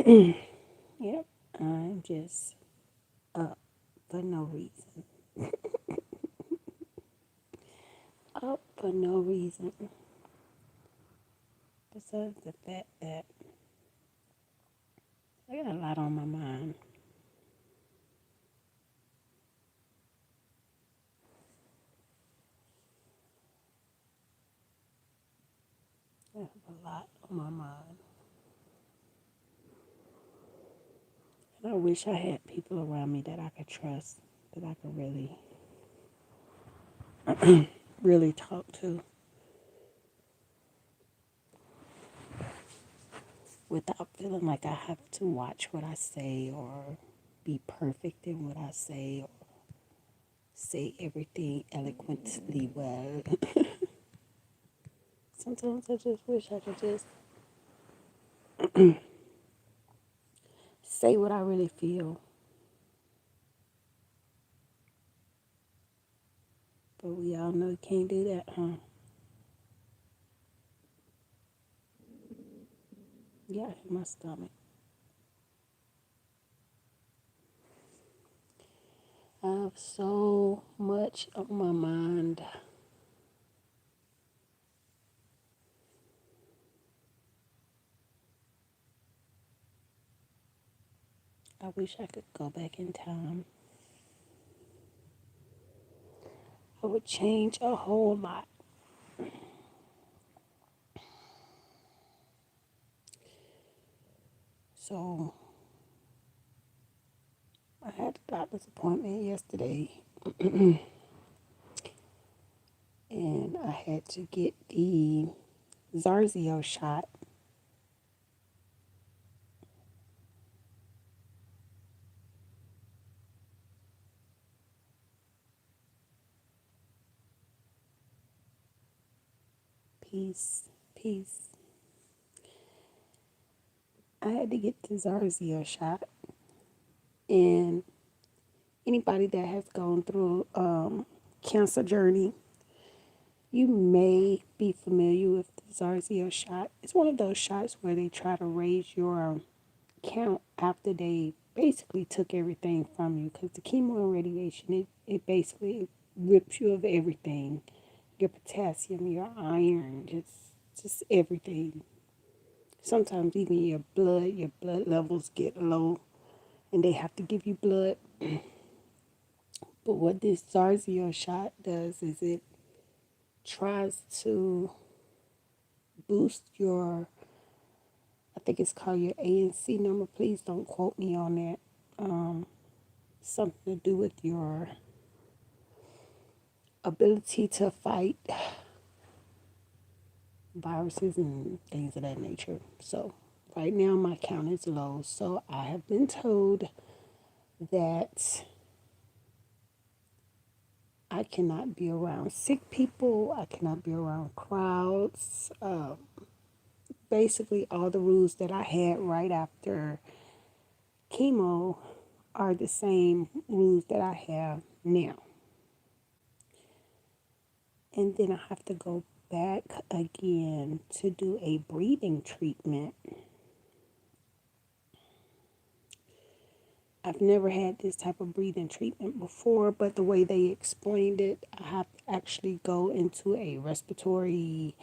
Yep, I'm just up for no reason. Up for no reason. Besides the fact that I got a lot on my mind. I have a lot on my mind. And I wish I had people around me that I could trust, that I could really talk to without feeling like I have to watch what I say or be perfect in what I say or say everything eloquently well. Sometimes I just wish I could just say what I really feel. But we all know you can't do that, huh? Yeah, in my stomach. I have so much on my mind. I wish I could go back in time. I would change a whole lot. So I had a doctor's appointment yesterday and I had to get the Zarzio shot. Peace, peace. I had to get the Zarzio shot. And anybody that has gone through cancer journey, you may be familiar with the Zarzio shot. It's one of those shots where they try to raise your count after they basically took everything from you because the chemo and radiation it basically rips you of everything, your potassium, your iron, just everything. Sometimes even your blood levels get low and they have to give you blood. But what this Zarzio shot does is it tries to boost your, I think it's called your ANC number. Please don't quote me on that. Something to do with your ability to fight viruses and things of that nature. So right now my count is low. So I have been told that I cannot be around sick people. I cannot be around crowds. Basically, all the rules that I had right after chemo are the same rules that I have now. And then I have to go back again to do a breathing treatment. I've never had this type of breathing treatment before, but the way they explained it, I have to actually go into a respiratory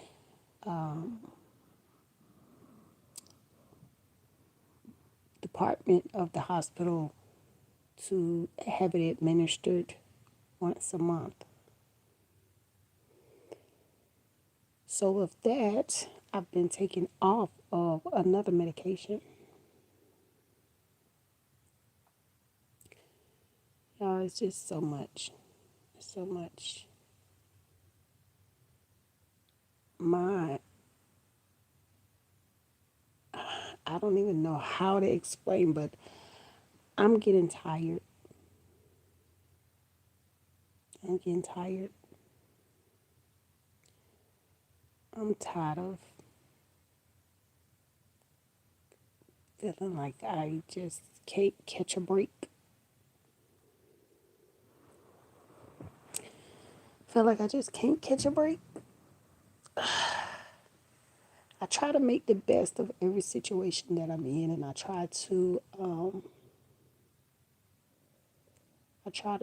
department of the hospital to have it administered once a month. So with that, I've been taken off of another medication. It's just so much, so much. My, I don't even know how to explain, but I'm getting tired. I'm getting tired. I'm tired of feeling like I just can't catch a break. Feel like I just can't catch a break. I try to make the best of every situation that I'm in, and I try to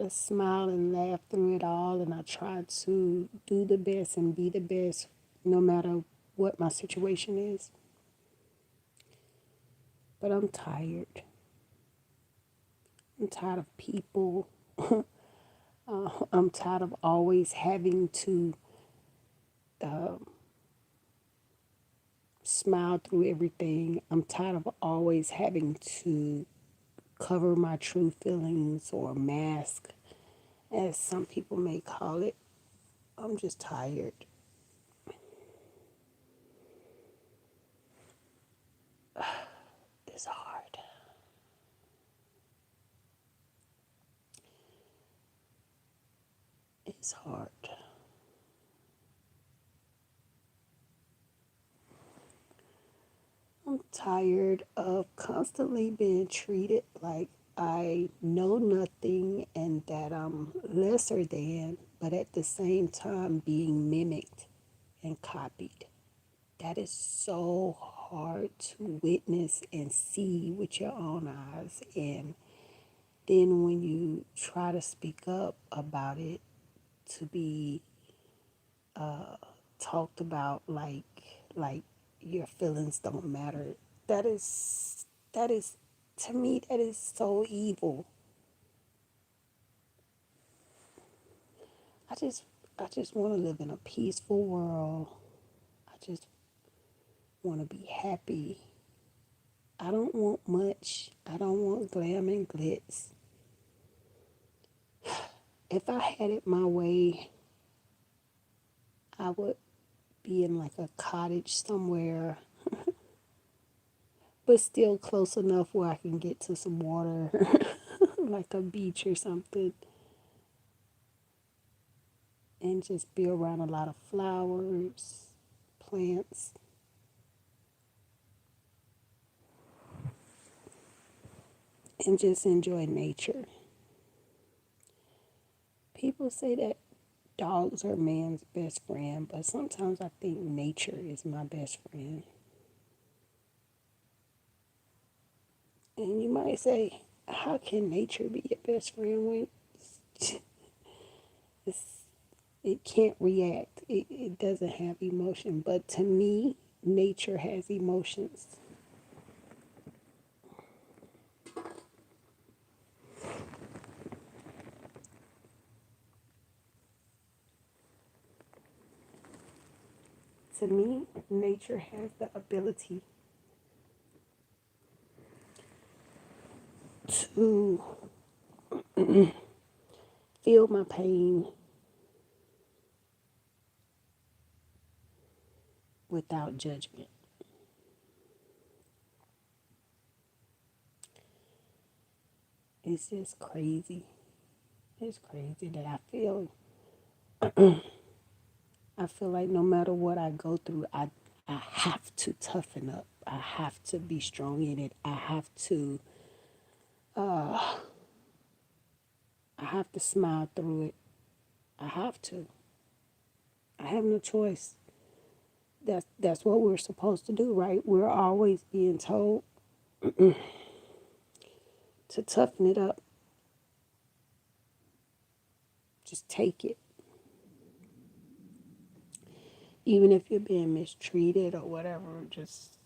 smile and laugh through it all, and I try to do the best and be the best no matter what my situation is. But I'm tired. I'm tired of people. I'm tired of always having to smile through everything. I'm tired of always having to cover my true feelings or mask, as some people may call it. I'm just tired. It's hard. It's hard. I'm tired of constantly being treated like I know nothing and that I'm lesser than, but at the same time being mimicked and copied. That is so hard to witness and see with your own eyes. And then when you try to speak up about it, to be talked about like your feelings don't matter. That is to me that is so evil. I just I just want to live in a peaceful world. I just want to be happy. I don't want much. I don't want glam and glitz. If I had it my way, I would be in like a cottage somewhere, but still close enough where I can get to some water, like a beach or something, and just be around a lot of flowers, plants, and just enjoy nature. People say that dogs are man's best friend, but sometimes I think nature is my best friend. And you might say, how can nature be your best friend when it's, it can't react? It doesn't have emotion. But to me, nature has emotions. To me, nature has the ability to feel my pain without judgment. It's just crazy. It's crazy that I feel like no matter what I go through, I have to toughen up. I have to be strong in it. I have to smile through it. I have to. I have no choice. That's what we're supposed to do, right? We're always being told to toughen it up. Just take it. Even if you're being mistreated or whatever, just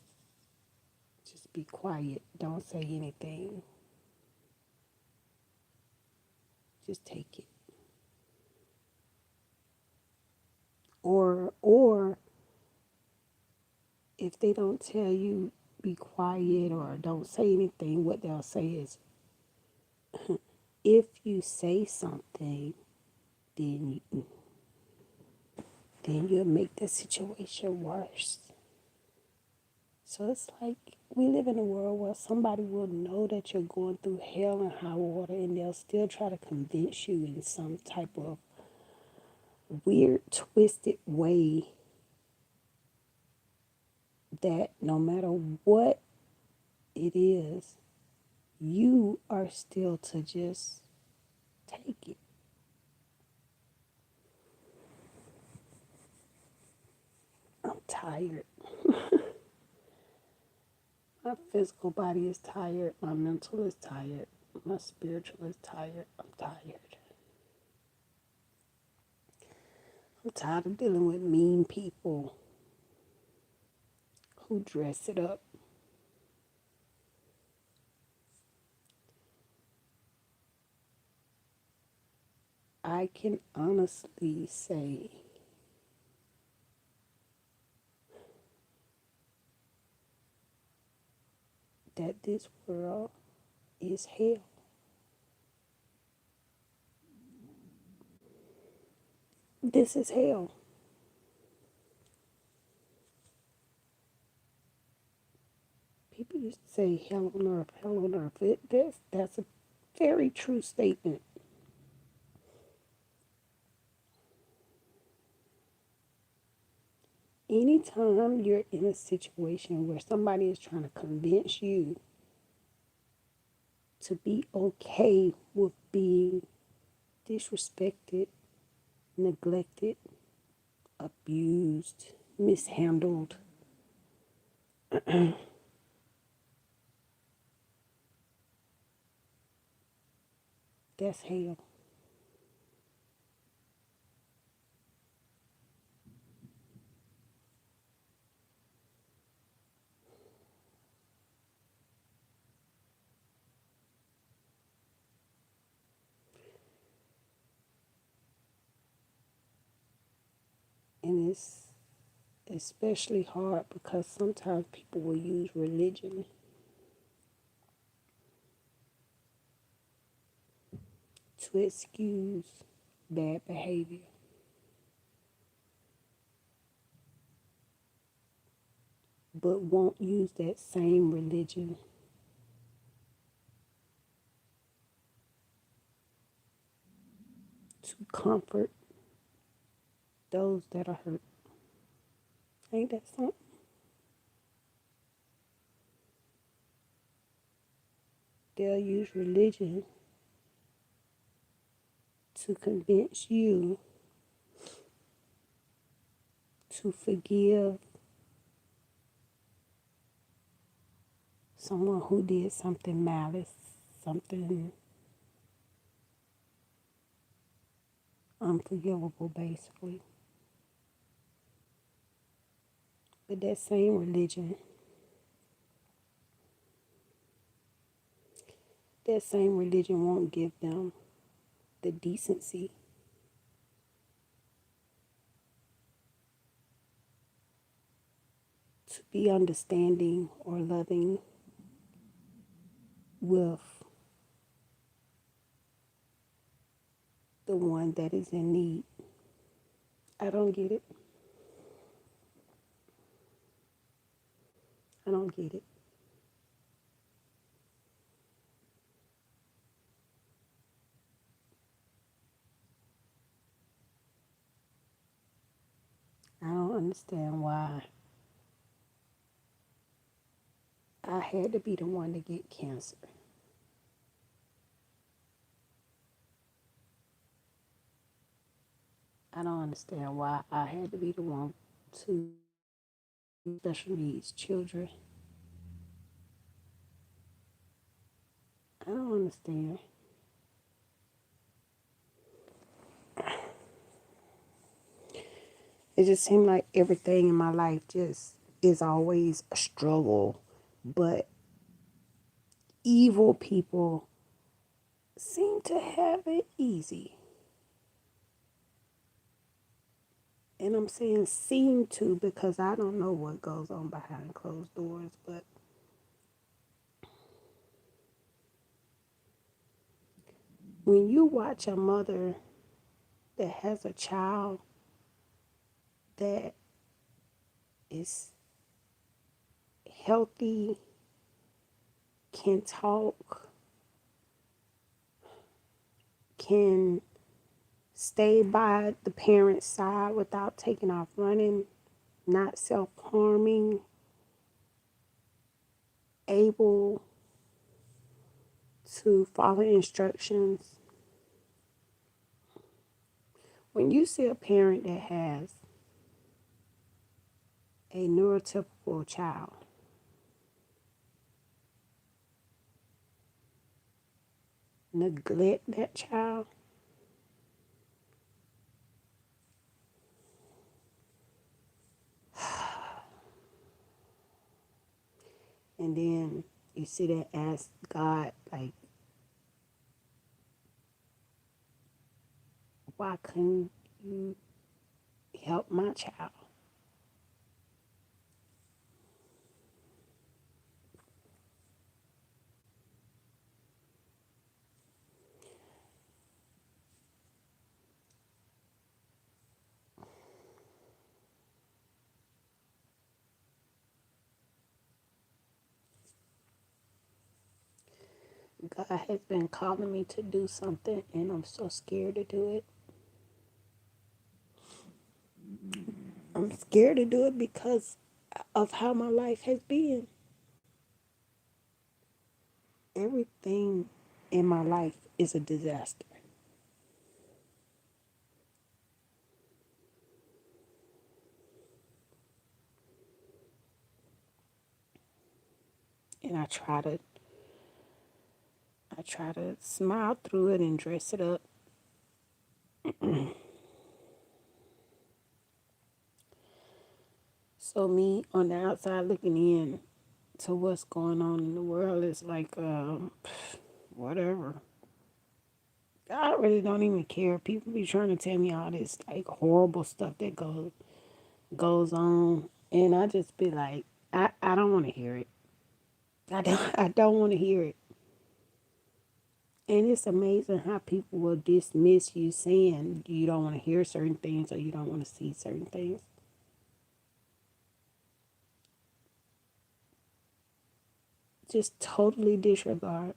be quiet. Don't say anything. Just take it. Or if they don't tell you be quiet or don't say anything, what they'll say is, if you say something, then you'll make the situation worse. So it's like we live in a world where somebody will know that you're going through hell and high water, and they'll still try to convince you in some type of weird, twisted way that no matter what it is, you are still to just take it. I'm tired. My physical body is tired. My mental is tired. My spiritual is tired. I'm tired. I'm tired of dealing with mean people who dress it up. I can honestly say that this world is hell. This is hell. People used to say hell on earth, hell on earth. That's a very true statement. Anytime you're in a situation where somebody is trying to convince you to be okay with being disrespected, neglected, abused, mishandled, that's hell. And it's especially hard because sometimes people will use religion to excuse bad behavior, but won't use that same religion to comfort those that are hurt. Ain't that something? They'll use religion to convince you to forgive someone who did something malice, something unforgivable, basically. But that same religion won't give them the decency to be understanding or loving with the one that is in need. I don't get it. I don't get it. I don't understand why I had to be the one to get cancer. I don't understand why I had to be the one to special needs children. I don't understand. It just seemed like everything in my life just is always a struggle. But evil people seem to have it easy. And I'm saying seem to because I don't know what goes on behind closed doors. But when you watch a mother that has a child that is healthy, can talk, can stay by the parent's side without taking off running, not self harming, able to follow instructions. When you see a parent that has a neurotypical child neglect that child, and then you sit there and ask God, like, why couldn't you help my child? God has been calling me to do something, and I'm so scared to do it. I'm scared to do it because of how my life has been. Everything in my life is a disaster. And I try to smile through it and dress it up. So me on the outside looking in to what's going on in the world is like whatever. I really don't even care. People be trying to tell me all this like horrible stuff that goes on, and I just be like, I don't want to hear it. I don't want to hear it. And it's amazing how people will dismiss you saying you don't want to hear certain things or you don't want to see certain things. Just totally disregard.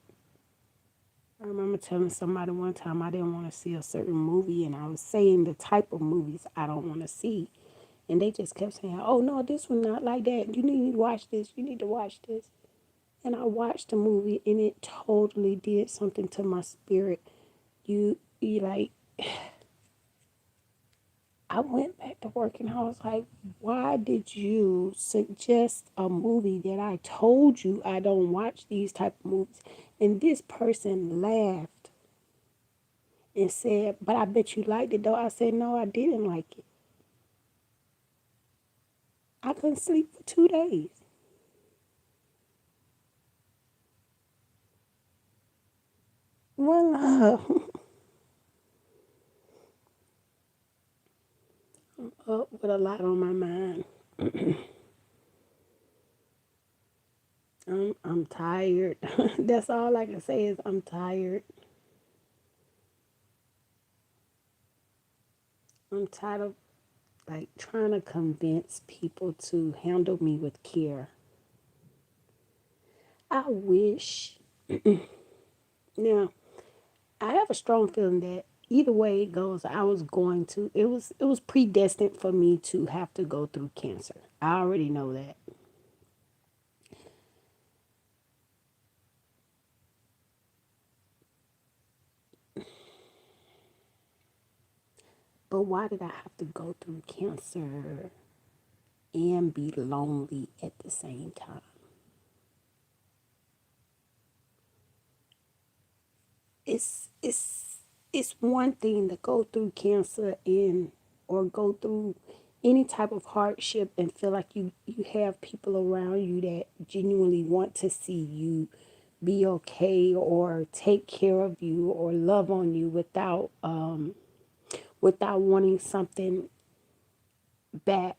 I remember telling somebody one time I didn't want to see a certain movie, and I was saying the type of movies I don't want to see. And they just kept saying, oh, no, this one not like that. You need to watch this. You need to watch this. And I watched the movie, and it totally did something to my spirit. You like, I went back to work and I was like, why did you suggest a movie that I told you I don't watch these type of movies? And this person laughed and said, but I bet you liked it though. I said, no, I didn't like it. I couldn't sleep for 2 days. Well, up with a lot on my mind. I'm tired. That's all I can say is I'm tired. I'm tired of like trying to convince people to handle me with care. I wish. Now, I have a strong feeling that either way it goes, I was going to. It was predestined for me to have to go through cancer. I already know that. But why did I have to go through cancer and be lonely at the same time? It's one thing to go through cancer and or go through any type of hardship and feel like you have people around you that genuinely want to see you be okay or take care of you or love on you without wanting something back.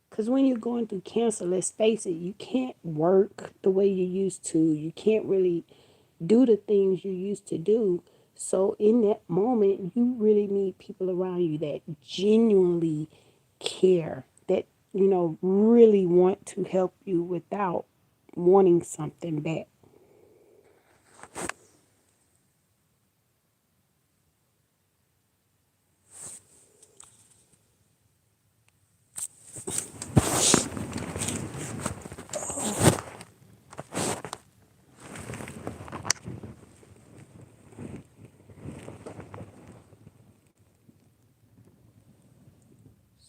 Because when you're going through cancer, let's face it, you can't work the way you used to. You can't really do the things you used to do. So in that moment, you really need people around you that genuinely care, that, really want to help you without wanting something back.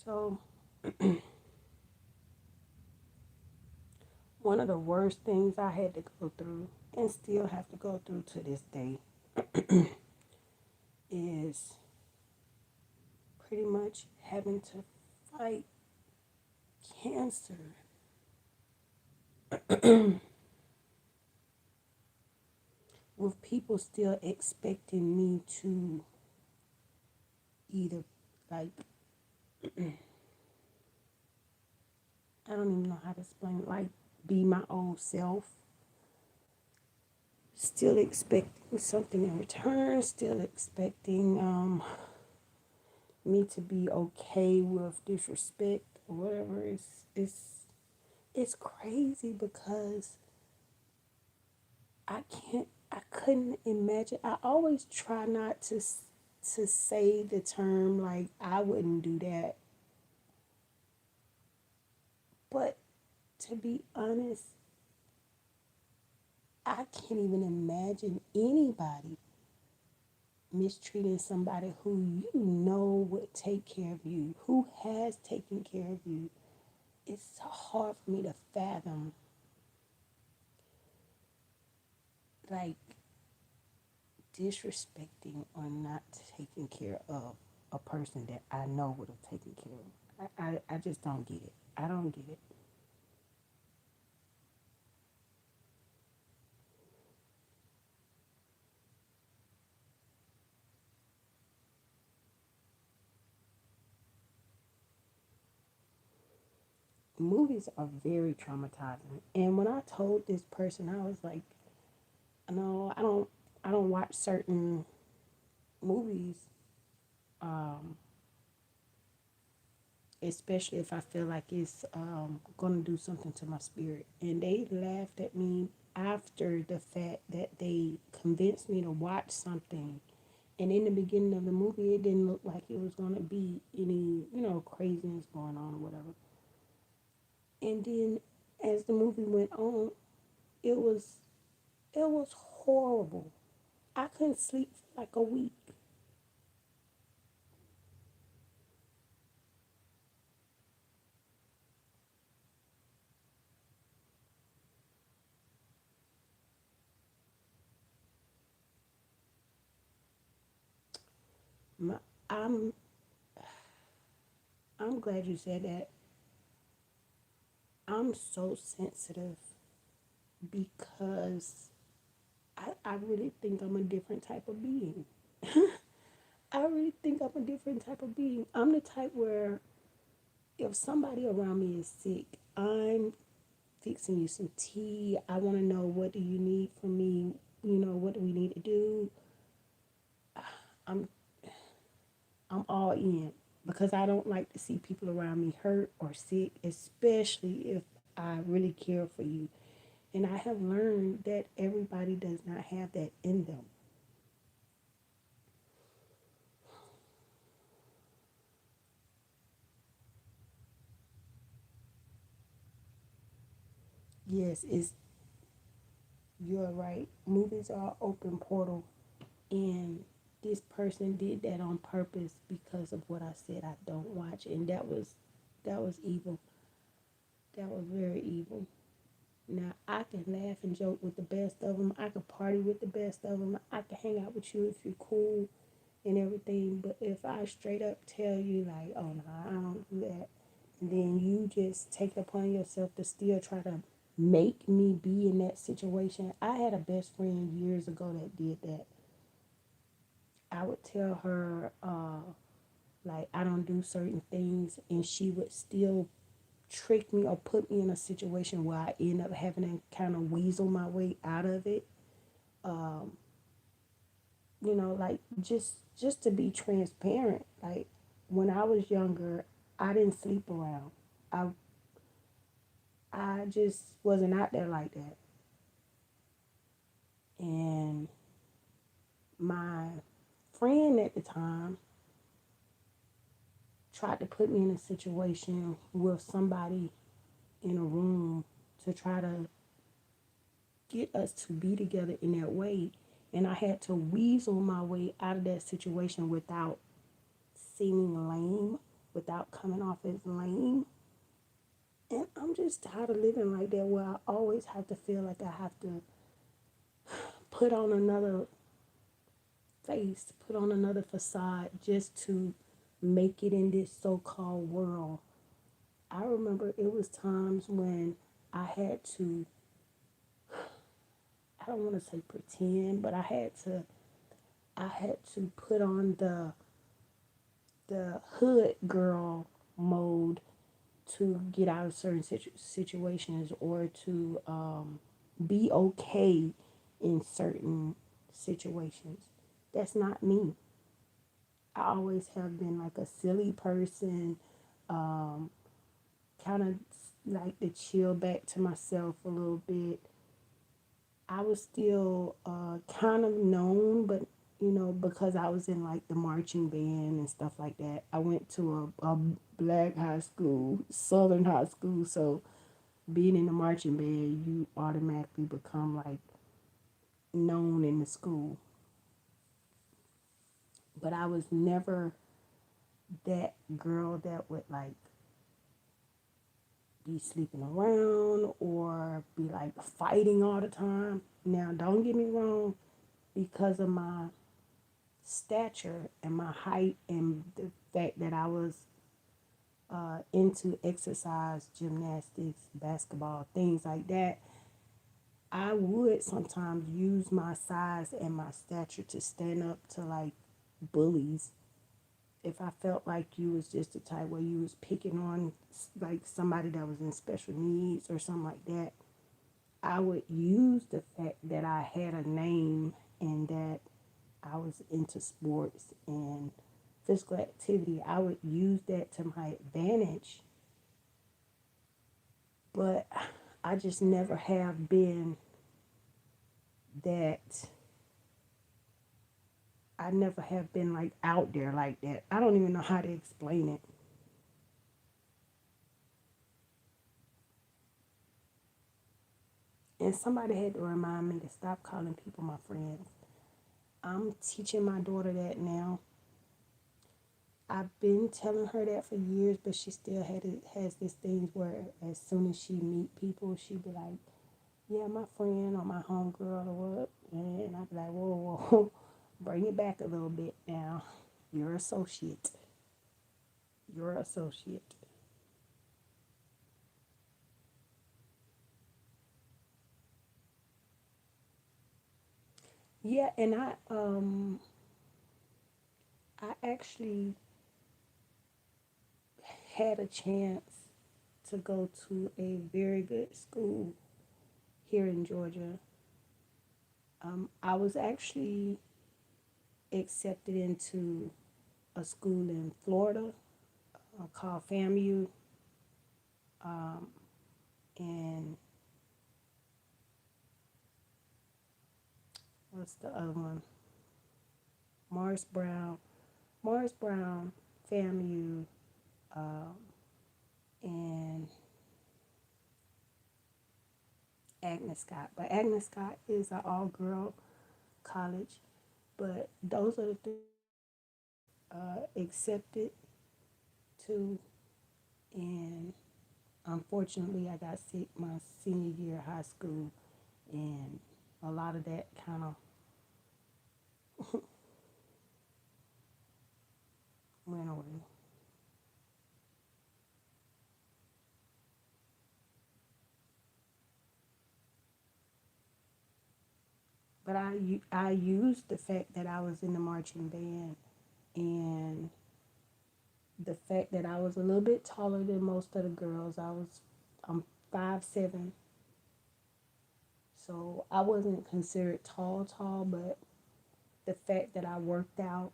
So one of the worst things I had to go through and still have to go through to this day is pretty much having to fight cancer with people still expecting me to either, like, I don't even know how to explain it, like, be my old self, still expecting something in return, still expecting me to be okay with disrespect or whatever. It's crazy because I couldn't imagine. I always try not to say the term like I wouldn't do that, but to be honest, I can't even imagine anybody mistreating somebody who you know would take care of you, who has taken care of you. It's so hard for me to fathom, like, disrespecting or not taking care of a person that I know would have taken care of. I just don't get it. I don't get it. Movies are very traumatizing. And when I told this person, I was like, no, I don't watch certain movies, um, especially if I feel like it's gonna do something to my spirit. And they laughed at me after the fact that they convinced me to watch something. And in the beginning of the movie, it didn't look like it was gonna be any, craziness going on or whatever. And then as the movie went on, it was it was horrible. I couldn't sleep for like a week. My, I'm I'm glad you said that. I'm so sensitive because I really think I'm a different type of being. I really think I'm a different type of being. I'm the type where if somebody around me is sick, I'm fixing you some tea. I want to know, what do you need from me? What do we need to do? I'm I'm all in because I don't like to see people around me hurt or sick, especially if I really care for you. And I have learned that everybody does not have that in them. Yes, it's you're right. Movies are an open portal, and this person did that on purpose because of what I said I don't watch, and that was evil. That was very evil. Now, I can laugh and joke with the best of them. I can party with the best of them. I can hang out with you if you're cool and everything. But if I straight up tell you, like, oh, no, I don't do that, and then you just take it upon yourself to still try to make me be in that situation. I had a best friend years ago that did that. I would tell her, like, I don't do certain things, and she would still trick me or put me in a situation where I end up having to kind of weasel my way out of it. Um, like, just to be transparent. Like, when I was younger, I didn't sleep around. I I just wasn't out there like that. And my friend at the time tried to put me in a situation with somebody in a room to try to get us to be together in that way. And I had to weasel my way out of that situation without seeming lame, without coming off as lame. And I'm just tired of living like that where I always have to feel like I have to put on another face, put on another facade just to make it in this so called world. I remember it was times when I had to, I don't want to say pretend, but I had to put on the hood girl mode to get out of certain situations, or to be okay in certain situations. That's not me. I always have been like a silly person, um, kind of like to chill back to myself a little bit. I was still kind of known, but because I was in like the marching band and stuff like that. I went to a black high school, Southern high school, so being in the marching band, you automatically become like known in the school. But I was never that girl that would like be sleeping around or be like fighting all the time. Now, don't get me wrong, because of my stature and my height and the fact that I was into exercise, gymnastics, basketball, things like that, I would sometimes use my size and my stature to stand up to like bullies. If I felt like you was just the type where you was picking on like somebody that was in special needs or something like that, I would use the fact that I had a name and that I was into sports and physical activity. I would use that to my advantage, but I just never have been that. I never have been like out there like that. I don't even know how to explain it. And somebody had to remind me to stop calling people my friends. I'm teaching my daughter that now. I've been telling her that for years, but she still has this thing where as soon as she meet people, she be like, "Yeah, my friend or my homegirl or what," and I be like, "Whoa, whoa, bring it back a little bit now. You're associate. You're associate." Yeah, and I actually had a chance to go to a very good school here in Georgia. I was actually accepted into a school in Florida called FAMU, and what's the other one? Morris Brown, Morris Brown, FAMU, and Agnes Scott. But Agnes Scott is an all-girl college. But those are the things accepted to, and unfortunately, I got sick my senior year of high school, and a lot of that kind of went away. But I used the fact that I was in the marching band and the fact that I was a little bit taller than most of the girls. I'm 5'7", so I wasn't considered tall, but the fact that I worked out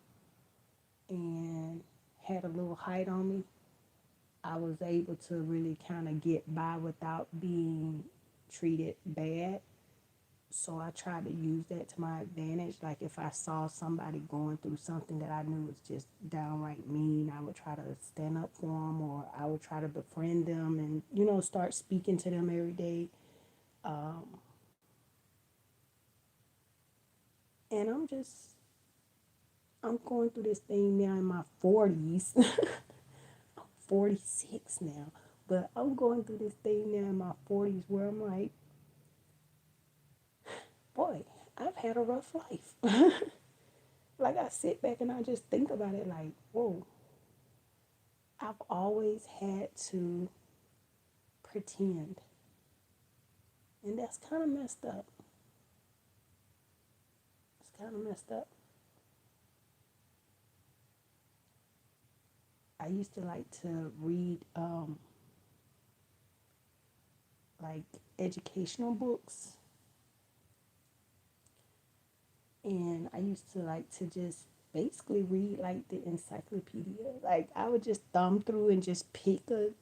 and had a little height on me, I was able to really kind of get by without being treated bad. So I tried to use that to my advantage. Like if I saw somebody going through something that I knew was just downright mean, I would try to stand up for them, or I would try to befriend them and start speaking to them every day. And I'm going through this thing now in my 40s. I'm 46 now, but I'm going through this thing now in my 40s where I'm like, boy, I've had a rough life. Like I sit back and I just think about it like, whoa, I've always had to pretend. And that's kind of messed up. It's kind of messed up. I used to like to read like educational books, and I used to like to just basically read like the encyclopedia. Like I would just thumb through and just pick a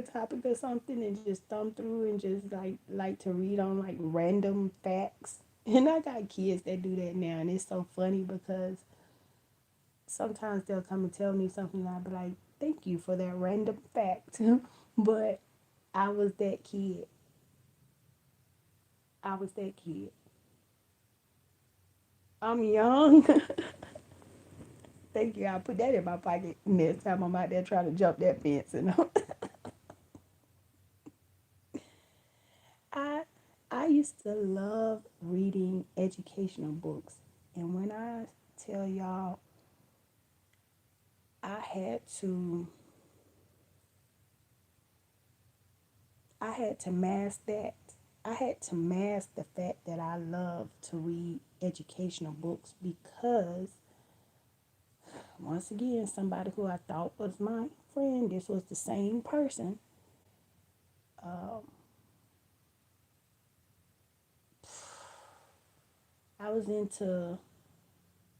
topic or something and just thumb through and just like to read on like random facts. And I got kids that do that now, and it's so funny because sometimes they'll come and tell me something, and I'll be like, "Thank you for that random fact," but I was that kid. I was that kid. I'm young. Thank you. I'll put that in my pocket next time I'm out there trying to jump that fence. I I used to love reading educational books, and when I tell y'all, I had to I had to mask that. I had to mask the fact that I love to read educational books because once again, somebody who I thought was my friend, this was the same person. I was into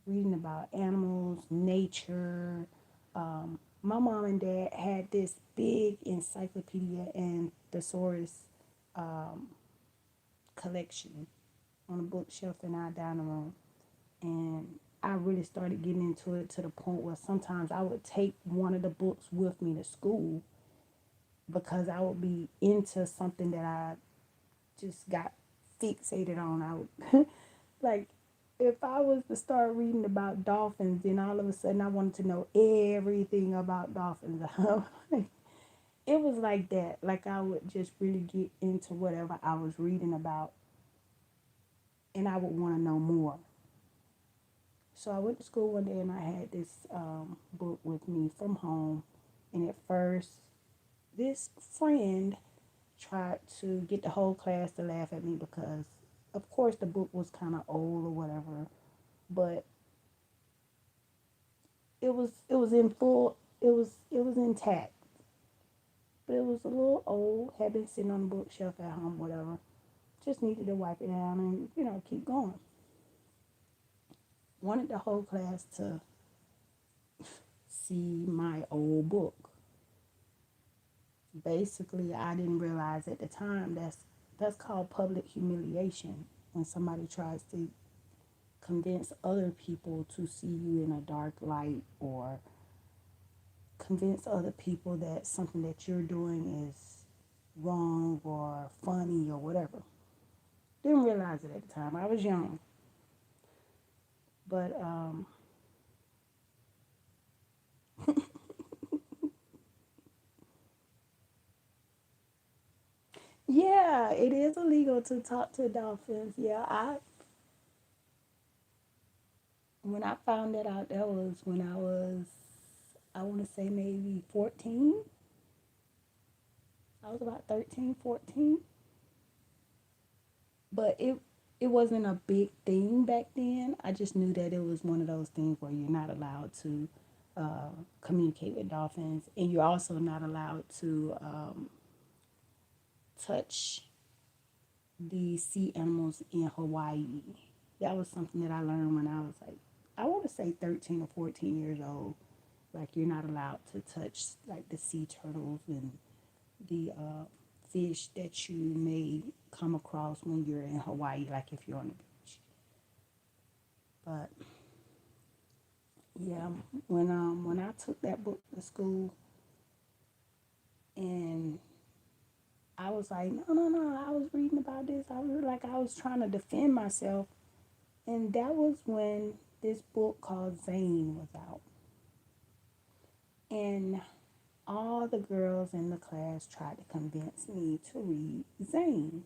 reading about animals, nature. My mom and dad had this big encyclopedia and thesaurus collection on a bookshelf in our dining room. And I really started getting into it to the point where sometimes I would take one of the books with me to school because I would be into something that I just got fixated on. I would like if I was to start reading about dolphins, then all of a sudden I wanted to know everything about dolphins. It was like that. Like I would just really get into whatever I was reading about, and I would want to know more. So I went to school one day and I had this book with me from home. And at first, this friend tried to get the whole class to laugh at me because, of course, the book was kind of old or whatever. But it was in full. It was intact, but it was a little old. Had been sitting on the bookshelf at home, whatever. Just needed to wipe it down and keep going. Wanted the whole class to see my old book. Basically, I didn't realize at the time that's called public humiliation when somebody tries to convince other people to see you in a dark light or convince other people that something that you're doing is wrong or funny or whatever. Didn't realize it at the time. I was young. But yeah, it is illegal to talk to dolphins. Yeah, when I found that out, that was when I want to say maybe 14. I was about 13, 14. But it wasn't a big thing back then. I just knew that it was one of those things where you're not allowed to communicate with dolphins, and you're also not allowed to touch the sea animals in Hawaii. That was something that I learned when I was like, I want to say 13 or 14 years old. Like, you're not allowed to touch like the sea turtles and the fish that you may come across when you're in Hawaii, like if you're on the beach. But yeah, when I took that book to school, and I was like, no, no, no, I was reading about this. I was like, I was trying to defend myself, and that was when this book called Zane was out, and all the girls in the class tried to convince me to read Zane.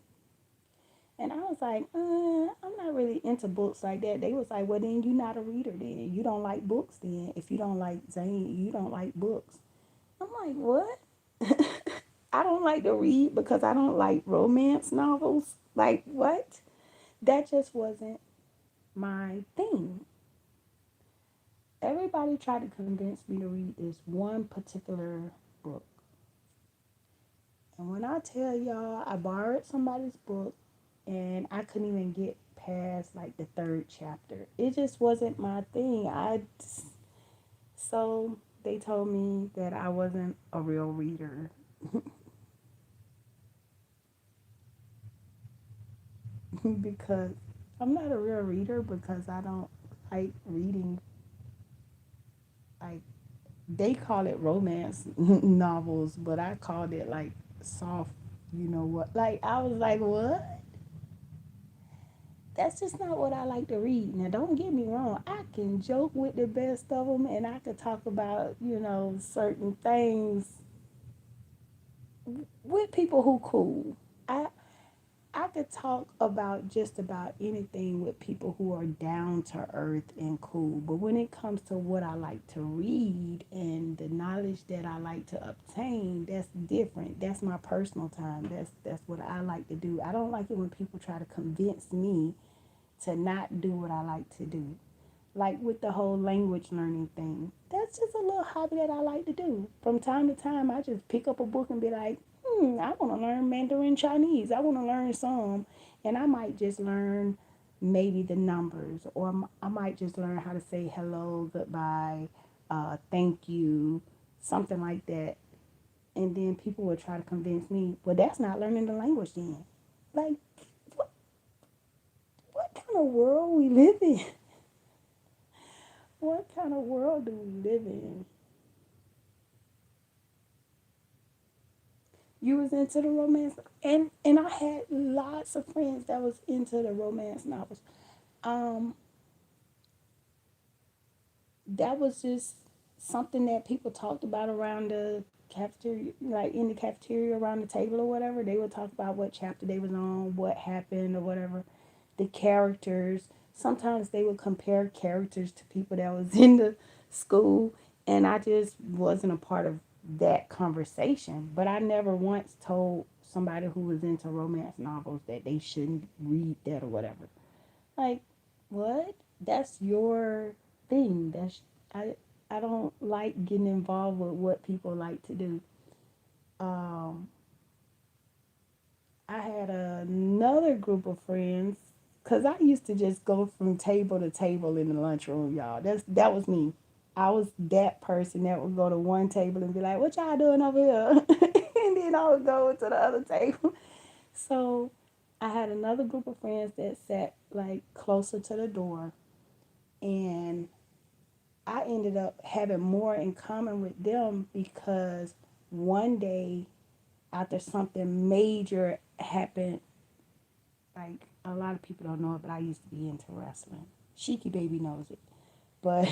And I was like, I'm not really into books like that. They was like, well, then you're not a reader then. You don't like books then. If you don't like Zane, you don't like books. I'm like, what? I don't like to read because I don't like romance novels. Like, what? That just wasn't my thing. Everybody tried to convince me to read this one particular book. And when I tell y'all, I borrowed somebody's book and I couldn't even get past like the third chapter. It just wasn't my thing. So they told me that I wasn't a real reader because I'm not a real reader because I don't like reading, like they call it romance novels, but I called it like soft, you know what? Like I was like, what? That's just not what I like to read. Now, don't get me wrong. I can joke with the best of them, and I could talk about certain things with people who cool. I I could talk about just about anything with people who are down to earth and cool. But when it comes to what I like to read and the knowledge that I like to obtain, that's different. That's my personal time. That's what I like to do. I don't like it when people try to convince me to not do what I like to do. Like with the whole language learning thing. That's just a little hobby that I like to do. From time to time, I just pick up a book and be like, I want to learn Mandarin Chinese. I want to learn some. And I might just learn maybe the numbers, or I might just learn how to say hello, goodbye, thank you, something like that. And then people will try to convince me, well, that's not learning the language then. Like, what, what kind of world we live in? What kind of world do we live in? You was into the romance, and I had lots of friends that was into the romance novels. Um, that was just something that people talked about around the cafeteria, like in the cafeteria around the table or whatever. They would talk about what chapter they was on, what happened or whatever, the characters. Sometimes they would compare characters to people that was in the school, and I just wasn't a part of that conversation. But I never once told somebody who was into romance novels that they shouldn't read that or whatever. Like, what? That's your thing. I I don't like getting involved with what people like to do. Um, I had another group of friends because I used to just go from table to table in the lunchroom, y'all. That was me. I was that person that would go to one table and be like, "What y'all doing over here?" And then I would go to the other table. So I had another group of friends that sat like closer to the door, and I ended up having more in common with them because one day after something major happened, like a lot of people don't know it, but I used to be into wrestling. Sheiky Baby knows it. But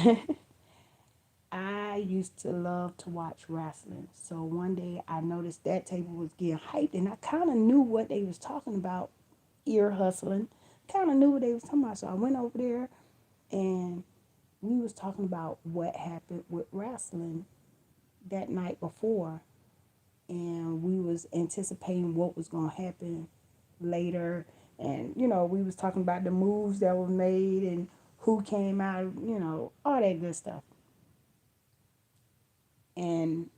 I used to love to watch wrestling. So one day I noticed that table was getting hyped and I kind of knew what they was talking about, ear hustling. Kind of knew what they was talking about. So I went over there and we was talking about what happened with wrestling that night before, and we was anticipating what was going to happen later, and we was talking about the moves that were made and who came out, all that good stuff. And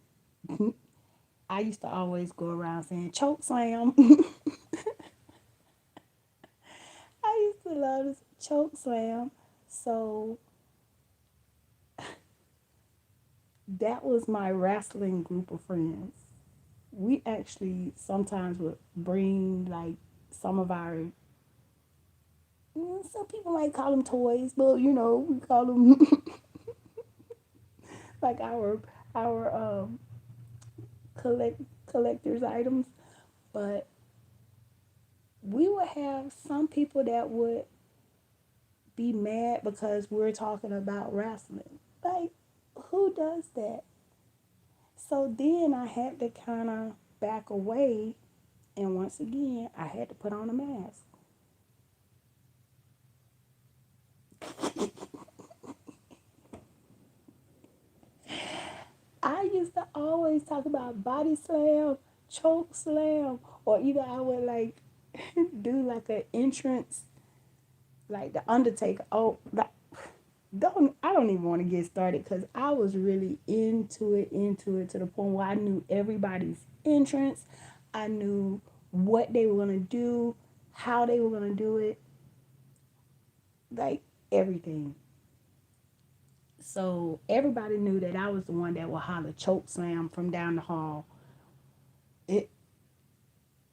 I used to always go around saying choke slam. I used to love this choke slam. So that was my wrestling group of friends. We actually sometimes would bring like some of our, some people might call them toys, but we call them like our collect collectors items. But we would have some people that would be mad because we're talking about wrestling. Like, who does that? So then I had to kind of back away, and once again, I had to put on a mask. I used to always talk about body slam, choke slam, or either I would like do like an entrance, like the Undertaker. Oh, like, don't I don't even want to get started because I was really into it to the point where I knew everybody's entrance. I knew what they were gonna do, how they were gonna do it, like everything. So everybody knew that I was the one that would holler choke slam from down the hall. It,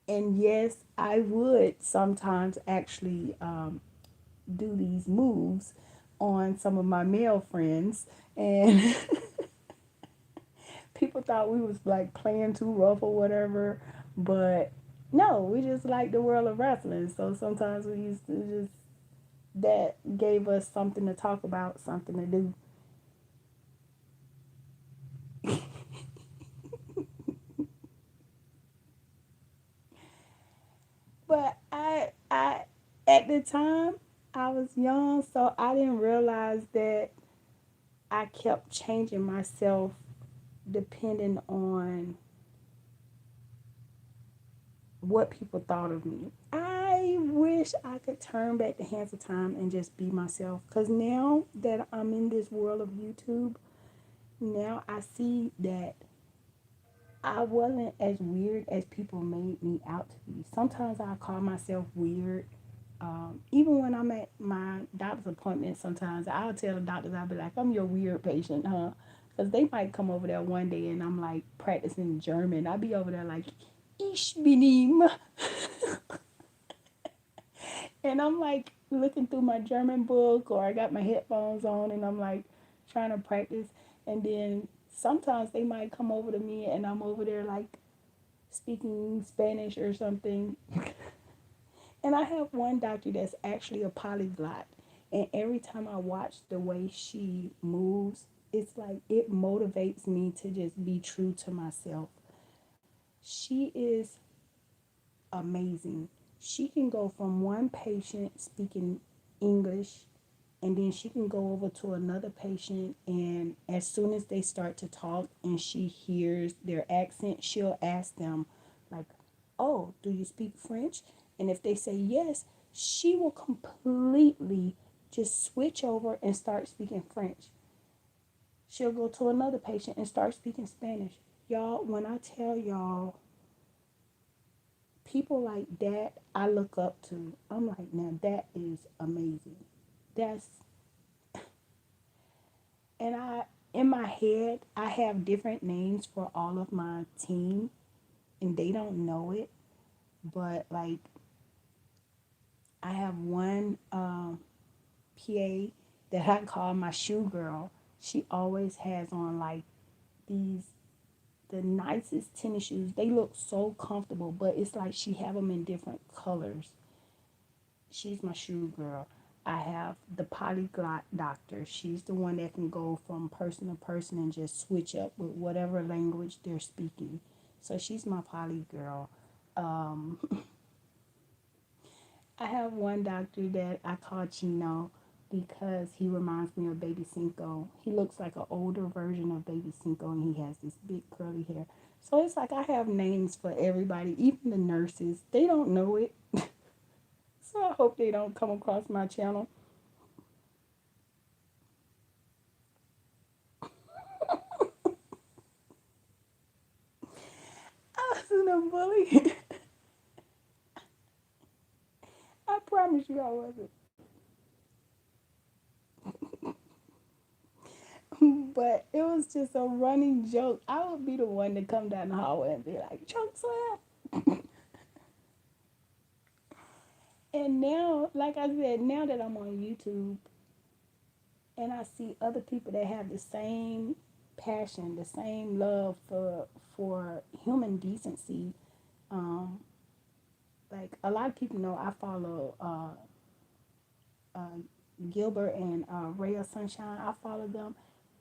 and yes, I would sometimes actually do these moves on some of my male friends, and people thought we was like playing too rough or whatever, but no, we just like the world of wrestling. So sometimes we used to just that gave us something to talk about, something to do. But I at the time I was young, so I didn't realize that I kept changing myself depending on what people thought of me. I wish I could turn back the hands of time and just be myself. Because now that I'm in this world of YouTube, now I see that I wasn't as weird as people made me out to be. Sometimes I call myself weird. Even when I'm at my doctor's appointment, sometimes I'll tell the doctors, I'll be like, I'm your weird patient, huh? Because they might come over there one day and I'm like practicing German. I'll be over there like, Ich bin ihm. And I'm like looking through my German book or I got my headphones on and I'm like trying to practice. And then sometimes they might come over to me and I'm over there like speaking Spanish or something. And I have one doctor that's actually a polyglot. And every time I watch the way she moves, it's like it motivates me to just be true to myself. She is amazing. She can go from one patient speaking English and then she can go over to another patient and as soon as they start to talk and she hears their accent, she'll ask them like, "Oh, do you speak French?" And if they say yes, she will completely just switch over and start speaking French. She'll go to another patient and start speaking Spanish. Y'all, when I tell y'all people like that I look up to. I'm like, now that is amazing. That's and I in my head I have different names for all of my team and they don't know it, but like I have one PA that I call my shoe girl. She always has on like these the nicest tennis shoes. They look so comfortable, but it's like she have them in different colors. She's my shoe girl. I have the polyglot doctor. She's the one that can go from person to person and just switch up with whatever language they're speaking. So she's my poly girl. Um, I have one doctor that I call Chino because he reminds me of Baby Cinco. He looks like an older version of Baby Cinco and he has this big curly hair. So it's like I have names for everybody, even the nurses. They don't know it. So I hope they don't come across my channel. I wasn't a bully. I promise you I wasn't. But it was just a running joke. I would be the one to come down the hallway and be like, choke slam. And now, like I said, now that I'm on YouTube and I see other people that have the same passion, the same love for human decency, um, like a lot of people know I follow uh, Gilbert and Ray of Sunshine. I follow them,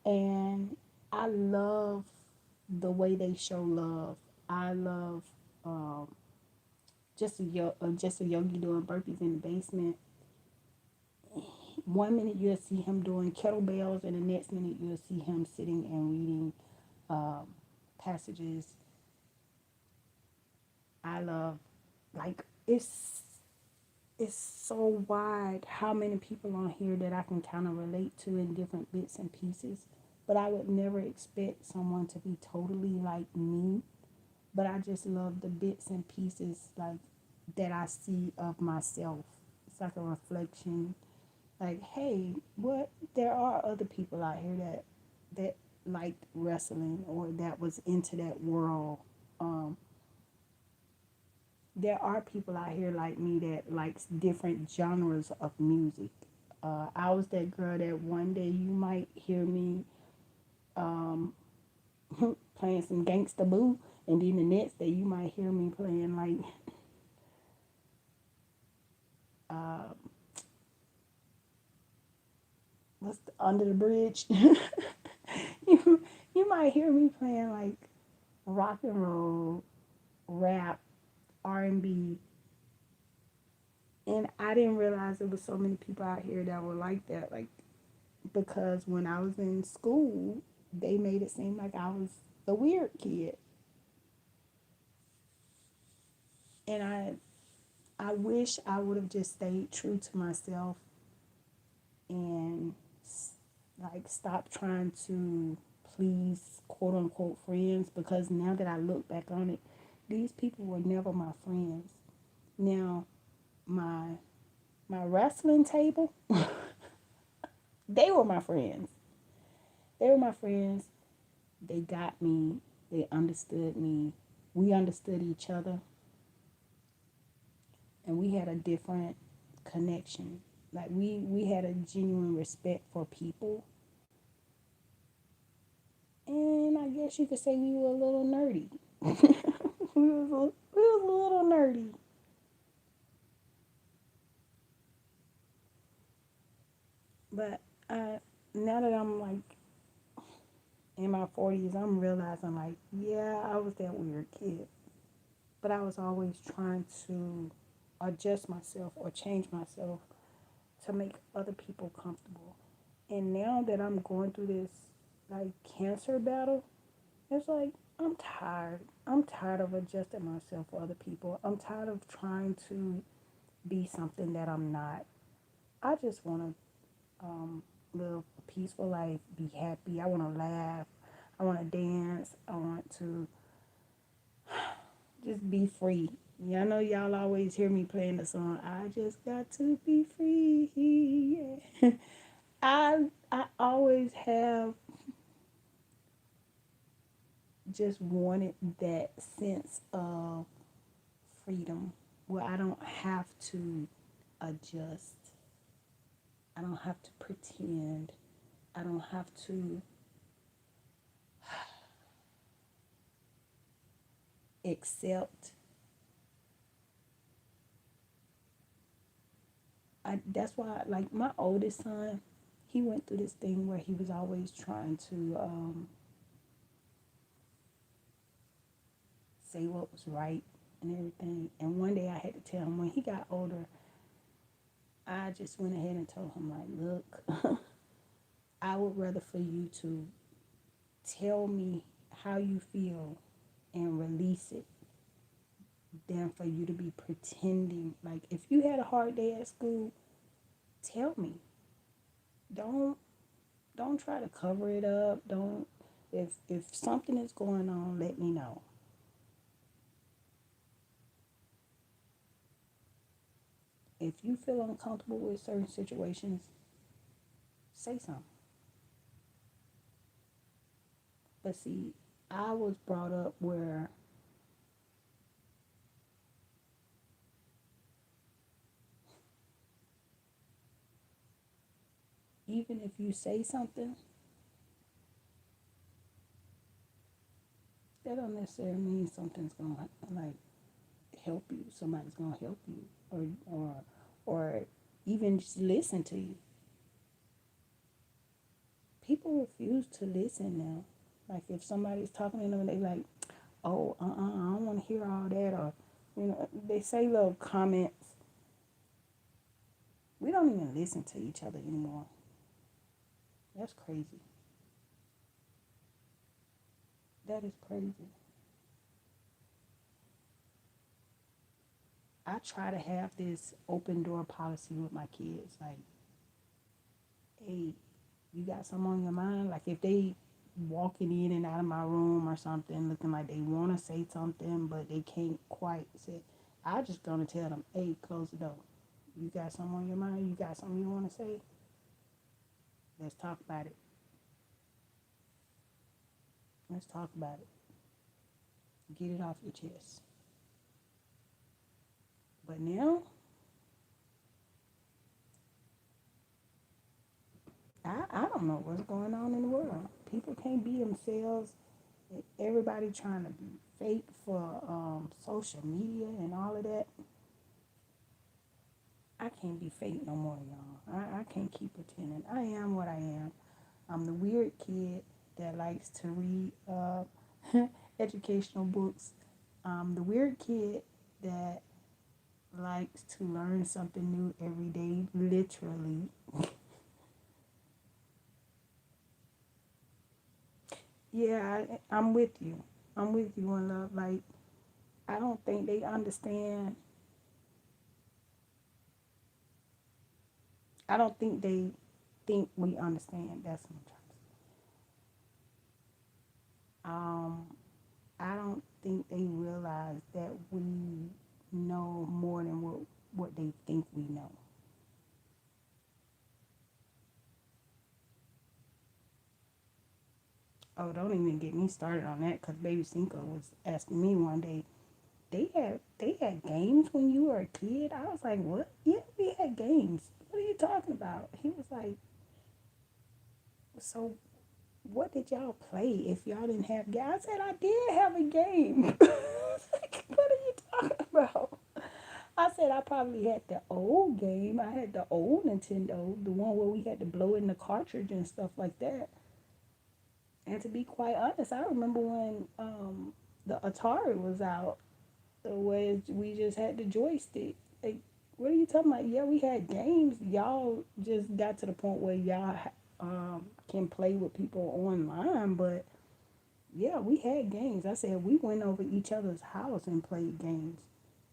and I love the way they show love. I love um, just a yogi doing burpees in the basement. one minute you'll see him doing kettlebells, and the next minute you'll see him sitting and reading um, passages. I love, like, it's so wide how many people on here that I can kind of relate to in different bits and pieces. But I would never expect someone to be totally like me. But I just love the bits and pieces like that I see of myself. It's like a reflection. Like, hey, what? There are other people out here that liked wrestling or that was into that world. Um, there are people out here like me that likes different genres of music. I was that girl that one day you might hear me um, playing some Gangsta Boo, and then the next day you might hear me playing like uh, what's the, Under the Bridge. you you might hear me playing like rock and roll, rap, R&B, and I didn't realize there was so many people out here that were like that. Like, because when I was in school, they made it seem like I was the weird kid, and I wish I would have just stayed true to myself and like stop trying to please quote unquote friends, because now that I look back on it, these people were never my friends. Now my my wrestling table, they were my friends. They were my friends. They got me. They understood me. We understood each other, and we had a different connection. Like we had a genuine respect for people, and I guess you could say we were a little nerdy. We was a little nerdy. But now that I'm like in my 40s, I'm realizing like, yeah, I was that weird kid, but I was always trying to adjust myself or change myself to make other people comfortable. And now that I'm going through this like cancer battle, it's like I'm tired. I'm tired of adjusting myself for other people. I'm tired of trying to be something that I'm not. I just want to live a peaceful life, be happy. I want to laugh. I want to dance. I want to just be free. Yeah, I know y'all always hear me playing the song. I just got to be free. Yeah. I always have just wanted that sense of freedom where I don't have to adjust. I don't have to pretend. I don't have to accept. That's why, like my oldest son, he went through this thing where he was always trying to say what was right and everything. And one day I had to tell him when he got older, I just went ahead and told him, like, look, I would rather for you to tell me how you feel and release it than for you to be pretending. Like, if you had a hard day at school, tell me. Don't don't try to cover it up. Don't, if something is going on, let me know. If you feel uncomfortable with certain situations, say something. But see, I was brought up where even if you say something, that don't necessarily mean something's gonna like help you. Somebody's gonna help you, or even just listen to you. People refuse to listen now. Like if somebody's talking to them, they like, oh, I don't want to hear all that, or they say little comments. We don't even listen to each other anymore. That's crazy. That is crazy. I try to have this open door policy with my kids. Like, hey, you got something on your mind? Like, if they walking in and out of my room or something, looking like they want to say something, but they can't quite say, I just gonna tell them, hey, close the door. You got something on your mind? You got something you want to say? Let's talk about it. Let's talk about it. Get it off your chest. But now, I don't know what's going on in the world. People can't be themselves. Everybody trying to be fake for social media and all of that. I can't be fake no more, y'all. I can't keep pretending. I am what I am. I'm the weird kid that likes to read educational books. I'm the weird kid that likes to learn something new every day, literally. Yeah, I'm with you. I'm with you in love. Like, I don't think they understand. I don't think they think we understand. That's what I'm trying to say. I don't think they realize that we know more than what they think we know. Oh, don't even get me started on that because Baby Cinco was asking me one day, they had games when you were a kid. I was like, what? Yeah, we had games. What are you talking about? He was like, so what did y'all play if y'all didn't have games? I said I did have a game. Like, what are you talking about? I said I probably had the old game. I had the old Nintendo, the one where we had to blow in the cartridge and stuff like that. And to be quite honest, I remember when the Atari was out, where we just had the joystick. Like, what are you talking about? Yeah, we had games. Y'all just got to the point where y'all can play with people online, but yeah, we had games. I said we went over each other's house and played games.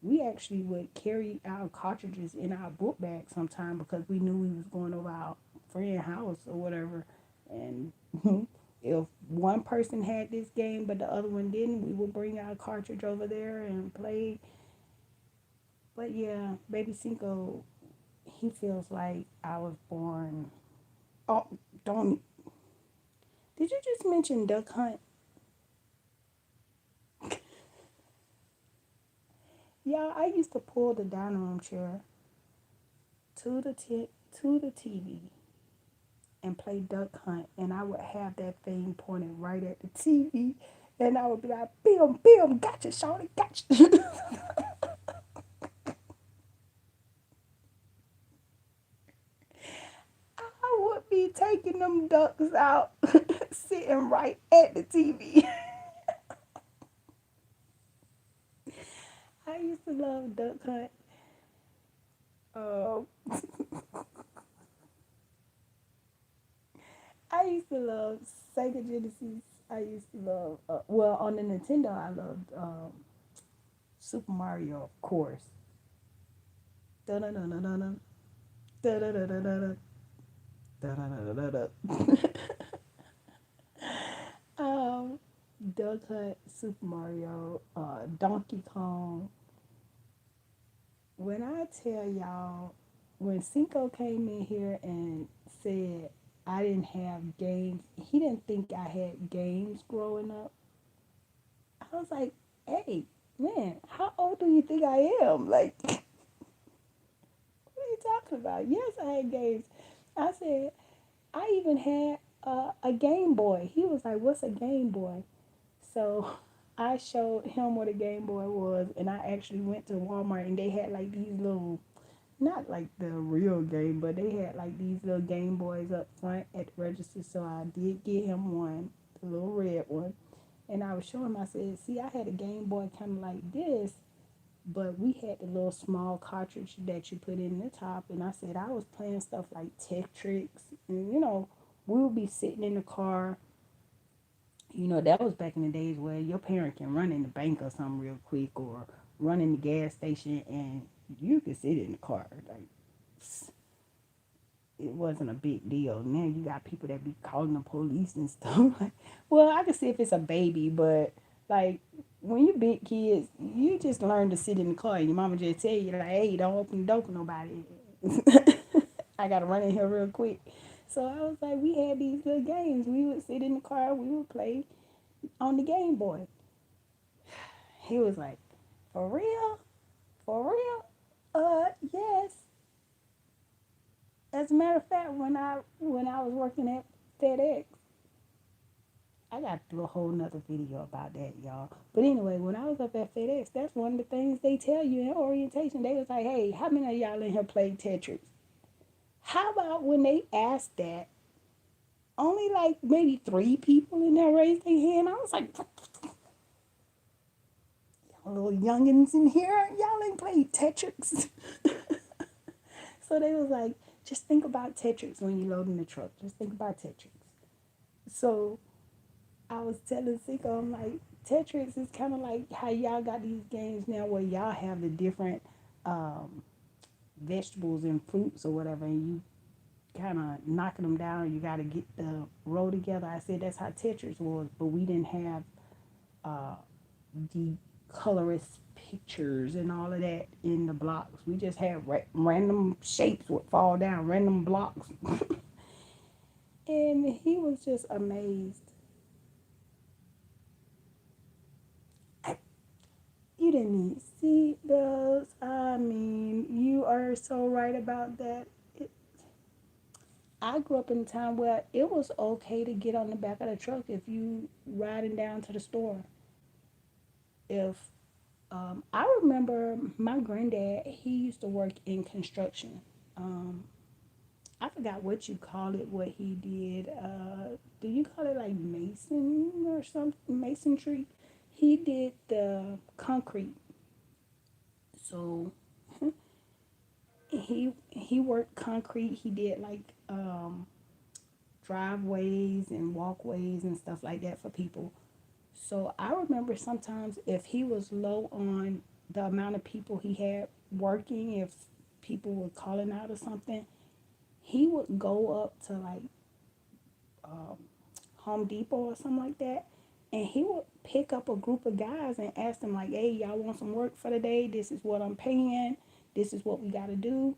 We actually would carry our cartridges in our book bag sometime because we knew we was going over our friend house or whatever. And if one person had this game but the other one didn't, we would bring our cartridge over there and play. But yeah, Baby Cinco, he feels like I was born. Oh, don't. Did you just mention Duck Hunt? Yeah, I used to pull the dining room chair to to the TV and play Duck Hunt, and I would have that thing pointed right at the TV, and I would be like, "Bim, bim, gotcha, Shorty, gotcha." I would be taking them ducks out, sitting right at the TV. I used to love Duck Hunt. Um, I used to love Sega Genesis. I used to love, well, on the Nintendo, I loved Super Mario, of course. Da da da da da da da da da da da da da da da. Um, Duck Hunt, Super Mario, Donkey Kong. When I tell y'all, when Cinco came in here and said I didn't have games, he didn't think I had games growing up. I was like, hey, man, how old do you think I am? Like, what are you talking about? Yes, I had games. I said, I even had a Game Boy. He was like, what's a Game Boy? So I showed him what a Game Boy was, and I actually went to Walmart and they had like these little, not like the real game, but they had like these little Game Boys up front at the register. So I did get him one, the little red one. And I was showing him, I said, see, I had a Game Boy kind of like this. But we had the little small cartridge that you put in the top, and I said I was playing stuff like Tetris, and we would be sitting in the car. That was back in the days where your parent can run in the bank or something real quick, or run in the gas station, and you could sit in the car. Like, it wasn't a big deal. Now you got people that be calling the police and stuff. Well, I can see if it's a baby, but like when you big kids, you just learn to sit in the car. And your mama just tell you like, "Hey, don't open the door for nobody. I gotta run in here real quick." So I was like, we had these little games. We would sit in the car. We would play on the Game Boy. He was like, "For real? For real? Yes." As a matter of fact, when I was working at FedEx, I got to do a whole nother video about that, y'all. But anyway, when I was up at FedEx, that's one of the things they tell you in orientation. They was like, "Hey, how many of y'all in here play Tetris?" How about when they asked that, only like maybe 3 people in there raised their hand? I was like, little youngins in here, y'all ain't played Tetris. So they was like, just think about Tetris when you load in the truck. Just think about Tetris. So I was telling Sicko, I'm like, Tetris is kind of like how y'all got these games now where y'all have the different um, vegetables and fruits or whatever, and you kind of knocking them down. You got to get the row together. I said that's how Tetris was, but we didn't have uh, the colorist pictures and all of that in the blocks. We just had random shapes would fall down, random blocks. And he was just amazed. I, you didn't need seatbelts. I mean, you are so right about that. It, I grew up in a time where it was okay to get on the back of the truck if you riding down to the store. If I remember my granddad, he used to work in construction. Um, I forgot what you call it, what he did. Do you call it like mason or something? Masonry? He did the concrete. So he worked concrete. He did like driveways and walkways and stuff like that for people. So I remember sometimes if he was low on the amount of people he had working, if people were calling out or something, he would go up to like um, Home Depot or something like that, and he would pick up a group of guys and ask them like, "Hey, y'all want some work for the day? This is what I'm paying. This is what we got to do."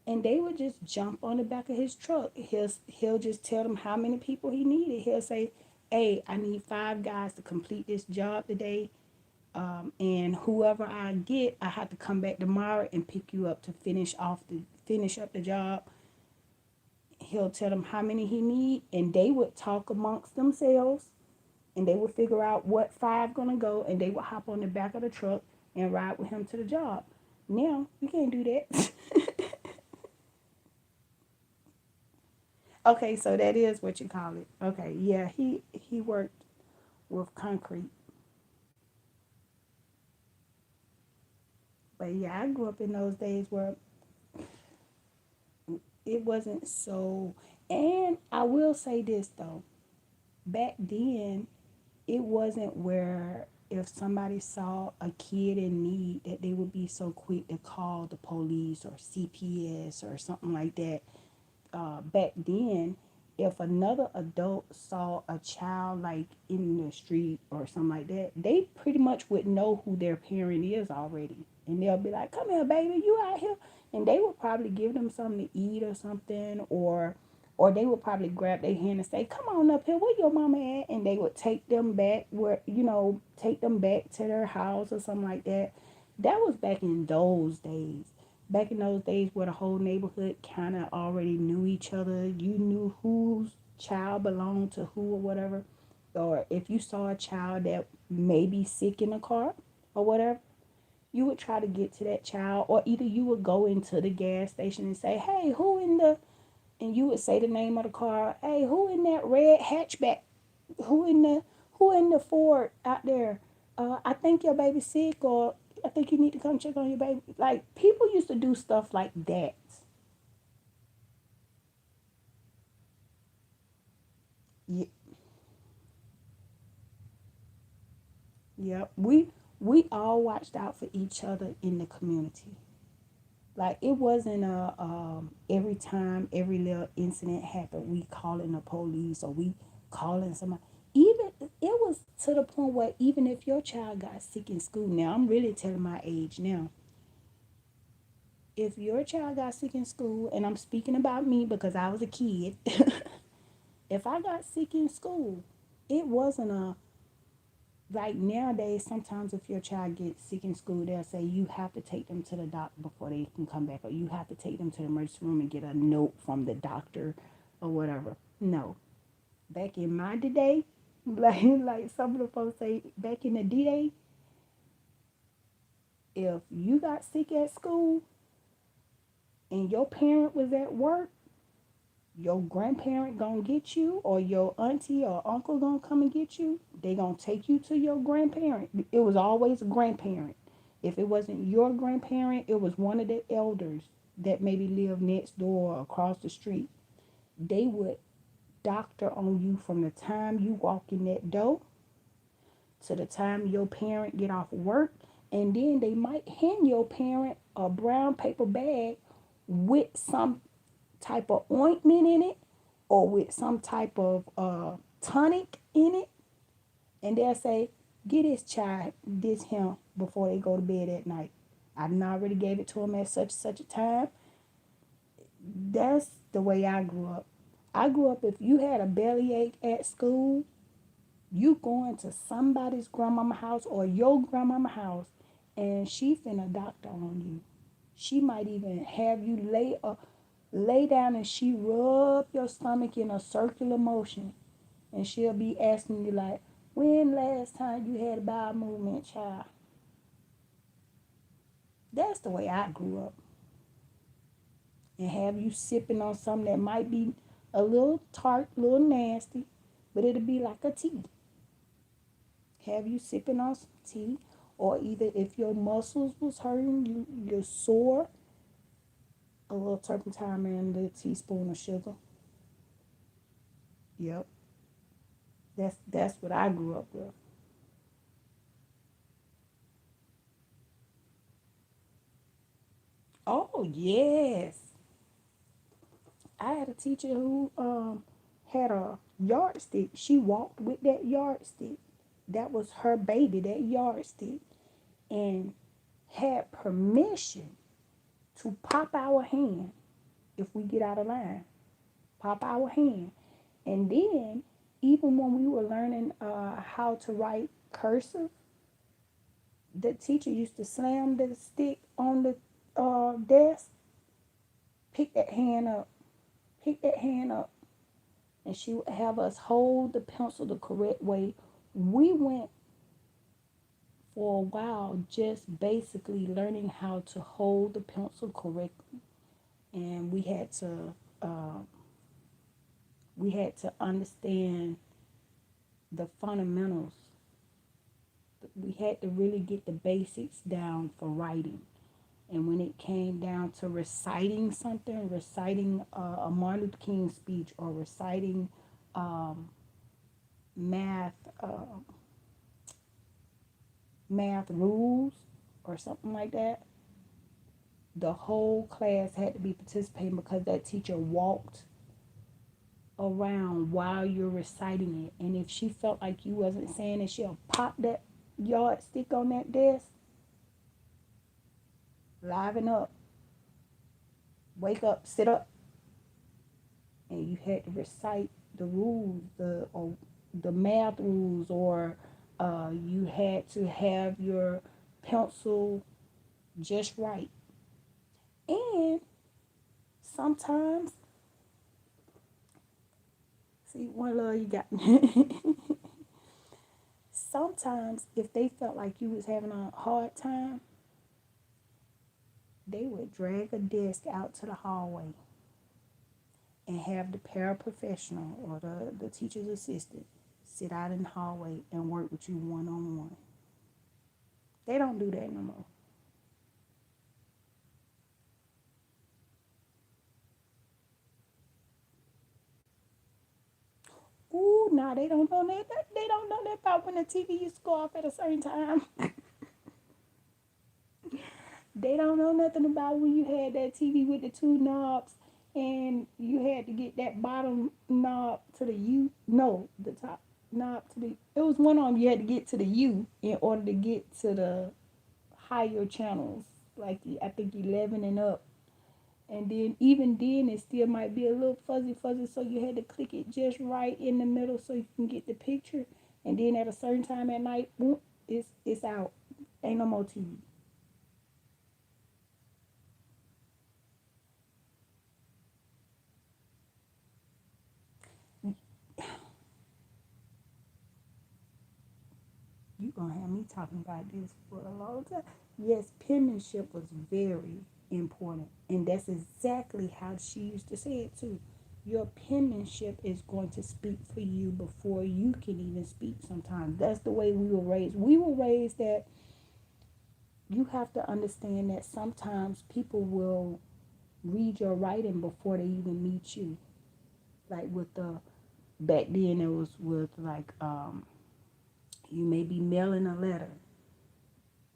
And they would just jump on the back of his truck. He'll just tell them how many people he needed. He'll say, "Hey, I need 5 guys to complete this job today. And whoever I get, I have to come back tomorrow and pick you up to finish up the job." He'll tell them how many he need, and they would talk amongst themselves, and they would figure out what 5 gonna go, and they would hop on the back of the truck and ride with him to the job. Now you can't do that. Okay, so that is what you call it. Okay, yeah, he worked with concrete, but yeah, I grew up in those days where it wasn't so. And I will say this though, back then it wasn't where if somebody saw a kid in need that they would be so quick to call the police or CPS or something like that. Back then, if another adult saw a child like in the street or something like that, they pretty much would know who their parent is already, and they'll be like, "Come here, baby, you out here," and they would probably give them something to eat or something, or they would probably grab their hand and say, "Come on up here, where your mama at?" And they would take them back take them back to their house or something like that. That was back in those days. Back in those days where the whole neighborhood kind of already knew each other. You knew whose child belonged to who or whatever. Or if you saw a child that may be sick in a car or whatever, you would try to get to that child, or either you would go into the gas station and say, "Hey, who in the," and you would say the name of the car. "Hey, who in that red hatchback? Who in the Ford out there? I think your baby's sick, or I think you need to come check on your baby. Like, people used to do stuff like that. Ye- Yep. We all watched out for each other in the community. Like, it wasn't a every time every little incident happened, we calling the police or we calling somebody. Even it was to the point where even if your child got sick in school, now I'm really telling my age now. If your child got sick in school, and I'm speaking about me because I was a kid, if I got sick in school, it wasn't a like nowadays. Sometimes if your child gets sick in school, they'll say you have to take them to the doctor before they can come back, or you have to take them to the emergency room and get a note from the doctor or whatever. No, back in my day, like some of the folks say, back in the day, if you got sick at school and your parent was at work, your grandparent gonna get you, or your auntie or uncle gonna come and get you. They gonna take you to your grandparent. It was always a grandparent. If it wasn't your grandparent, it was one of the elders that maybe lived next door or across the street. They would doctor on you from the time you walk in that door to the time your parent get off work, and then they might hand your parent a brown paper bag with some type of ointment in it, or with some type of tonic in it, and they'll say, "Get this child this him before they go to bed at night. I done already gave it to him at such a time." That's the way I grew up. I grew up, if you had a bellyache at school, you going to somebody's grandmama house or your grandmama house, and she finna doctor on you. She might even have you lay down, and she rub your stomach in a circular motion, and she'll be asking you like, when last time you had a bowel movement, child? That's the way I grew up. And have you sipping on something that might be a little tart, a little nasty, but it'll be like a tea. Have you sipping on some tea, or either if your muscles was hurting, you're sore, a little turpentine and a little teaspoon of sugar. Yep, that's what I grew up with. Oh yes, I had a teacher who had a yardstick. She walked with that yardstick. That was her baby, that yardstick, and had permission to pop our hand if we get out of line. Pop our hand. And then, even when we were learning how to write cursive, the teacher used to slam the stick on the desk, pick that hand up, pick that hand up, and she would have us hold the pencil the correct way. We went for a while just basically learning how to hold the pencil correctly, and uh, we had to understand the fundamentals. We had to really get the basics down for writing. And when it came down to reciting something, reciting a Martin Luther King speech, or reciting um, math math rules or something like that, the whole class had to be participating, because that teacher walked around while you're reciting it. And if she felt like you wasn't saying it, she'll pop that yardstick on that desk, liven up, wake up, sit up, and you had to recite the rules, the math rules, or you had to have your pencil just right. And sometimes, see, one love you got. Sometimes, if they felt like you was having a hard time, they would drag a desk out to the hallway and have the paraprofessional or the teacher's assistant sit out in the hallway and work with you one on one. They don't do that no more. now. They don't know that. They don't know that about when the TV used to go off at a certain time. They don't know nothing about when you had that TV with the two knobs and you had to get that bottom knob to the U. No, the top knob to the. It was one arm you had to get to the U in order to get to the higher channels, like I think 11 and up. And then even then, it still might be a little fuzzy, so you had to click it just right in the middle so you can get the picture. And then at a certain time at night, boom, it's out. Ain't no more TV. You gonna have me talking about this for a long time. Yes, penmanship was very important, and that's exactly how she used to say it too. Your penmanship is going to speak for you before you can even speak. Sometimes that's the way we were raised. We were raised that you have to understand that sometimes people will read your writing before they even meet you. Like with the back then, it was with like you may be mailing a letter.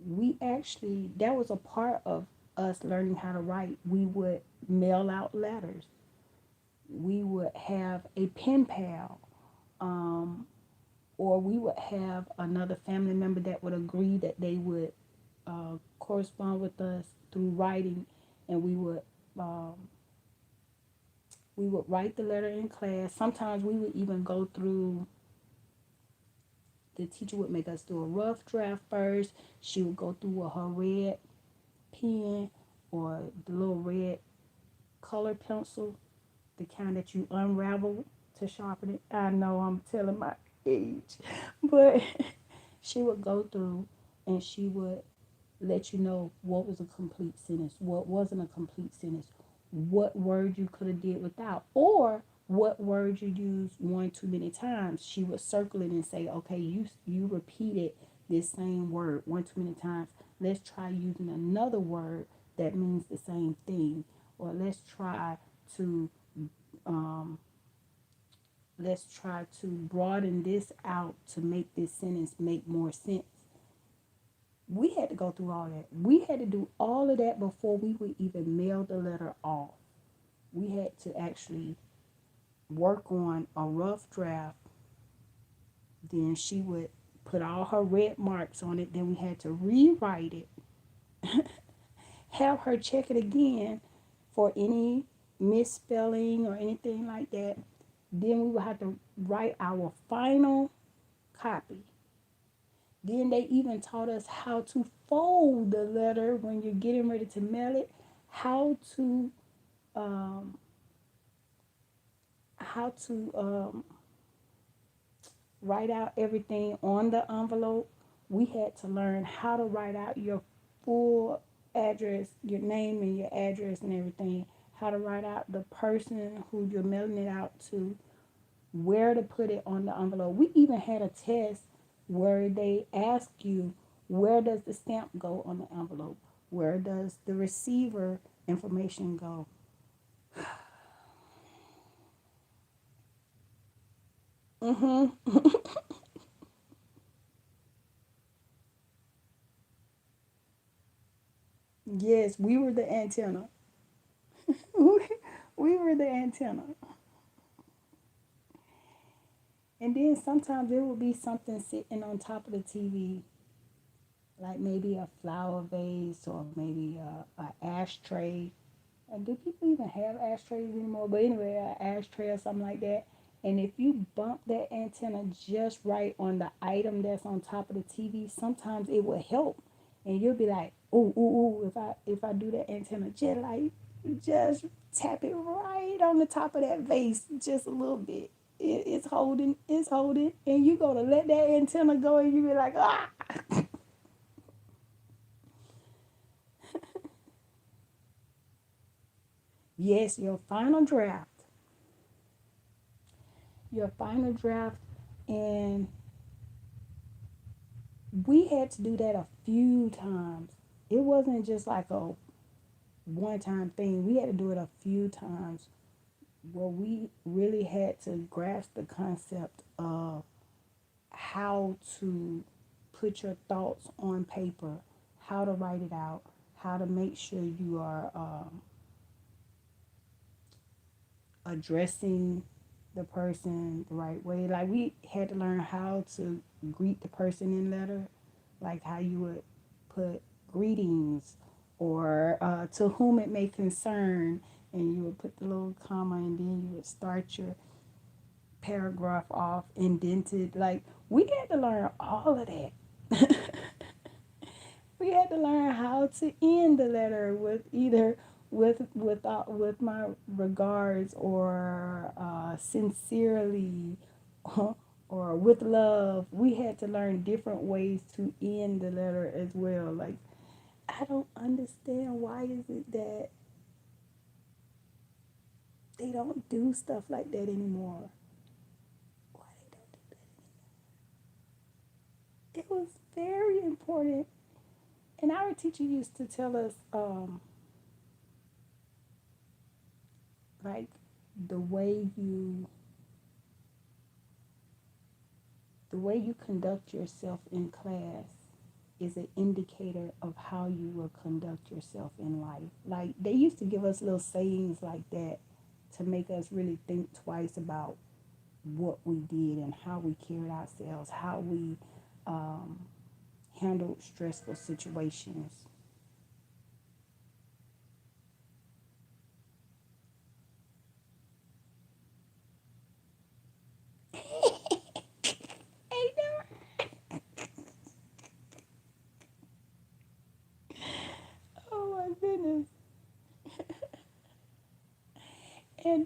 We actually, that was a part of us learning how to write. We would mail out letters. We would have a pen pal, um, or we would have another family member that would agree that they would correspond with us through writing, and um, we would write the letter in class. Sometimes we would even go through. The teacher would make us do a rough draft first. She would go through with her red pen or the little red color pencil, the kind that you unravel to sharpen it. I know I'm telling my age, but she would go through and she would let you know what was a complete sentence, what wasn't a complete sentence, what word you could have did without, or what word you used one too many times. She would circle it and say, okay, you repeated this same word one too many times. Let's try using another word that means the same thing, or to um, let's try to broaden this out to make this sentence make more sense. We had to go through all that. We had to do all of that before we would even mail the letter off. We had to actually work on a rough draft. Then she would put all her red marks on it. Then we had to rewrite it, have her check it again for any misspelling or anything like that. Then we would have to write our final copy. Then they even taught us how to fold the letter when you're getting ready to mail it, how to um, how to write out everything on the envelope. We had to learn how to write out your full address, your name and your address and everything. How to write out the person who you're mailing it out to, where to put it on the envelope. We even had a test where they ask you, where does the stamp go on the envelope? Where does the receiver information go? Mm-hmm. Yes, we were the antenna. We were the antenna. And then sometimes there would be something sitting on top of the TV, like maybe a flower vase or maybe a ashtray. Do people even have ashtrays anymore? But anyway, an ashtray or something like that. And if you bump that antenna just right on the item that's on top of the TV, sometimes it will help. And you'll be like, ooh, ooh, ooh, if I do that antenna just tap it right on the top of that vase just a little bit. It's holding, and you go to let that antenna go, and you be like, ah. Yes, your final draft, and we had to do that a few times. It wasn't just like a one time thing. We had to do it a few times. where we really had to grasp the concept of how to put your thoughts on paper, how to write it out, how to make sure you are addressing the person the right way. Like we had to learn how to greet the person in letter, like how you would put greetings or to whom it may concern, and you would put the little comma and then you would start your paragraph off indented. Like we had to learn all of that. We had to learn how to end the letter with either with my regards or sincerely or with love. We had to learn different ways to end the letter as well. Like I don't understand why is it that they don't do stuff like that anymore. Why they don't do that? It was very important. And our teacher used to tell us, like the way you the way you conduct yourself in class is an indicator of how you will conduct yourself in life. Like they used to give us little sayings like that to make us really think twice about what we did and how we carried ourselves, how we um, handled stressful situations. Ain't there? Oh my goodness. And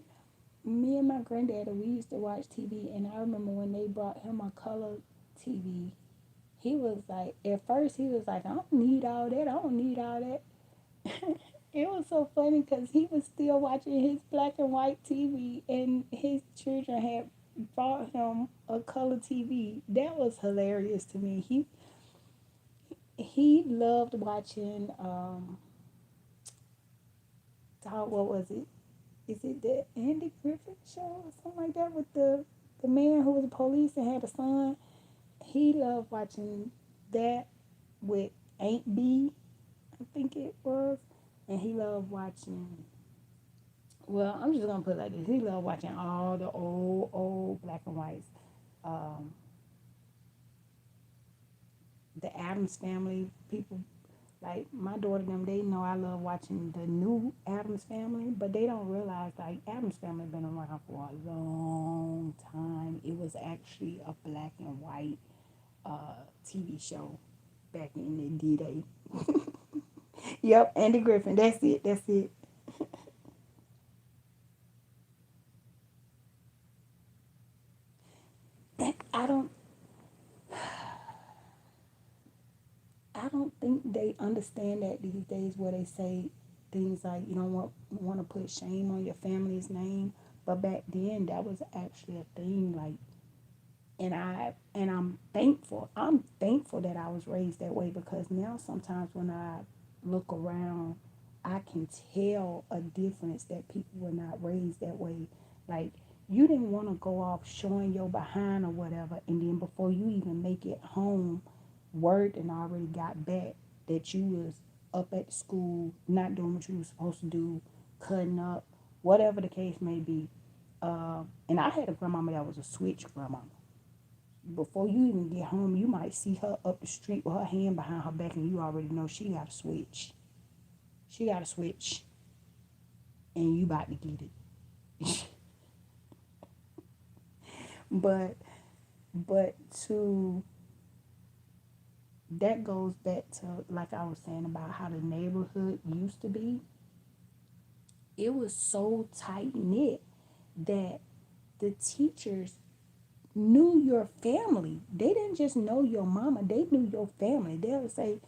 me and my granddaddy, we used to watch TV, and I remember when they brought him a color TV. He was like, at first, he was like, I don't need all that. I don't need all that. It was so funny because he was still watching his black and white TV, and his children had bought him a color TV. That was hilarious to me. He loved watching. What was it? Is it the Andy Griffith show or something like that with the man who was a police and had a son? He loved watching that with Aunt B, I think it was, and he loved watching. Well, I'm just gonna put it like this: he loved watching all the old black and whites. Um, the Adams Family people, like my daughter them, they know I love watching the new Adams Family, but they don't realize like Adams Family been around for a long time. It was actually a black and white TV show back in the D-Day. Yep, Andy Griffin. That's it. That's it. I don't. I don't think they understand that these days, where they say things like you don't want to put shame on your family's name, but back then that was actually a thing. Like, and I'm thankful. I'm thankful that I was raised that way, because now sometimes when I look around, I can tell a difference that people were not raised that way. Like you didn't want to go off showing your behind or whatever, and then before you even make it home, word and already got back that you was up at school not doing what you were supposed to do, cutting up, whatever the case may be. And I had a grandmama that was a switch grandmama. Before you even get home, you might see her up the street with her hand behind her back, and you already know she got a switch. She got a switch, and you about to get it. but but to that goes back to, like I was saying, about how the neighborhood used to be. It was so tight knit that the teachers knew your family. They didn't just know your mama, they knew your family. They would say,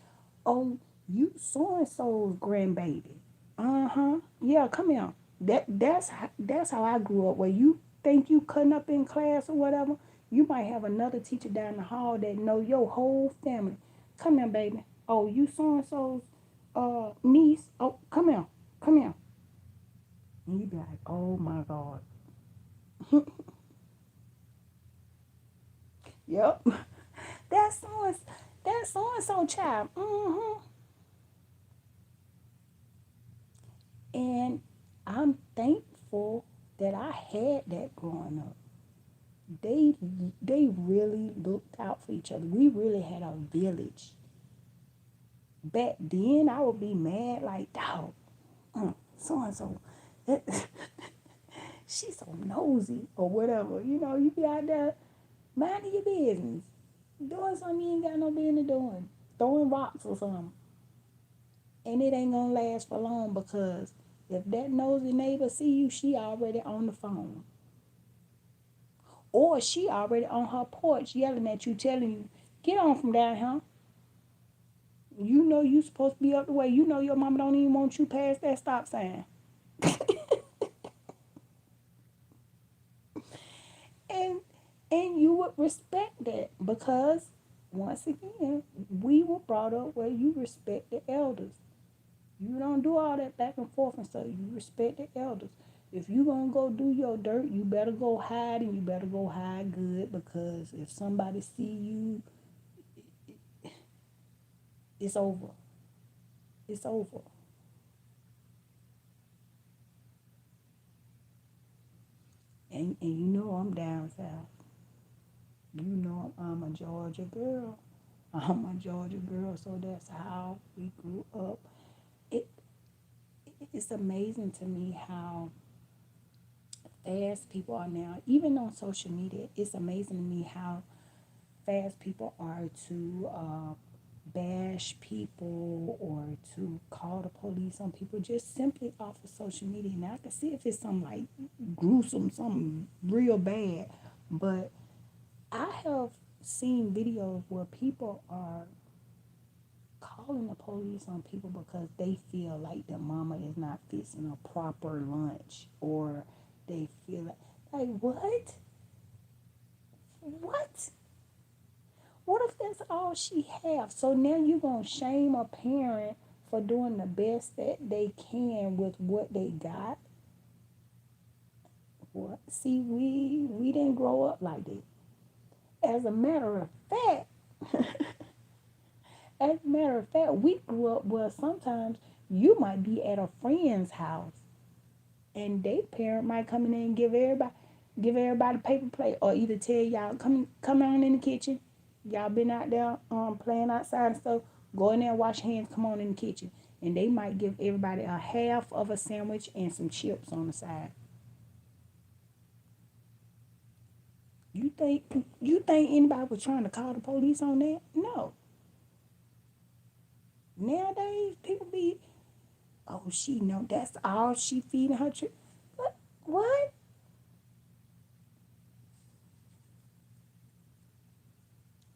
oh, you so and so's grandbaby. Uh-huh. Yeah, come here. That's how I grew up. Where you think you cutting up in class or whatever, you might have another teacher down the hall that know your whole family. Come here, baby. Oh, you so and so's niece. Oh, come here. Come here. And you be like, oh my God. so, child. And I'm thankful that I had that growing up. They they really looked out for each other. We really had a village. Back then, I would be mad like, dog, so and so, she's so nosy or whatever. You know, you be out there minding your business, doing something you ain't got no business doing, throwing rocks or something, and it ain't gonna last for long because if that nosy neighbor see you, she already on the phone, or she already on her porch yelling at you, telling you, get on from down here. You know you supposed to be up the way. You know your mama don't even want you past that stop sign. and and you would respect that because once again, we were brought up where you respect the elders. You don't do all that back and forth and stuff. You respect the elders. If you gonna go do your dirt, you better go hide and you better go hide good because if somebody see you, it's over. It's over. And you know I'm down south. You know I'm a Georgia girl. I'm a Georgia girl, so that's how we grew up. It it's amazing to me how fast people are now. Even on social media, it's amazing to me how fast people are to bash people or to call the police on people just simply off of social media. Now I can see if it's something like gruesome, something real bad, but I have seen videos where people are calling the police on people because they feel like their mama is not fixing a proper lunch or they feel like what? What? What if that's all she have? So now you're gonna shame a parent for doing the best that they can with what they got? What? See, we didn't grow up like that. As a matter of fact, as a matter of fact, we grew up where sometimes you might be at a friend's house and they parent might come in there and give everybody paper plate or either tell y'all come on in the kitchen. Y'all been out there playing outside and stuff. Go in there, wash your hands, come on in the kitchen. And they might give everybody a half of a sandwich and some chips on the side. You think you think anybody was trying to call the police on that? No. Nowadays people be, oh, she know that's all she feeding her children. What?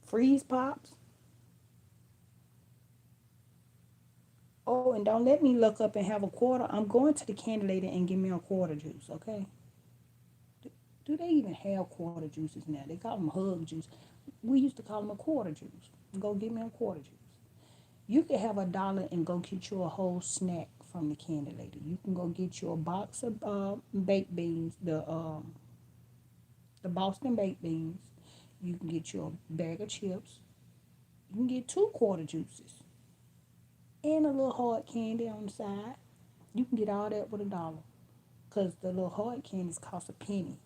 Freeze pops? Oh, and don't let me look up and have a quarter. I'm going to the candy lady and give me a quarter juice, okay? Do they even have quarter juices now? They call them hug juice. We used to call them a quarter juice. Go get me a quarter juice. You can have $1 and go get you a whole snack from the candy lady. You can go get you a box of baked beans, the Boston baked beans. You can get you a bag of chips. You can get two quarter juices and a little hard candy on the side. You can get all that with $1. Because the little hard candies cost a penny.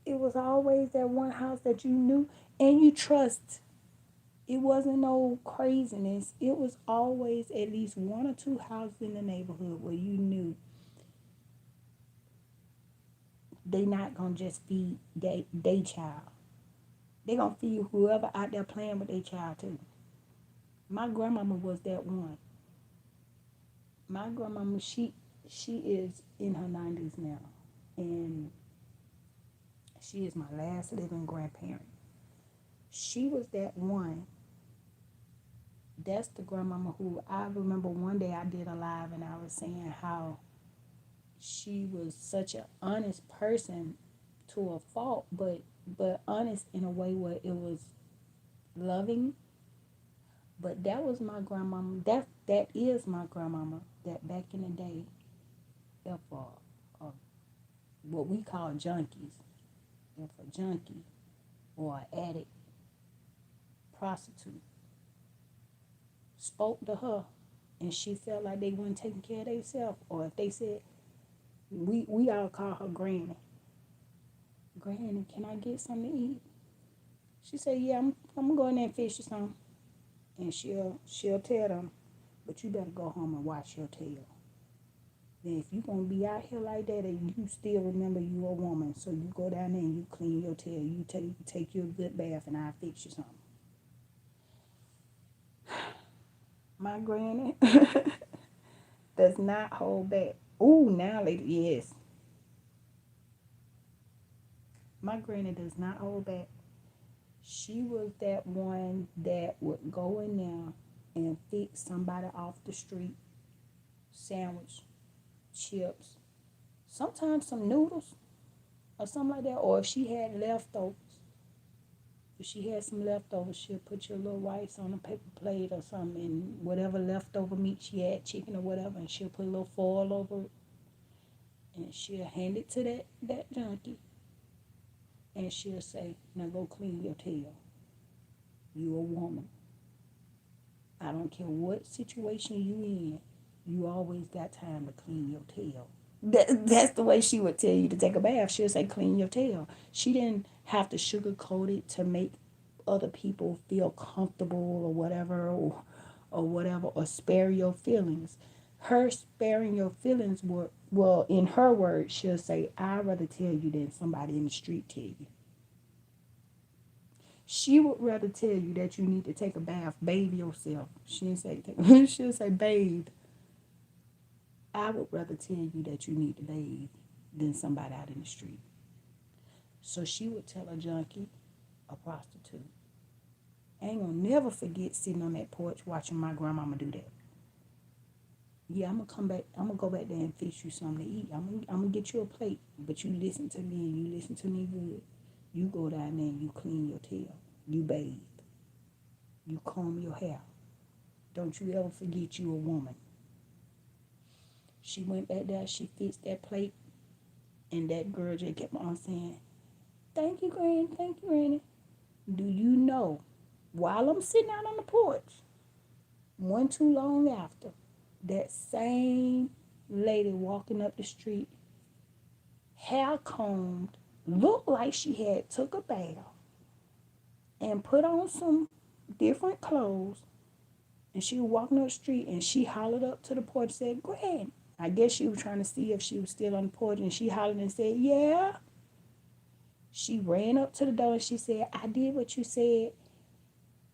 It was always that one house that you knew and you trust. It wasn't no craziness. It was always at least one or two houses in the neighborhood where you knew they not gonna just feed they child. They gonna feed whoever out there playing with their child too. My grandmama was that one. My grandmama, she is in her 90s now, and she is my last living grandparent. She was that one. That's the grandmama who I remember one day I did a live and I was saying how she was such an honest person to a fault, but honest in a way where it was loving. But that was my grandmama. That is my grandmama. That back in the day, if what we call junkies. if a junkie or an addict, prostitute, spoke to her and she felt like they weren't taking care of themselves, or if they said, we all call her Granny. Granny, can I get something to eat? She said, yeah, I'm gonna go in there and fix you some. And she'll tell them, but you better go home and wash your tail. Then if you gonna be out here like that and you still remember you a woman, so you go down there and you clean your tail, you take you a good bath and I'll fix you something. My granny does not hold back. Ooh, now lady, yes. My granny does not hold back. She was that one that would go in there and fix somebody off the street, sandwich, chips, sometimes some noodles or something like that. Or if she had leftovers, if she had some leftovers, she'll put your little rice on a paper plate or something, and whatever leftover meat she had, chicken or whatever, and she'll put a little foil over it, and she'll hand it to that junkie, and she'll say, "Now go clean your tail. You a woman. I don't care what situation you in. You always got time to clean your tail." That's the way she would tell you to take a bath. She'll say, "Clean your tail." She didn't have to sugarcoat it to make other people feel comfortable or whatever, or whatever, or spare your feelings. Her sparing your feelings were, well, in her words, she'll say, "I'd rather tell you than somebody in the street tell you." She would rather tell you that you need to take a bath, bathe yourself. She didn't say she'll say bathe. I would rather tell you that you need to bathe than somebody out in the street. So she would tell a junkie, a prostitute. I ain't gonna never forget sitting on that porch watching my grandmama do that. Yeah, I'm gonna come back. I'm gonna go back there and fix you something to eat. I'm gonna get you a plate, but you listen to me and you listen to me good. You go down there and you clean your tail. You bathe. You comb your hair. Don't you ever forget you a woman. She went back there. She fixed that plate, and that girl just kept on saying, "Thank you, Granny. Thank you, Granny." Do you know? While I'm sitting out on the porch, one too long after, that same lady walking up the street, hair combed, looked like she had took a bath and put on some different clothes, and she was walking up the street and she hollered up to the porch and said, "Granny." I guess she was trying to see if she was still on the porch, and she hollered and said, "Yeah." She ran up to the door and she said, "I did what you said."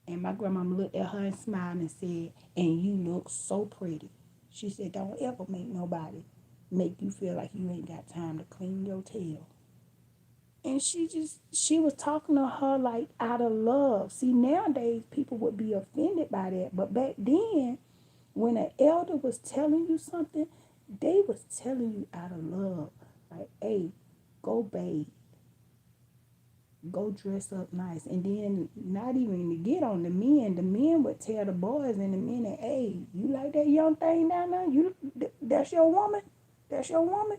And my grandmama looked at her and smiled and said, "And you look so pretty." She said, "Don't ever make nobody make you feel like you ain't got time to clean your tail." And she was talking to her like out of love. See, nowadays people would be offended by that. But back then, when an elder was telling you something, they was telling you out of love. Like, hey, go bathe, go dress up nice. And then not even to get on the men would tell the boys and the men that, "Hey, you like that young thing down there? That's your woman? That's your woman?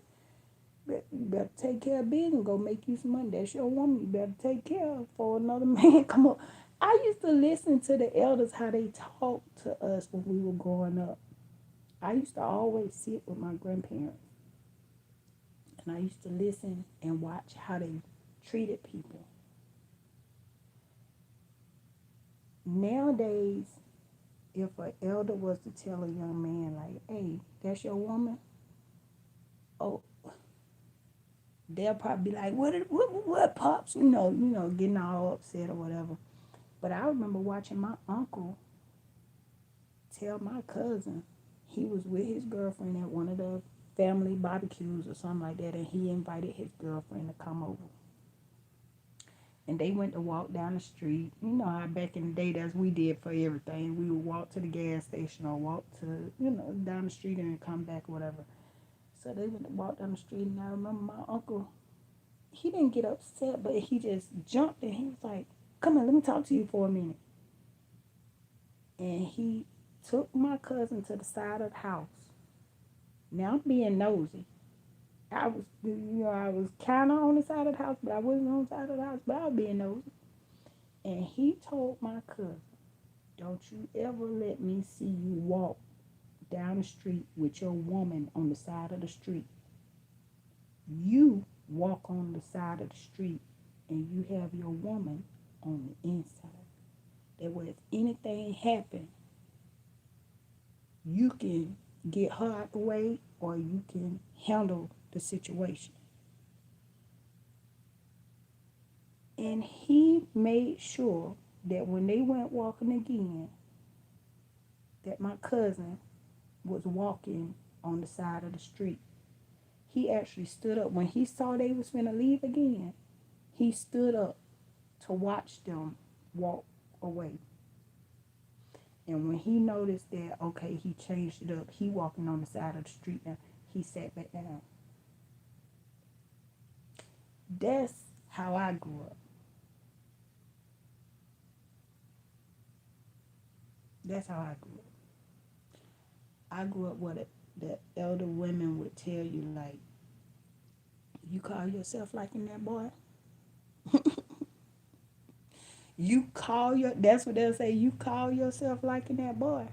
You better take care of business, go make you some money. That's your woman. You better take care of for another man." Come on. I used to listen to the elders how they talked to us when we were growing up. I used to always sit with my grandparents and I used to listen and watch how they treated people. Nowadays, if an elder was to tell a young man like, "Hey, that's your woman," oh, they'll probably be like, what, pops?" Getting all upset or whatever. But I remember watching my uncle tell my cousin he was with his girlfriend at one of the family barbecues or something like that, and he invited his girlfriend to come over. And they went to walk down the street. You know how back in the day, that's we did for everything. We would walk to the gas station or walk to, down the street and come back or whatever. So they went to walk down the street, and I remember my uncle, he didn't get upset, but he just jumped and he was like, "Come on, let me talk to you for a minute." And he took my cousin to the side of the house. Now I'm being nosy. I was kind of on the side of the house, but I wasn't on the side of the house, but I was being nosy. And he told my cousin, don't you ever let me see you walk down the street with your woman on the side of the street. You walk on the side of the street and you have your woman on the inside. That way, if anything happen, you can get her out the way or you can handle the situation. And he made sure that when they went walking again, that my cousin was walking on the side of the street. He actually stood up when he saw they was gonna leave again. He stood up to watch them walk away. And when he noticed that, okay, he changed it up, he walking on the side of the street now, he sat back down. That's how I grew up. That's how I grew up. I grew up with it. The elder women would tell you, like, you call yourself liking that boy. That's what they'll say, you call yourself liking that boy.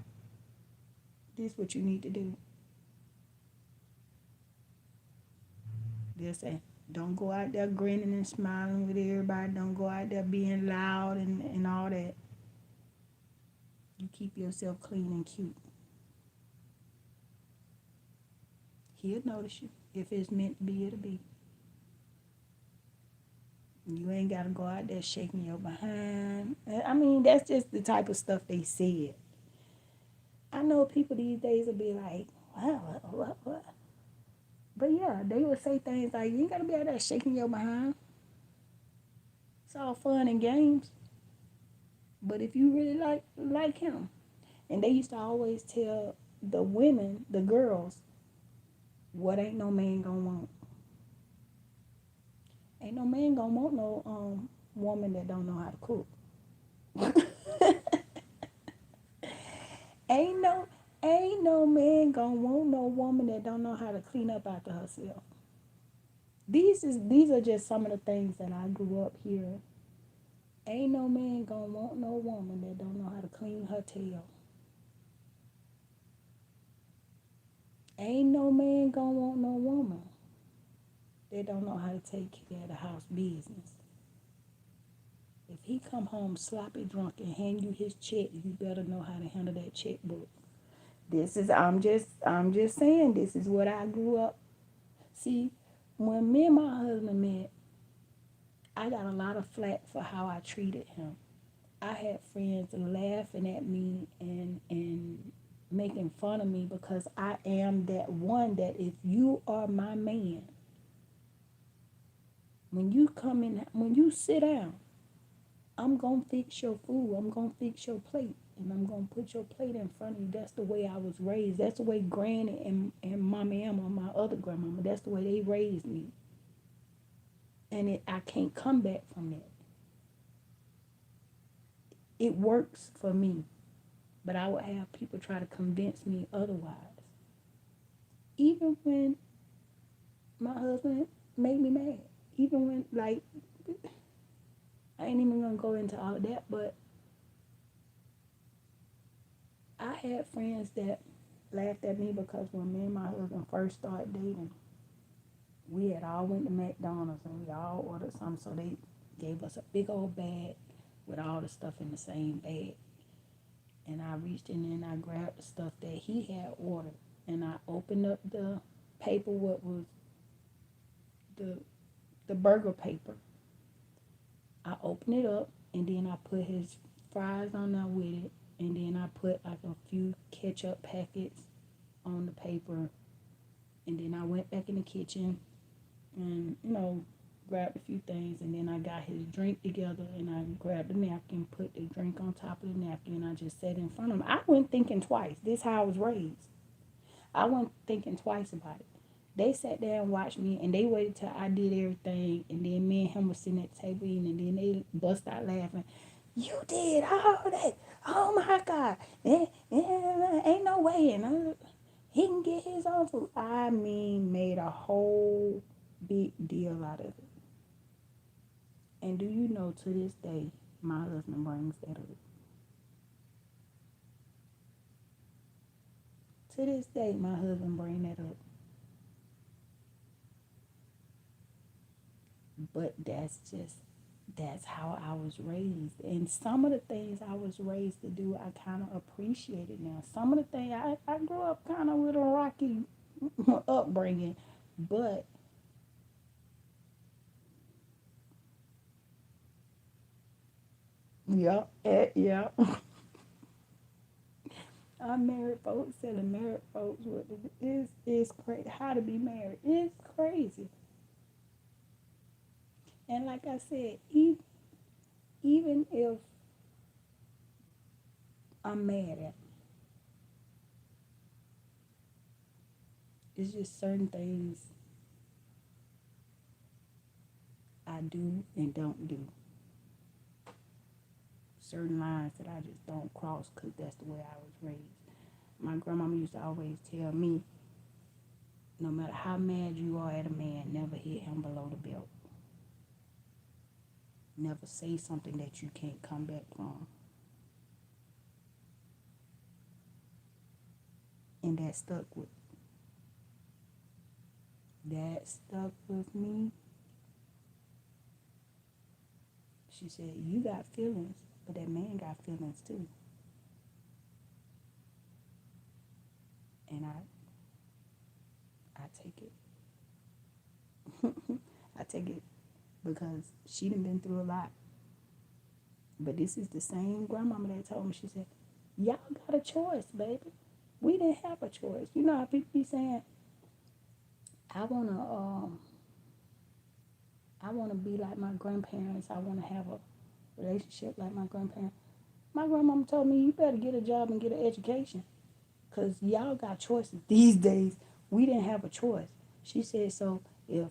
This what you need to do. They'll say, don't go out there grinning and smiling with everybody. Don't go out there being loud and all that. You keep yourself clean and cute. He'll notice you. If it's meant to be, it'll be. You ain't got to go out there shaking your behind. I mean, that's just the type of stuff they said. I know people these days will be like, wow, what? But yeah, they would say things like, you ain't got to be out there shaking your behind. It's all fun and games. But if you really like him, and they used to always tell the women, the girls, what ain't no man gonna want. Ain't no man gonna want no woman that don't know how to cook. ain't no ain't no man gonna want no woman that don't know how to clean up after herself. These are just some of the things that I grew up hearing. Ain't no man gonna want no woman that don't know how to clean her tail. Ain't no man gonna want no woman that don't know how to take care of the house business. If he come home sloppy drunk and hand you his check, you better know how to handle that checkbook. I'm just saying this is what I grew up. See, when me and my husband met, I got a lot of flack for how I treated him. I had friends laughing at me and making fun of me because I am that one that if you are my man, when you sit down, I'm gonna fix your food. I'm gonna fix your plate. And I'm gonna put your plate in front of you. That's the way I was raised. That's the way Granny and Mama Emma, my other grandmama, that's the way they raised me. And I can't come back from that. It works for me. But I would have people try to convince me otherwise. Even when my husband made me mad. Even when, like, I ain't even gonna go into all of that, but I had friends that laughed at me because when me and my husband first started dating, we had all went to McDonald's and we all ordered something, so they gave us a big old bag with all the stuff in the same bag. And I reached in there and I grabbed the stuff that he had ordered, and I opened up the paper, what was the burger paper. I opened it up and then I put his fries on there with it, and then I put like a few ketchup packets on the paper, and then I went back in the kitchen and grabbed a few things, and then I got his drink together and I grabbed the napkin, put the drink on top of the napkin, and I just sat in front of him. I wasn't thinking twice. This is how I was raised. I wasn't thinking twice about it. They sat there and watched me, and they waited till I did everything, and then me and him was sitting at the table eating, and then they bust out laughing. You did all that? Oh my God! Ain't no way! And He can get his own food. I mean, made a whole big deal out of it. And do you know, to this day, my husband brings that up. To this day, my husband brings that up. But that's how I was raised. And some of the things I was raised to do, I kind of appreciated now. Some of the things, I grew up kind of with a rocky upbringing, but yeah, yeah. Unmarried folks telling married folks what is crazy. How to be married. It's crazy. And like I said, even if I'm mad at, it's just certain things I do and don't do. Certain lines that I just don't cross because that's the way I was raised. My grandmama used to always tell me, no matter how mad you are at a man, never hit him below the belt. Never say something that you can't come back from. And that stuck with me. She said, you got feelings, but that man got feelings too. And I take it. I take it because she done been through a lot. But this is the same grandmama that told me, she said, y'all got a choice, baby. We didn't have a choice. You know how people be saying, I wanna I wanna be like my grandparents. I wanna have a relationship like my grandparents. My grandmama told me, you better get a job and get an education. Because y'all got choices these days. We didn't have a choice. She said, so if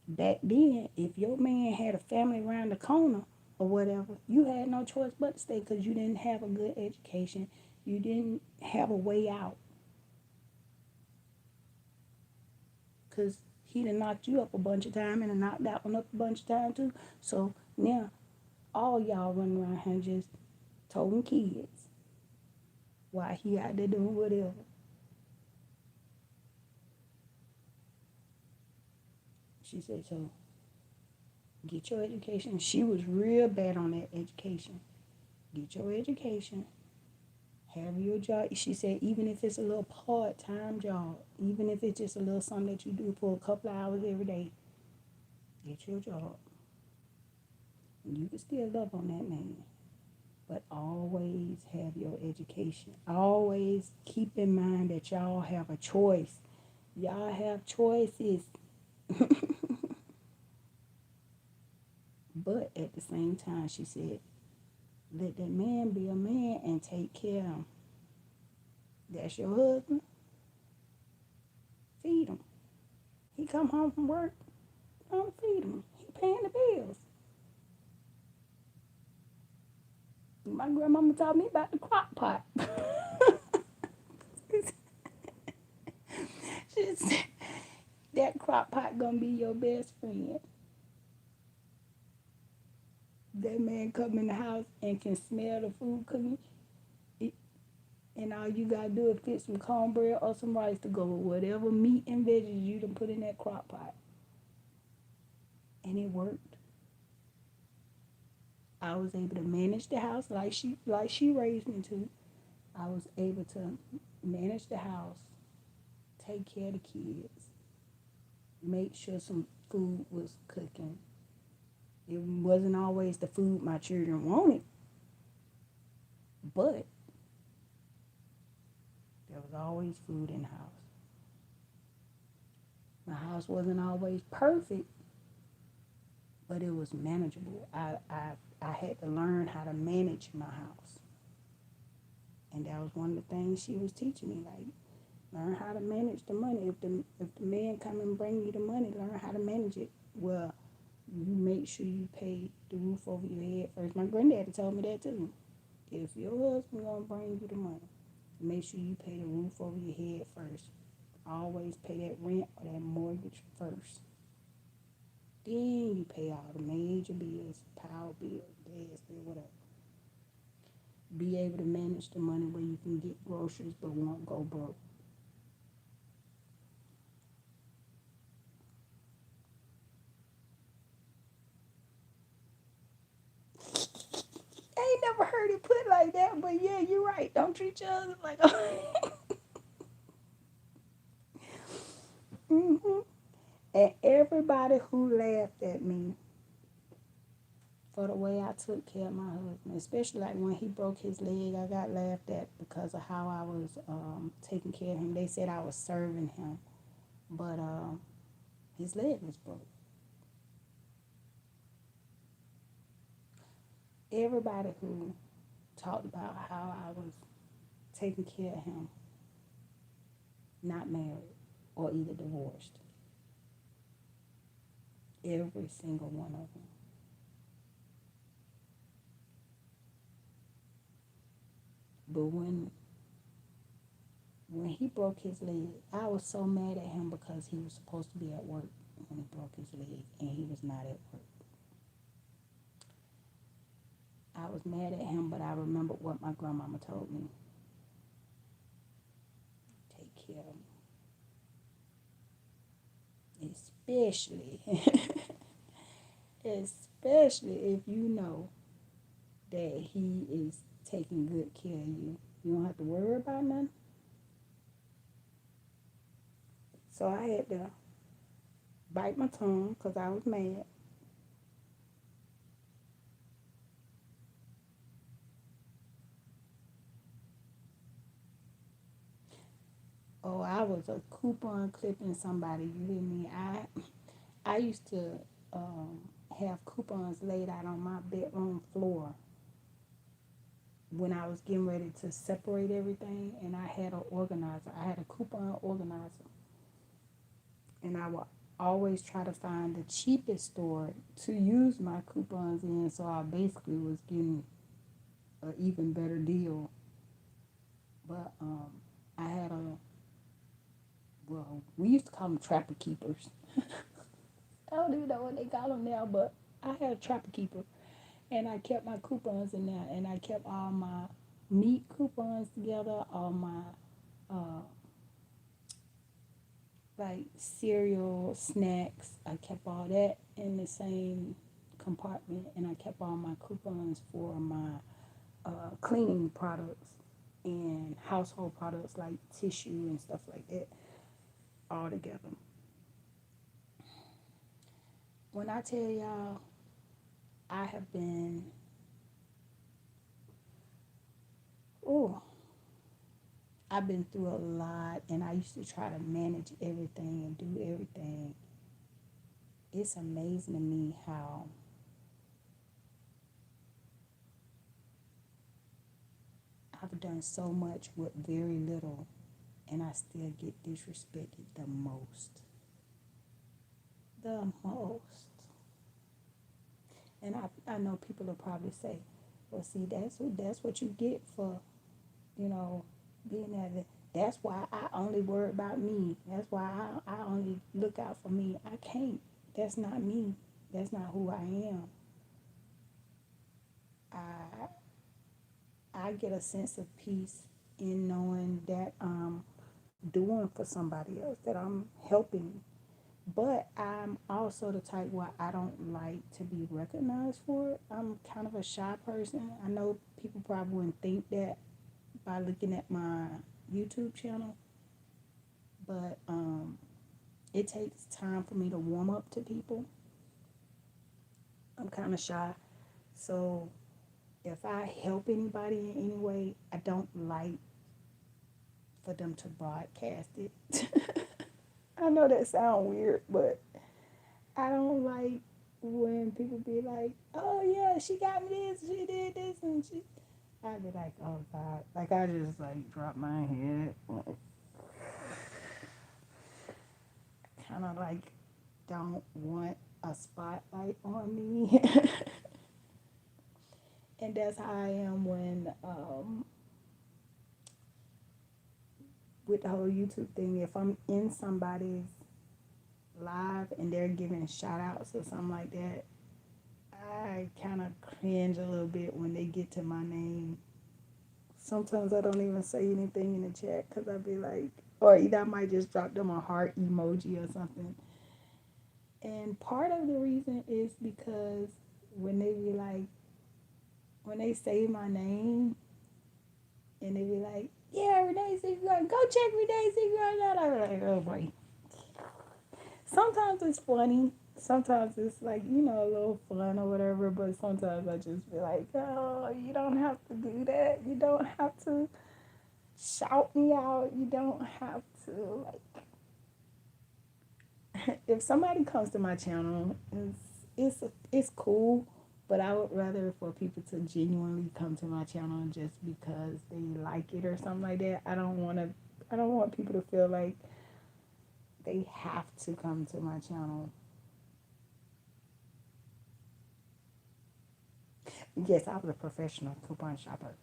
back then, if your man had a family around the corner or whatever, you had no choice but to stay because you didn't have a good education. You didn't have a way out because he done knocked you up a bunch of times and knocked that one up a bunch of times too. So now all y'all running around here just toting kids while he out there doing whatever. She said, so get your education. She was real bad on that education. Get your education. Have your job. She said, even if it's a little part-time job, even if it's just a little something that you do for a couple of hours every day, get your job. You can still love on that man, but always have your education. Always keep in mind that y'all have a choice. Y'all have choices. But at the same time, she said, let that man be a man and take care of him. That's your husband. Feed him. He come home from work. Don't feed him. He paying the bills. My grandmama taught me about the crock pot. She said, that crock pot gonna be your best friend. That man come in the house and can smell the food cooking, and all you gotta do is put some cornbread or some rice to go with whatever meat and veggies you done put in that crock pot. And it worked. I was able to manage the house like she raised me to. I was able to manage the house, take care of the kids, make sure some food was cooking. It wasn't always the food my children wanted, but there was always food in the house. My house wasn't always perfect, but it was manageable. I had to learn how to manage my house. And that was one of the things she was teaching me, like learn how to manage the money. If the man come and bring you the money, learn how to manage it. Well, you make sure you pay the roof over your head first. My granddaddy told me that too. If your husband gonna bring you the money, Make sure you pay the roof over your head first. Always pay that rent or that mortgage first. Then you pay all the major bills, power bill, gas bill, whatever. Be able to manage the money where you can get groceries but won't go broke. I ain't never heard it put like that, but yeah, you're right. Don't treat your husband like a. hmm And everybody who laughed at me for the way I took care of my husband, especially like when he broke his leg, I got laughed at because of how I was taking care of him. They said I was serving him, but his leg was broke. Everybody who talked about how I was taking care of him, not married or either divorced, every single one of them. But when he broke his leg, I was so mad at him because he was supposed to be at work when he broke his leg and he was not at work. I was mad at him, but I remembered what my grandmama told me. Take care of him. Especially if you know that he is taking good care of you. You don't have to worry about nothing. So I had to bite my tongue because I was mad. Oh, I was a coupon clipping somebody. You hear me? I used to um, have coupons laid out on my bedroom floor when I was getting ready to separate everything, and I had an organizer. I had a coupon organizer, and I would always try to find the cheapest store to use my coupons in, so I basically was getting an even better deal. But I had a well, we used to call them trapper keepers. I don't even know what they call them now, but I had a trapper keeper, and I kept my coupons in there, and I kept all my meat coupons together, all my uh, like cereal, snacks. I kept all that in the same compartment, and I kept all my coupons for my cleaning products and household products like tissue and stuff like that all together. When I tell y'all, I have been, oh, I've been through a lot, and I used to try to manage everything and do everything. It's amazing to me how I've done so much with very little, and I still get disrespected the most. The most. And I know people will probably say, well, see, that's what you get for, you know, being that. That's why I only worry about me. That's why I only look out for me. I can't. That's not me. That's not who I am. I I get a sense of peace in knowing that I'm doing for somebody else, that I'm helping. But I'm also the type where I don't like to be recognized for it. I'm kind of a shy person. I know people probably wouldn't think that by looking at my YouTube channel, but it takes time for me to warm up to people. I'm kind of shy. So if I help anybody in any way, I don't like for them to broadcast it. I know that sounds weird, but I don't like when people be like, "Oh yeah, she got me this, she did this," and she. I'd be like, "Oh God!" Like I just like drop my head, like, kind of like don't want a spotlight on me, and that's how I am when with the whole YouTube thing, if I'm in somebody's live and they're giving shout outs or something like that, I kind of cringe a little bit when they get to my name. Sometimes I don't even say anything in the chat because I'd be like, or either I might just drop them a heart emoji or something. And part of the reason is because when they be like, when they say my name and they be like, yeah, Renee Secret, go check Renee Secret out. I'm like, oh boy. Sometimes it's funny. Sometimes it's like, a little fun or whatever, but sometimes I just be like, oh, you don't have to do that. You don't have to shout me out. You don't have to, like, if somebody comes to my channel, it's cool, but I would rather for people to genuinely come to my channel just because they like it or something like that. I don't want people to feel like they have to come to my channel. Yes, I was a professional coupon shopper.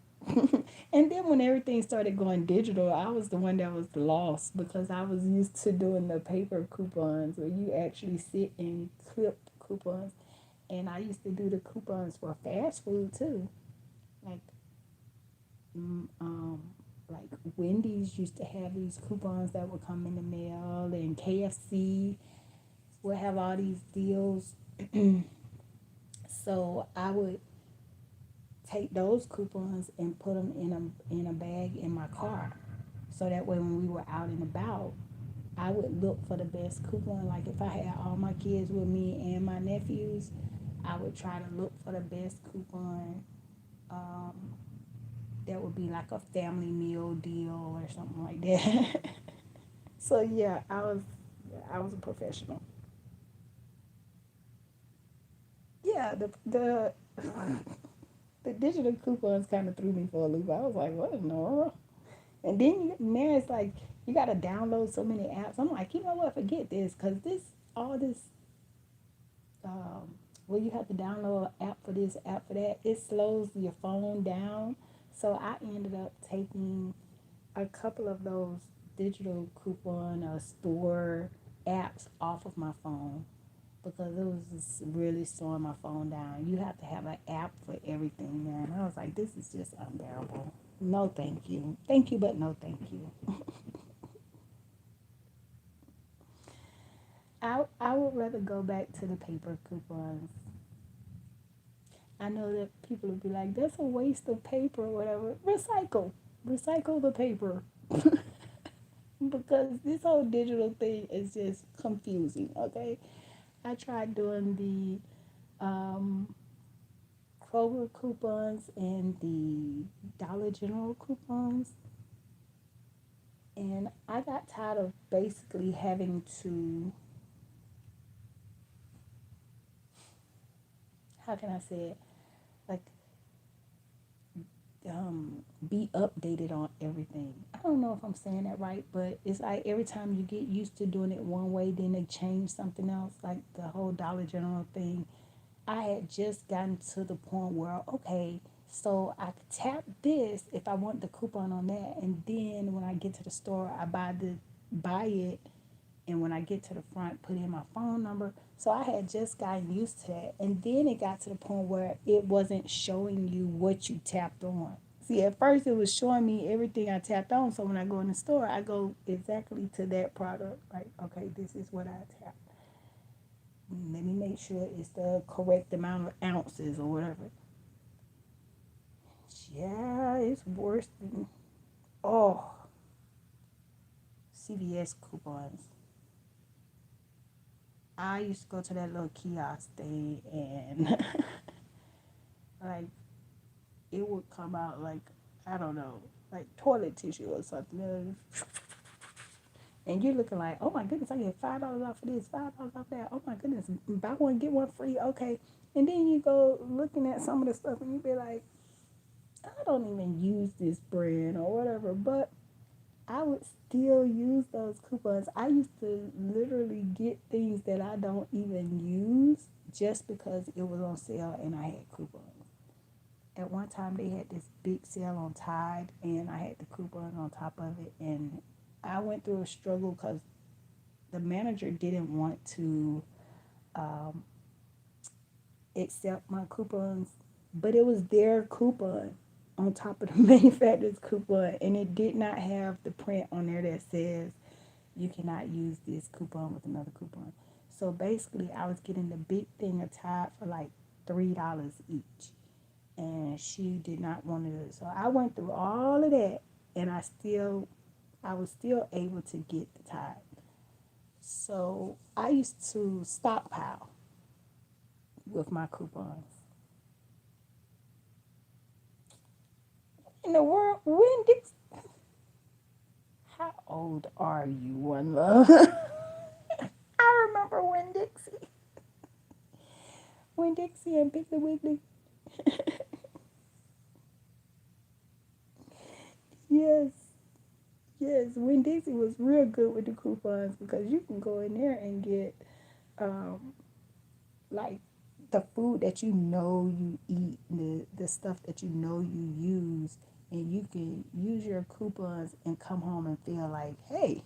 And then when everything started going digital, I was the one that was lost because I was used to doing the paper coupons where you actually sit and clip coupons. And I used to do the coupons for fast food too. Like, mm, um, like Wendy's used to have these coupons that would come in the mail, and KFC would have all these deals. So I would take those coupons and put them in a bag in my car. So that way, when we were out and about, I would look for the best coupon. Like if I had all my kids with me and my nephews, I would try to look for the best coupon. Um, that would be like a family meal deal or something like that. So yeah, I was a professional. Yeah, the digital coupons kind of threw me for a loop. I was like, what in the world? And then now it's like you got to download so many apps. I'm like, you know what? Forget this, because all this, well, you have to download an app for this, app for that. It slows your phone down. So I ended up taking a couple of those digital coupon or store apps off of my phone because it was just really slowing my phone down. You have to have an app for everything, man. I was like, this is just unbearable. No, thank you. Thank you, but no, thank you. I would rather go back to the paper coupons. I know that people would be like, that's a waste of paper or whatever. Recycle the paper. Because this whole digital thing is just confusing, okay? I tried doing the Kroger coupons and the Dollar General coupons, and I got tired of basically having to, how can I say it, like be updated on everything. I don't know if I'm saying that right, but it's like every time you get used to doing it one way, then they change something else, like the whole Dollar General thing. I had just gotten to the point where, okay, so I could tap this if I want the coupon on that, and then when I get to the store, I buy it, and when I get to the front, put in my phone number. So I had just gotten used to that, and then it got to the point where it wasn't showing you what you tapped on. See, at first it was showing me everything I tapped on, so when I go in the store, I go exactly to that product. Like, okay, this is what I tapped. Let me make sure it's the correct amount of ounces or whatever. Yeah, it's worse than, oh, CVS coupons. I used to go to that little kiosk thing, and like it would come out like, I don't know, like toilet tissue or something. And you're looking like, oh my goodness, I get $5 off of this, $5 off of that. Oh my goodness, buy one get one free. Okay, and then you go looking at some of the stuff, and you be like, I don't even use this brand or whatever, but I would still use those coupons. I used to literally get things that I don't even use just because it was on sale and I had coupons. At one time, they had this big sale on Tide, and I had the coupon on top of it, and I went through a struggle because the manager didn't want to um, accept my coupons, but it was their coupon on top of the manufacturer's coupon, and it did not have the print on there that says you cannot use this coupon with another coupon. So basically, I was getting the big thing of Tide for like $3 each, and she did not want to do it. So I went through all of that, and I was still able to get the Tide. So I used to stockpile with my coupons. In the world, when did how old are you, One Love? I remember When Dixie and Piggly Wiggly. Yes, yes. When Dixie was real good with the coupons because you can go in there and get um, like the food that you know you eat, the stuff that you know you use, and you can use your coupons and come home and feel like, hey,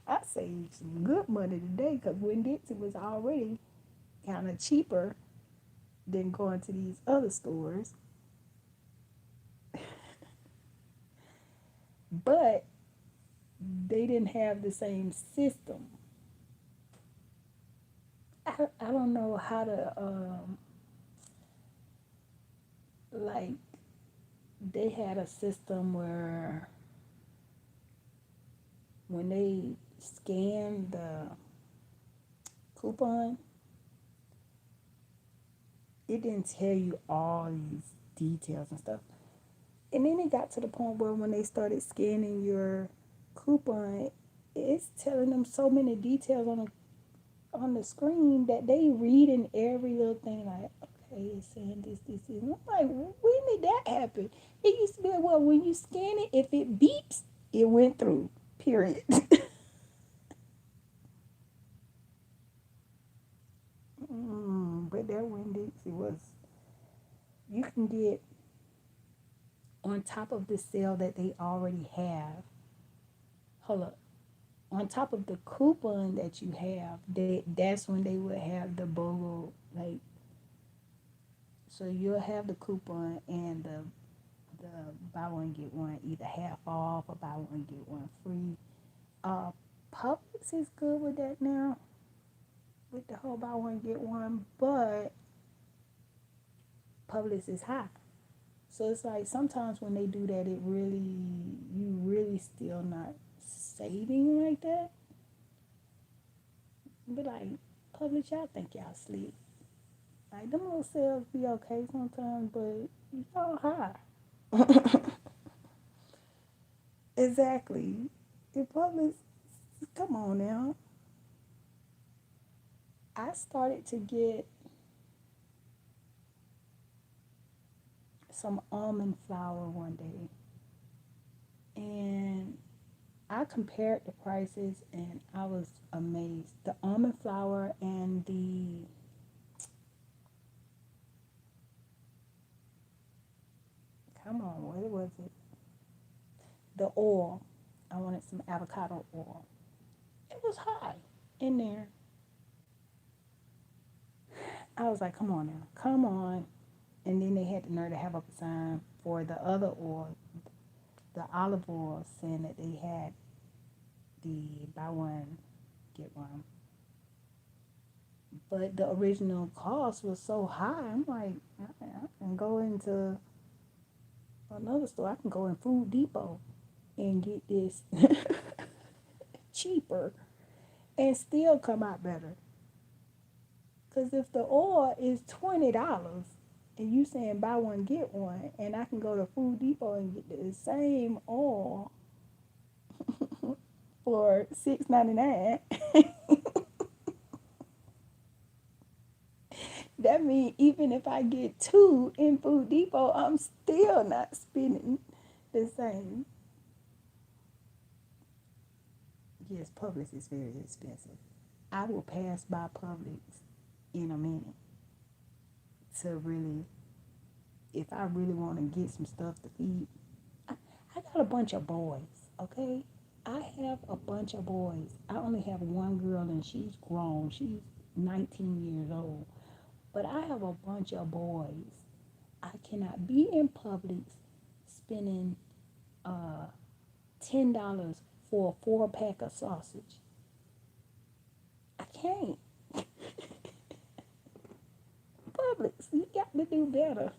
I saved some good money today because When Dixie was already kind of cheaper than going to these other stores, but they didn't have the same system. I don't know how to like they had a system where when they scanned the coupon, it didn't tell you all these details and stuff. And then it got to the point where when they started scanning your coupon, it's telling them so many details on the screen that they reading every little thing like, okay, it's saying this. And I'm like, when did that happen? It used to be like, well, when you scan it, if it beeps, it went through. Period. But that Winn Dixie was you can get on top of the sale that they already have. Hold up. On top of the coupon that you have, that's when they would have the BOGO like so you'll have the coupon and the buy one get one either half off or buy one get one free. Uh, Publix is good with that now with the whole buy one get one, but Publix is high. So it's like sometimes when they do that, you really still not saving like that. But like Publix, y'all think y'all sleep. Like them little sales be okay sometimes, but y'all high. Exactly. In Publix, come on now. I started to get some almond flour one day, and I compared the prices, and I was amazed. The almond flour and the come on, what was it? The oil. I wanted some avocado oil. It was high in there. I was like, come on now, come on. And then they had the nerve to have up a sign for the other oil, the olive oil, saying that they had the buy one get one. But the original cost was so high. I'm like, I can go into another store. I can go in Food Depot and get this cheaper and still come out better. Because if the oil is $20 and you saying buy one get one, and I can go to Food Depot and get the same oil for $6.99, that means even if I get two in Food Depot, I'm still not spending the same. Yes, Publix is very expensive. I will pass by Publix in a minute to really, if I really want to get some stuff to feed. I, I got a bunch of boys, okay? I have a bunch of boys. I only have one girl and she's grown. She's 19 years old. But I have a bunch of boys. I cannot be in Publix spending $10 for a 4 pack of sausage. I can't. Publix, you got to do better.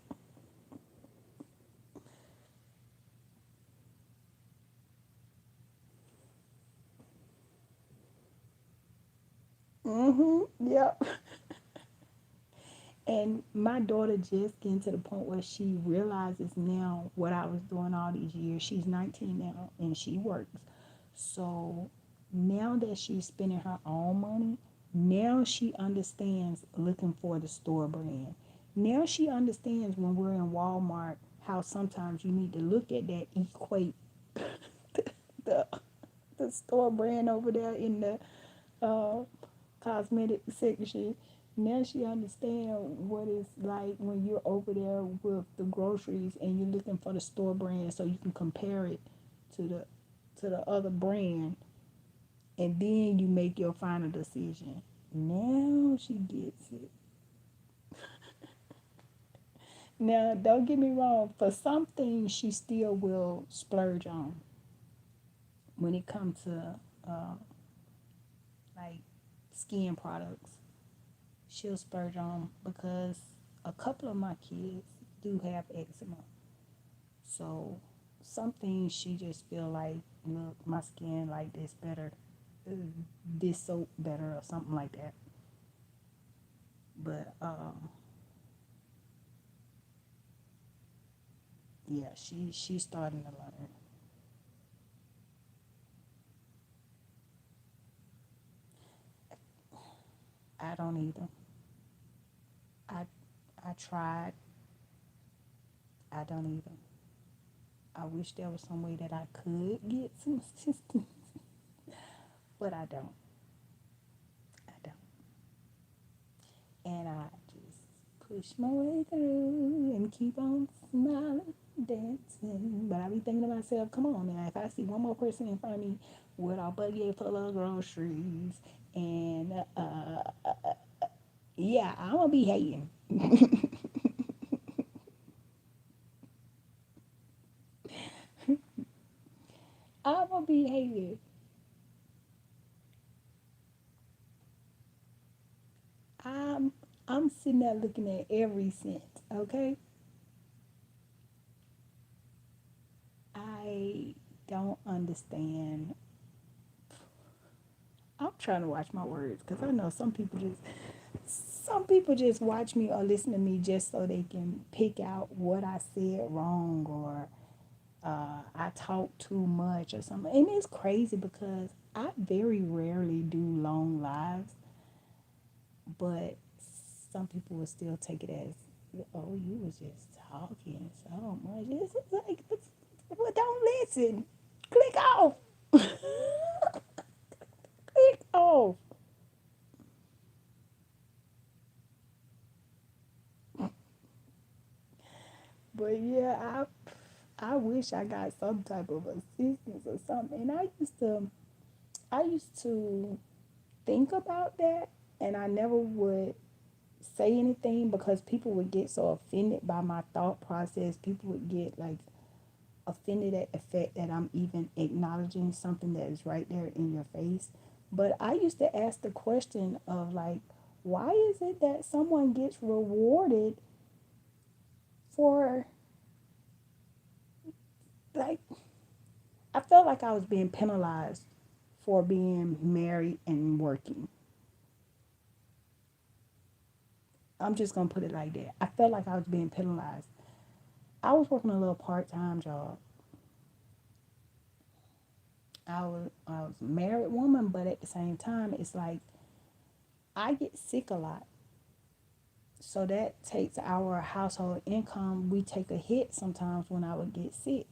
Yep. And my daughter just getting to the point where she realizes now what I was doing all these years. She's 19 now and she works. So now that she's spending her own money, now she understands looking for the store brand. Now she understands when we're in Walmart how sometimes you need to look at that equate the the store brand over there in the uh, cosmetic section. Now she understand what it's like when you're over there with the groceries and you're looking for the store brand so you can compare it to the other brand, and then you make your final decision. Now she gets it. Now don't get me wrong, for some things she still will splurge on when it comes to uh, like skin products. She'll splurge on because a couple of my kids do have eczema. So some things she just feel like, look, my skin like this better, uh, this soap better, or something like that. But yeah, she's starting to learn. I don't either. I I tried. I don't either. I wish there was some way that I could get some assistance, but I don't. I don't. And I just push my way through and keep on smiling, dancing. But I be thinking to myself, come on now, if I see one more person in front of me with a buggy full of groceries, and yeah, I'm gonna be hating. I'm gonna be hating. I'm I'm sitting there looking at every cent. Okay, I don't understand. I'm trying to watch my words because I know some people just watch me or listen to me just so they can pick out what I said wrong, or I talk too much or something. And it's crazy because I very rarely do long lives, but some people will still take it as, oh, you was just talking so much. It's like, well, don't listen. Click off. Click off. But yeah, I wish I got some type of assistance or something. And I used to think about that, and I never would say anything because people would get so offended by my thought process. People would get like offended at the fact that I'm even acknowledging something that is right there in your face. But I used to ask the question of like, why is it that someone gets rewarded for, like, I felt like I was being penalized for being married and working. I'm just gonna put it like that. I felt like I was being penalized. I was working a little part time job. I was a married woman, but at the same time, it's like I get sick a lot. So that takes our household income. We take a hit sometimes when I would get sick.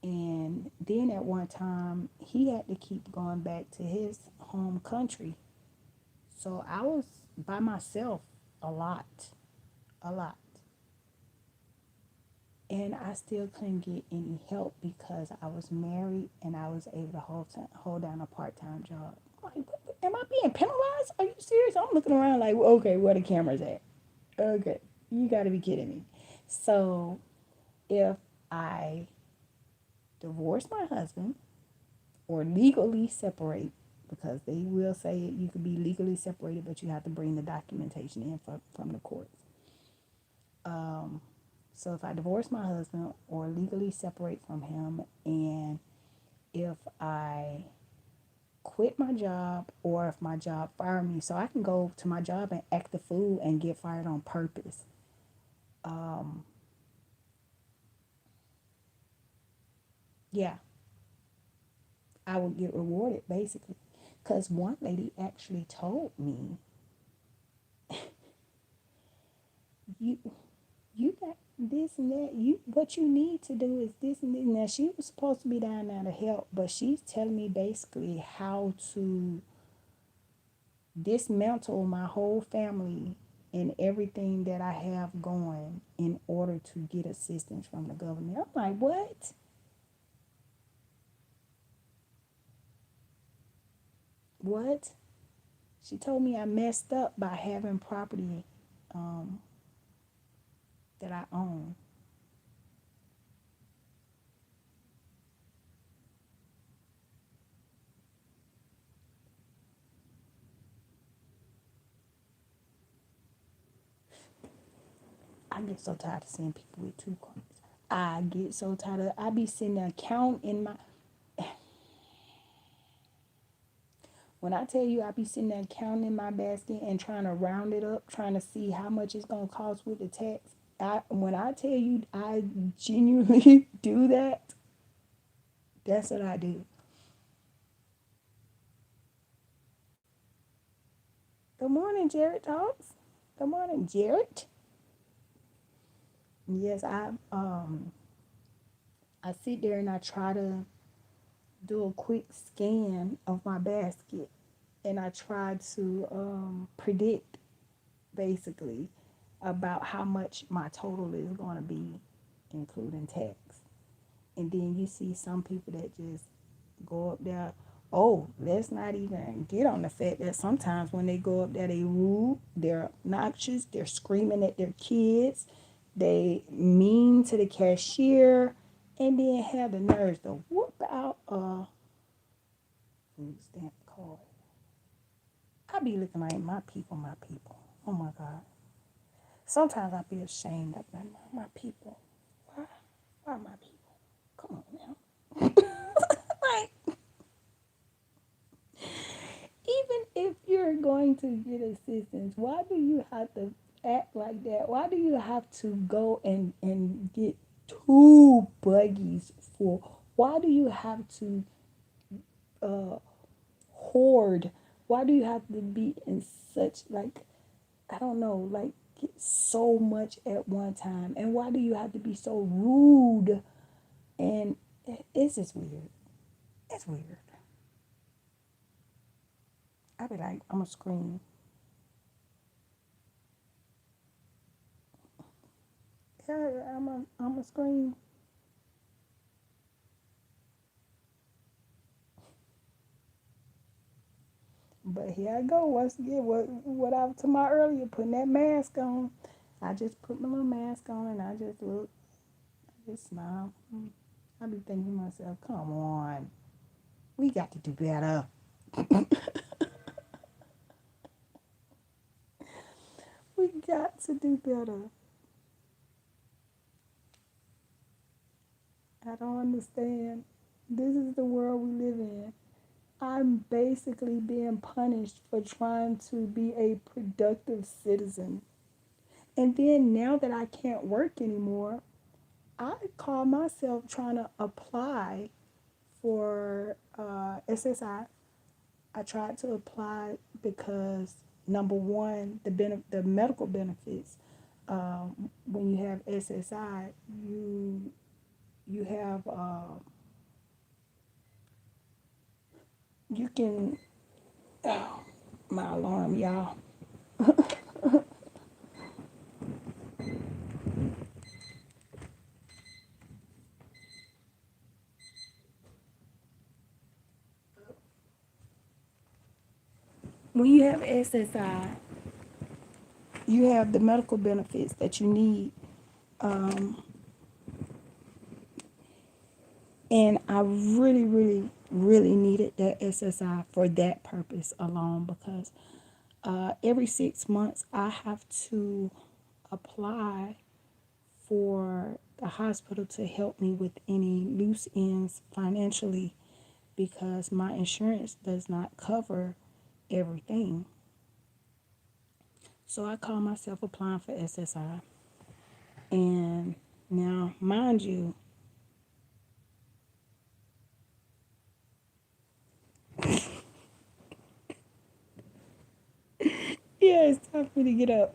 And then at one time, he had to keep going back to his home country. So I was by myself a lot, a lot. And I still couldn't get any help because I was married and I was able to hold down a part-time job. I'm like, am I being penalized? Are you serious? I'm looking around like, okay, where the cameras at? Okay, you got to be kidding me. So if I divorce my husband or legally separate, because they will say you could be legally separated, but you have to bring the documentation in from the courts. So if I divorce my husband or legally separate from him, and if I quit my job or if my job fire me, so I can go to my job and act the fool and get fired on purpose. Yeah, I would get rewarded basically. Because one lady actually told me, you you got this and that. You what you need to do is this and this. Now she was supposed to be down there to help, but she's telling me basically how to dismantle my whole family and everything that I have going in order to get assistance from the government. I'm like, what? What? She told me I messed up by having property um, that I own. I get so tired of seeing people with two cars. I get so tired of I be sitting there counting in my when I tell you I be sitting there counting in my basket and trying to round it up, trying to see how much it's gonna cost with the tax. When I tell you I genuinely do that, that's what I do. Good morning, Jared Talks. Good morning, Jared. Yes, I sit there and I try to do a quick scan of my basket and I try to predict basically about how much my total is going to be, including tax. And then you see some people that just go up there. Oh, let's not even get on the fact that sometimes when they go up there, they rude, they're obnoxious, they're screaming at their kids, they mean to the cashier, and then have the nerves to whoop out a food stamp card. I be looking like my people, my people. Oh my God. Sometimes I be ashamed of my people. Why? Why my people? Come on now. Like, even if you're going to get assistance, why do you have to act like that? Why do you have to go and get two buggies for? Why do you have to uh, hoard? Why do you have to be in such like I don't know, like get so much at one time? And why do you have to be so rude? And it's just weird. It's weird. I be like, I'm a scream. Yeah, I'm a scream. But here I go once again. What I was talking about earlier, putting that mask on. I just put my little mask on and I just look, I just smile. I be thinking to myself, come on, we got to do better. We got to do better. I don't understand. This is the world we live in. I'm basically being punished for trying to be a productive citizen. And then now that I can't work anymore, I call myself trying to apply for SSI. I tried to apply because number one, the medical benefits. When you have SSI, you have you can. Oh, my alarm, y'all. when you have SSI, you have the medical benefits that you need. Um, and I really, really, really needed that SSI for that purpose alone because every 6 months I have to apply for the hospital to help me with any loose ends financially because my insurance does not cover everything. So I call myself applying for SSI. And now, mind you, yeah, it's time for me to get up.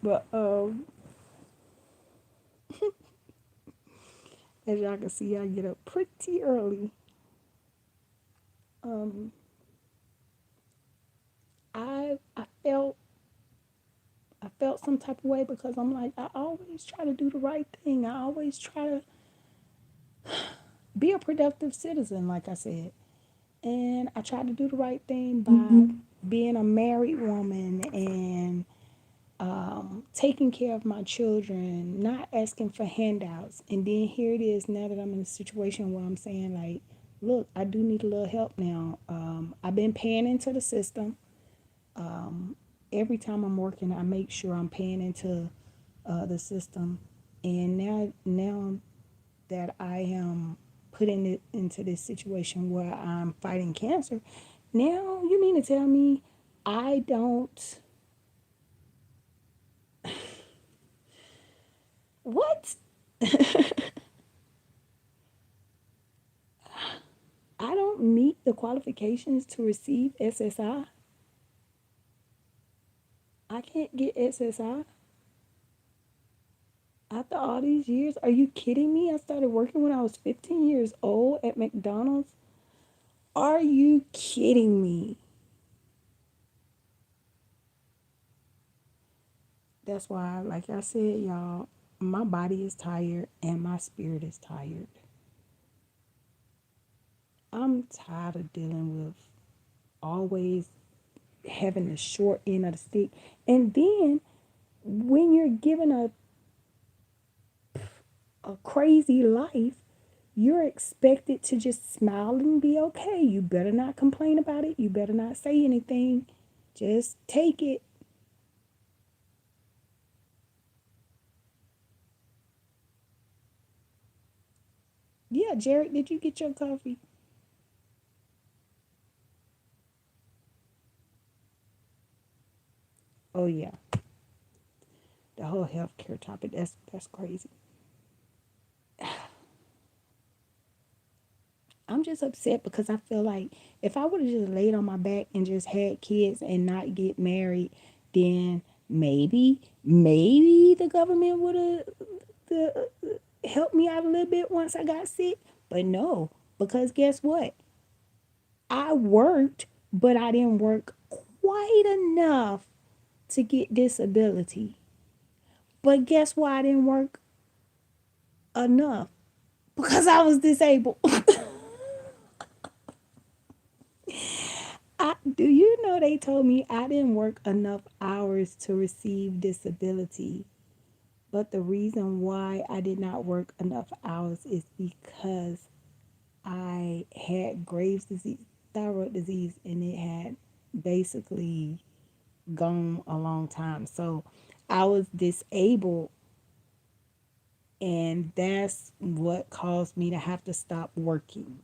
But as y'all can see, I get up pretty early. Um, I felt some type of way because I'm like I always try to do the right thing. I always try to be a productive citizen, like I said. And I try to do the right thing by being a married woman and taking care of my children, not asking for handouts. And then here it is now that I'm in a situation where I'm saying, like, look, I do need a little help now. I've been paying into the system. Every time I'm working, I make sure I'm paying into the system. And now that I am putting it into this situation where I'm fighting cancer, now you mean to tell me I don't what? I don't meet the qualifications to receive SSI. I can't get SSI after all these years. Are you kidding me? I started working when I was 15 years old at McDonald's. Are you kidding me? That's why, like I said, y'all, my body is tired and my spirit is tired. I'm tired of dealing with always having the short end of the stick. And then when you're given a crazy life, you're expected to just smile and be okay. You better not complain about it. You better not say anything. Just take it. Yeah, Jared, did you get your coffee? Oh yeah, the whole healthcare topic. That's crazy. I'm just upset because I feel like if I would have just laid on my back and just had kids and not get married, then maybe the government would have helped me out a little bit once I got sick. But no, because guess what? I worked, but I didn't work quite enough to get disability. But guess why I didn't work enough? Because I was disabled. Do you know they told me I didn't work enough hours to receive disability? But the reason why I did not work enough hours is because I had Graves' disease, thyroid disease, and it had basically gone a long time. So I was disabled, and that's what caused me to have to stop working.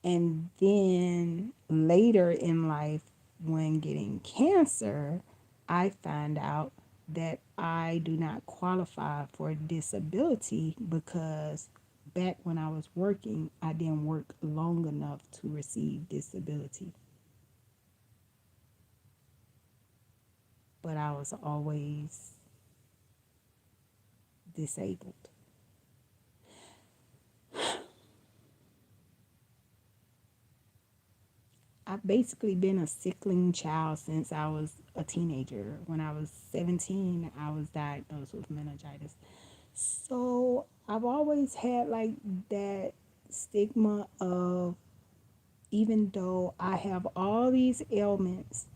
And then later in life, when getting cancer, I find out that I do not qualify for disability because back when I was working, I didn't work long enough to receive disability. But I was always disabled. I've basically been a sickling child since I was a teenager. When I was 17, I was diagnosed with meningitis. So I've always had like that stigma of even though I have all these ailments,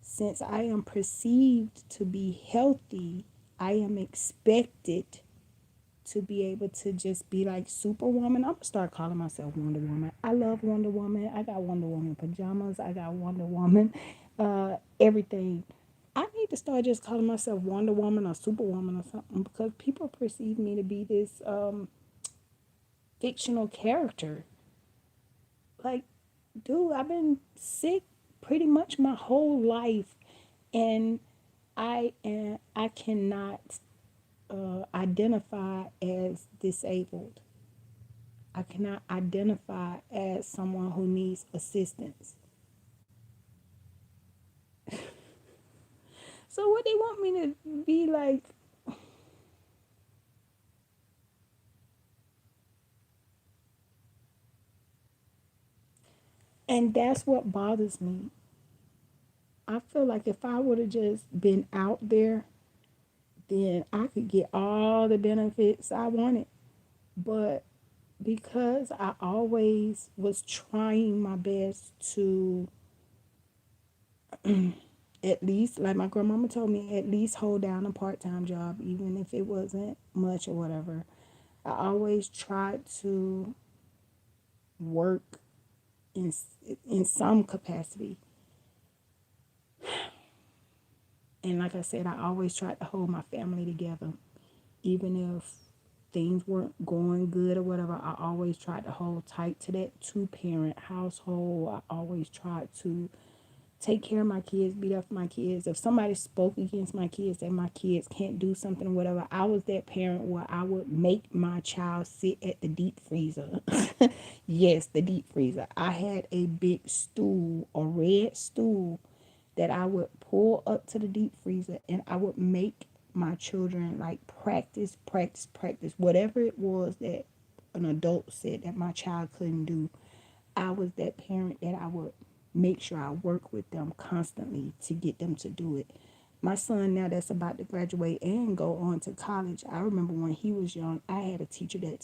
since I am perceived to be healthy, I am expected to be able to just be like Superwoman. I'm gonna start calling myself Wonder Woman. I love Wonder Woman. I got Wonder Woman pajamas. I got Wonder Woman, everything. I need to start just calling myself Wonder Woman or Superwoman or something because people perceive me to be this fictional character. Like, dude, I've been sick pretty much my whole life, and I cannot identify as disabled. I cannot identify as someone who needs assistance. So what they want me to be like? And that's what bothers me. I feel like if I would have just been out there, then I could get all the benefits I wanted. But because I always was trying my best to at least, like my grandmama told me, at least hold down a part time job, even if it wasn't much or whatever. I always tried to work in in some capacity, and like I said, I always tried to hold my family together, even if things weren't going good or whatever. I always tried to hold tight to that two-parent household. I always tried to take care of my kids, be there for my kids. If somebody spoke against my kids, that my kids can't do something or whatever, I was that parent where I would make my child sit at the deep freezer. Yes, the deep freezer. I had a big stool, a red stool, that I would pull up to the deep freezer and I would make my children like practice, practice, practice, whatever it was that an adult said that my child couldn't do. I was that parent that I would make sure I work with them constantly to get them to do it. My son now that's about to graduate and go on to college, I remember when he was young, I had a teacher that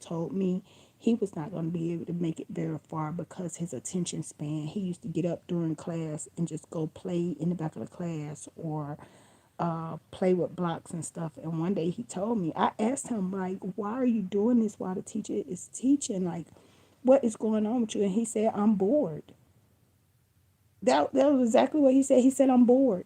told me he was not going to be able to make it very far because his attention span. He used to get up during class and just go play in the back of the class or play with blocks and stuff. And one day he told me, I asked him, like, why are you doing this while the teacher is teaching? Like, what is going on with you? And he said, I'm bored. That was exactly what he said. He said, I'm bored.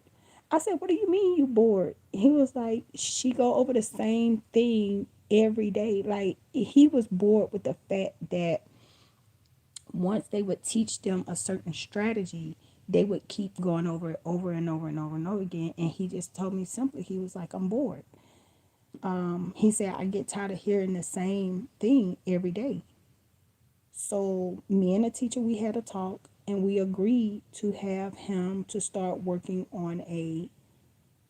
I said, what do you mean you bored? He was like, she go over the same thing every day. Like, he was bored with the fact that once they would teach them a certain strategy, they would keep going over it over and over and over and over again. And he just told me simply, he was like, I'm bored. He said, I get tired of hearing the same thing every day. So me and the teacher, we had a talk and we agreed to have him to start working on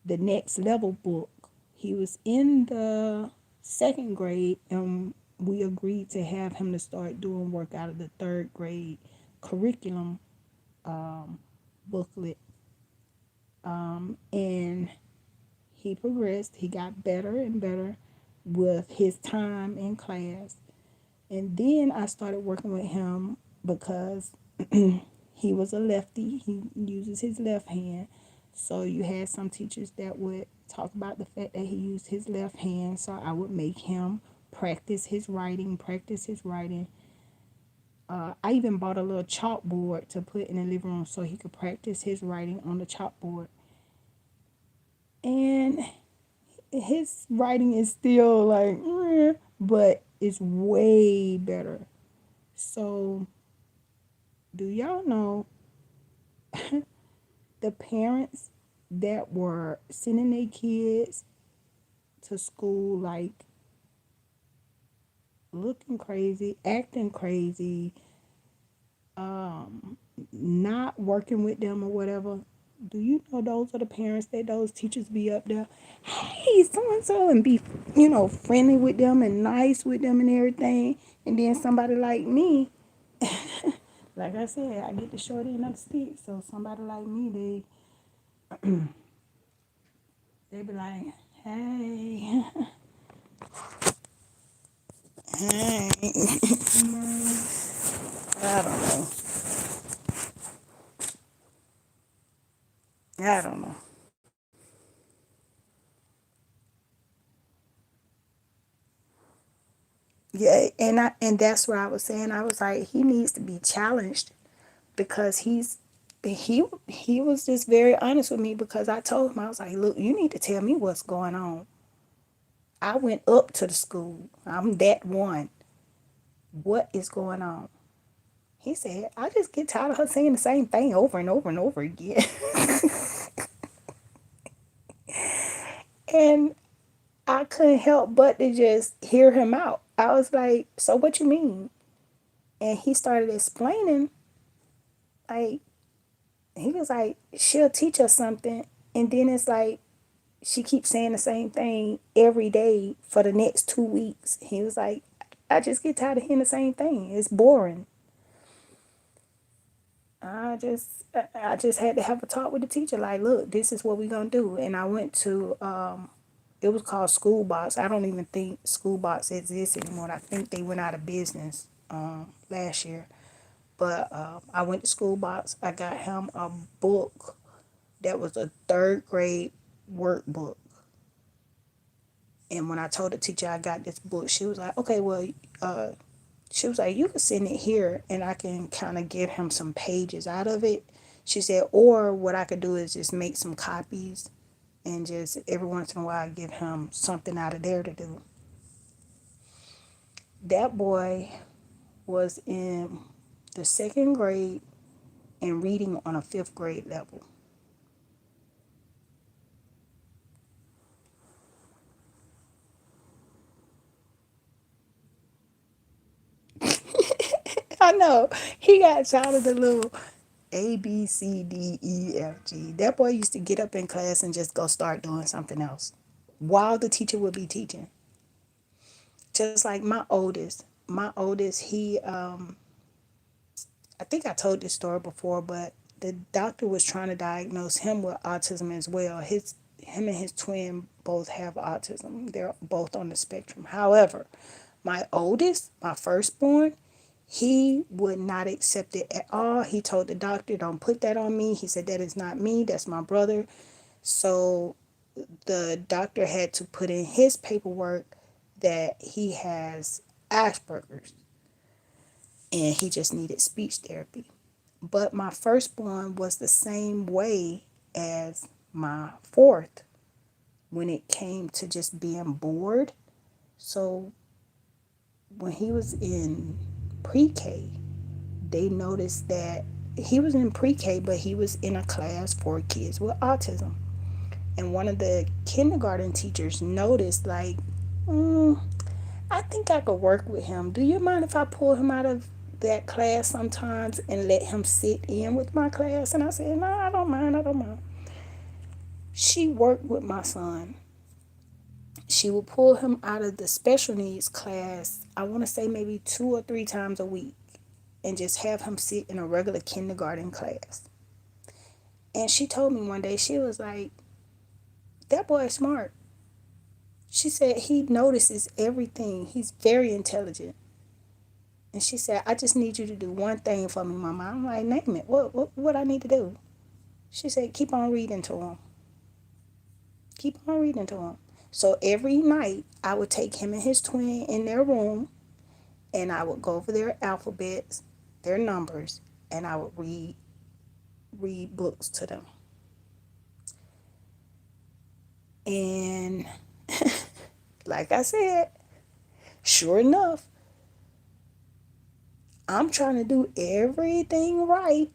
the next level book. He was in the second grade and we agreed to have him to start doing work out of the third grade curriculum booklet. And he progressed. He got better and better with his time in class. And then I started working with him because he was a lefty. He uses his left hand. So you had some teachers that would talk about the fact that he used his left hand. So I would make him practice his writing, practice his writing. I even bought a little chalkboard to put in the living room so he could practice his writing on the chalkboard. And his writing is still like, but it's way better. So, do y'all know the parents that were sending their kids to school like looking crazy, acting crazy, not working with them or whatever? Do you know those are the parents that those teachers be up there? Hey, so and so, and be, friendly with them and nice with them and everything. And then somebody like me, like I said, I get the short end of the stick. So somebody like me, they be like, hey, hey. I don't know. Yeah, and that's what I was saying. I was like, he needs to be challenged because he was just very honest with me because I told him, I was like, look, you need to tell me what's going on. I went up to the school. I'm that one. What is going on? He said, I just get tired of her saying the same thing over and over and over again. And I couldn't help but to just hear him out. I was like, so what you mean? And he started explaining, like, he was like, she'll teach us something. And then it's like, she keeps saying the same thing every day for the next 2 weeks. He was like, I just get tired of hearing the same thing. It's boring. I just had to have a talk with the teacher. Like, look, this is what we're gonna do. And I went to it was called School Box. I don't even think School Box exists anymore. I think they went out of business last year. But I went to School Box. I got him a book that was a third grade workbook. And when I told the teacher I got this book, she was like, okay, well, she was like, you can send it here and I can kind of give him some pages out of it. She said, or what I could do is just make some copies and just every once in a while give him something out of there to do. That boy was in the second grade and reading on a fifth grade level. I know. He got tired of the little A, B, C, D, E, F, G. That boy used to get up in class and just go start doing something else while the teacher would be teaching. Just like my oldest, I think I told this story before, but the doctor was trying to diagnose him with autism as well. Him and his twin both have autism. They're both on the spectrum. However, my oldest, my firstborn, he would not accept it at all. He told the doctor, don't put that on me. He said, that is not me, that's my brother. So the doctor had to put in his paperwork that he has Asperger's and he just needed speech therapy. But my firstborn was the same way as my fourth when it came to just being bored. So when he was in pre-K, they noticed that he was in pre-K, but he was in a class for kids with autism. And one of the kindergarten teachers noticed, like, I think I could work with him. Do you mind if I pull him out of that class sometimes and let him sit in with my class? And I said, no, I don't mind. I don't mind. She worked with my son. She would pull him out of the special needs class, I want to say maybe 2 or 3 times a week, and just have him sit in a regular kindergarten class. And she told me one day, she was like, that boy is smart. She said he notices everything. He's very intelligent. And she said, I just need you to do one thing for me, Mama. I'm like, name it. What I need to do? She said, keep on reading to him. Keep on reading to him. So every night, I would take him and his twin in their room, and I would go over their alphabets, their numbers, and I would read books to them. And like I said, sure enough, I'm trying to do everything right,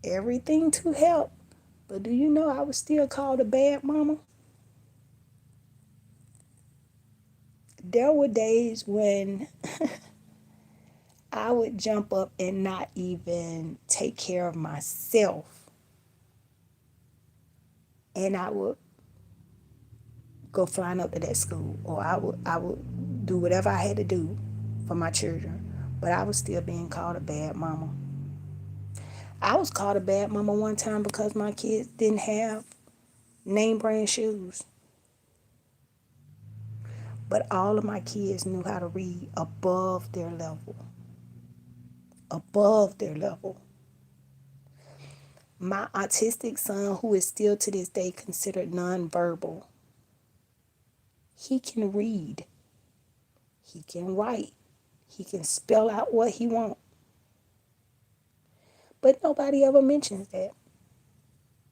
everything to help. But do you know I was still called a bad mama? There were days when I would jump up and not even take care of myself. And I would go flying up to that school, or I would do whatever I had to do for my children. But I was still being called a bad mama. I was called a bad mama one time because my kids didn't have name brand shoes. But all of my kids knew how to read above their level. Above their level. My autistic son, who is still to this day considered nonverbal, he can read. He can write. He can spell out what he wants. But nobody ever mentions that.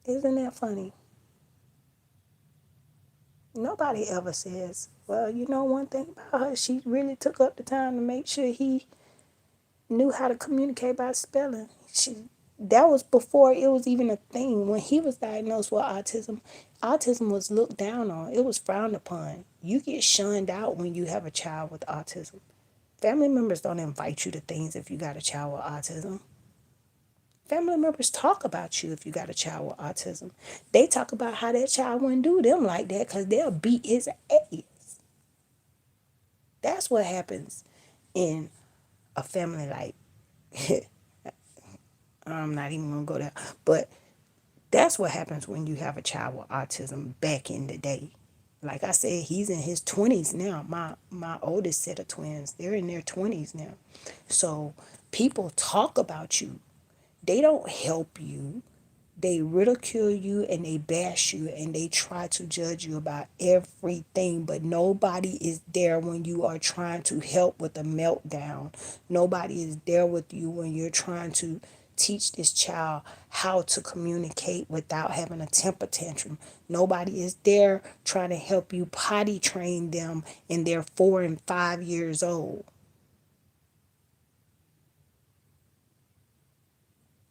Isn't that funny? Nobody ever says, well, you know one thing about her, she really took up the time to make sure he knew how to communicate by spelling. That was before it was even a thing. When he was diagnosed with autism, autism was looked down on. It was frowned upon. You get shunned out when you have a child with autism. Family members don't invite you to things if you got a child with autism. Family members talk about you if you got a child with autism. They talk about how that child wouldn't do them like that because they'll beat his ass. That's what happens in a family like, I'm not even going to go there, but that's what happens when you have a child with autism back in the day. Like I said, he's in his 20s now. My oldest set of twins, they're in their 20s now. So people talk about you. They don't help you. They ridicule you and they bash you and they try to judge you about everything, but nobody is there when you are trying to help with a meltdown. Nobody is there with you when you're trying to teach this child how to communicate without having a temper tantrum. Nobody is there trying to help you potty train them and they're 4 and 5 years old.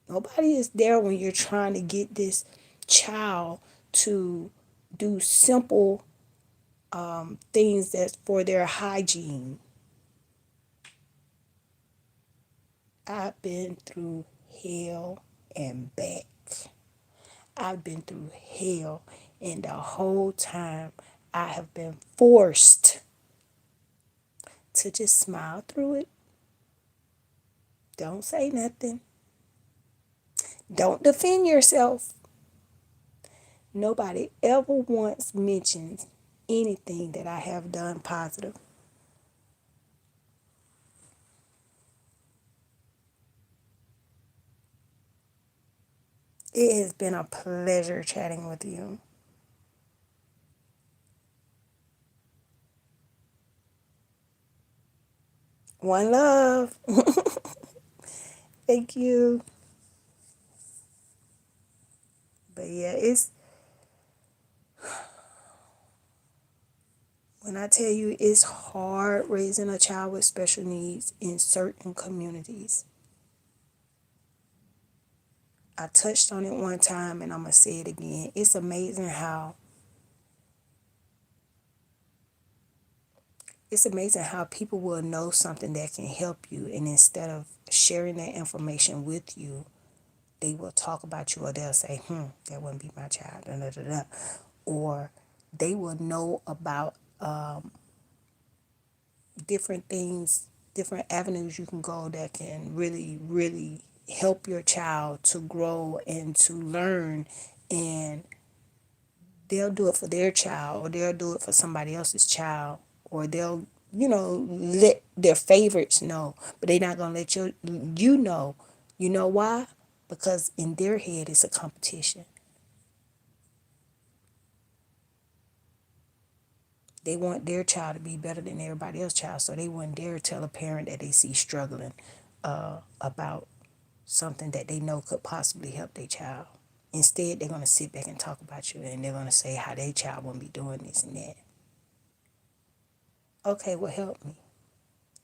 Nobody is there when you're trying to get this child to do simple things that's for their hygiene. I've been through hell and back. I've been through hell, and the whole time I have been forced to just smile through it. Don't say nothing. Don't defend yourself. Nobody ever once mentions anything that I have done positive. It has been a pleasure chatting with you. One love. Thank you. But yeah, it's when I tell you it's hard raising a child with special needs in certain communities. I touched on it one time and I'm going to say it again. It's amazing how people will know something that can help you and instead of sharing that information with you, they will talk about you or they'll say, that wouldn't be my child. Da, da, da, da. Or they will know about different things, different avenues you can go that can really, really help your child to grow and to learn. And they'll do it for their child or they'll do it for somebody else's child or they'll, let their favorites know, but they're not going to let you know. You know why? Because in their head it's a competition. They want their child to be better than everybody else's child, so they wouldn't dare tell a parent that they see struggling about something that they know could possibly help their child. Instead, they're going to sit back and talk about you and they're going to say how their child won't be doing this and that. Okay, well, help me.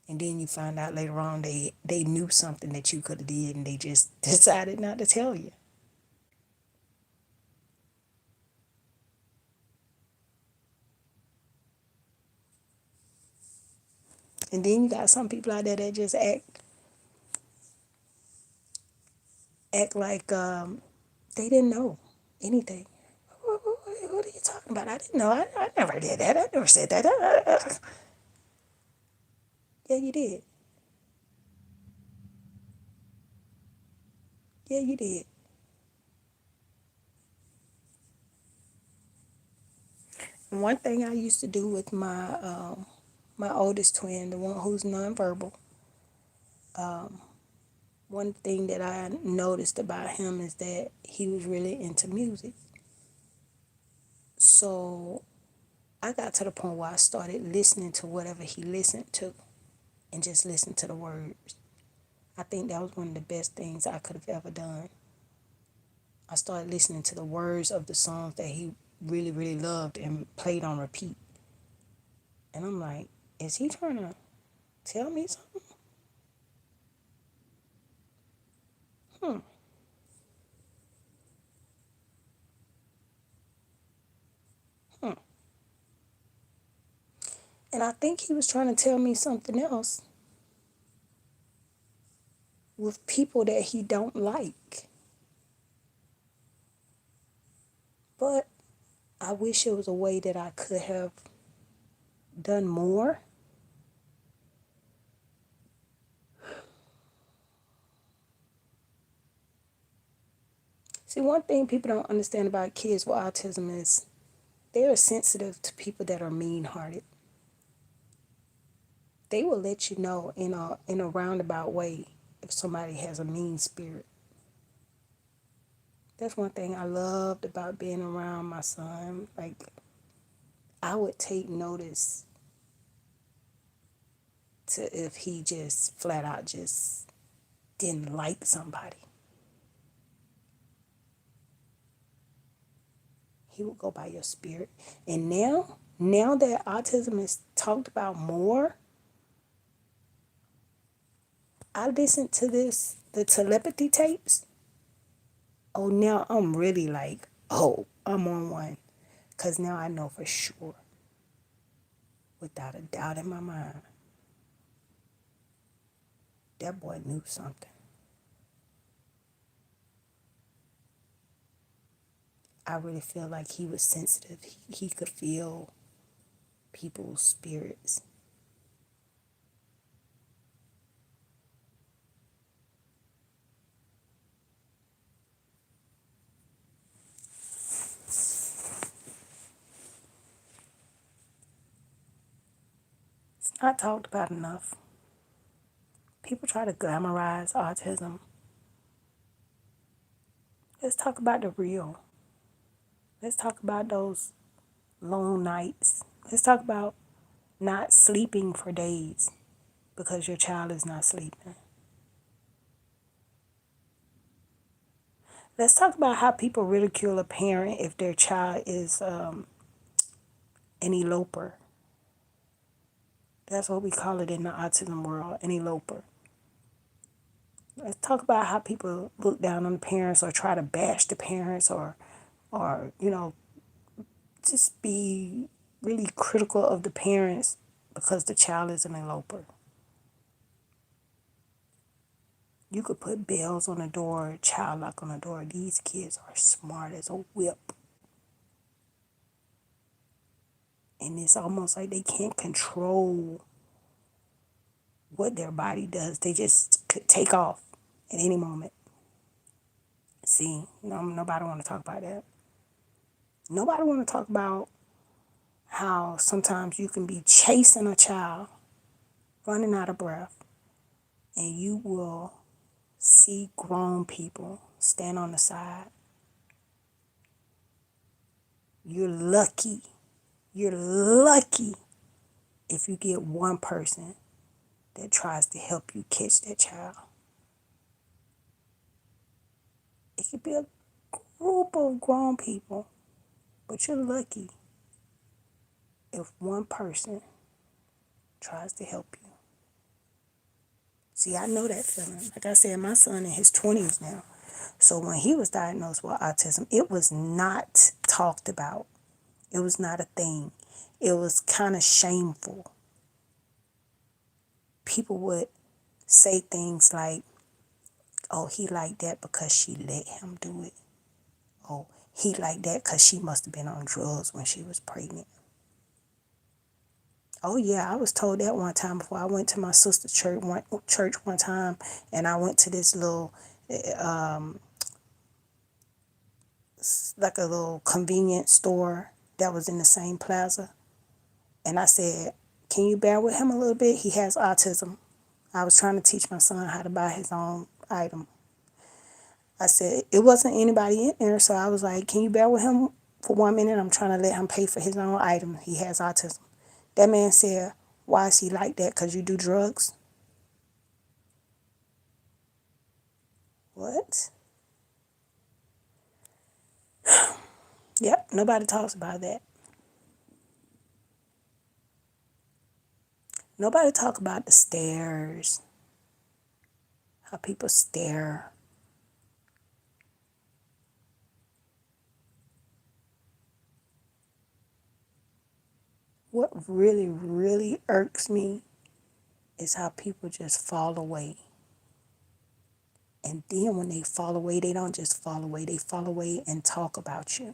And then you find out later on they knew something that you could have did and they just decided not to tell you. And then you got some people out there that just act like they didn't know anything. What are you talking about? I didn't know. I never did that. I never said that. Yeah, you did. Yeah, you did. And one thing I used to do with my oldest twin, the one who's nonverbal, one thing that I noticed about him is that he was really into music. So I got to the point where I started listening to whatever he listened to and just listen to the words. I think that was one of the best things I could have ever done. I started listening to the words of the songs that he really, really loved and played on repeat. And I'm like, is he trying to tell me something? Hmm. Hmm. And I think he was trying to tell me something else with people that he don't like. But I wish it was a way that I could have done more. See, one thing people don't understand about kids with autism is they are sensitive to people that are mean-hearted. They will let you know in a roundabout way if somebody has a mean spirit. That's one thing I loved about being around my son. Like, I would take notice to if he just flat out just didn't like somebody. He would go by your spirit. And now that autism is talked about more, I listen to the telepathy tapes. Oh, now I'm really like, oh, I'm on one. Because now I know for sure, without a doubt in my mind, that boy knew something. I really feel like he was sensitive. He could feel people's spirits. It's not talked about enough. People try to glamorize autism. Let's talk about the real. Let's talk about those long nights. Let's talk about not sleeping for days because your child is not sleeping. Let's talk about how people ridicule a parent if their child is an eloper. That's what we call it in the autism world, an eloper. Let's talk about how people look down on the parents or try to bash the parents or just be really critical of the parents because the child is an eloper. You could put bells on the door, child lock on the door. These kids are smart as a whip. And it's almost like they can't control what their body does. They just could take off at any moment. See, nobody want to talk about that. Nobody want to talk about how sometimes you can be chasing a child, running out of breath, and you will see grown people stand on the side. You're lucky. You're lucky if you get one person that tries to help you catch that child. It could be a group of grown people, but you're lucky if one person tries to help you. See, I know that feeling. Like I said, my son in his 20s now. So when he was diagnosed with autism, it was not talked about. It was not a thing. It was kind of shameful. People would say things like, oh, he like that because she let him do it. Oh, he like that because she must have been on drugs when she was pregnant. Oh yeah, I was told that one time before I went to my sister's church one time, and I went to this little, like a little convenience store that was in the same plaza, and I said, "Can you bear with him a little bit? He has autism." I was trying to teach my son how to buy his own item. I said it wasn't anybody in there, so I was like, "Can you bear with him For 1 minute, I'm trying to let him pay for his own item. He has autism. That man said, why is he like that? Because you do drugs? What? Yep, nobody talks about that. Nobody talk about the stares, how people stare. What really, really irks me is how people just fall away. And then when they fall away, they don't just fall away, they fall away and talk about you.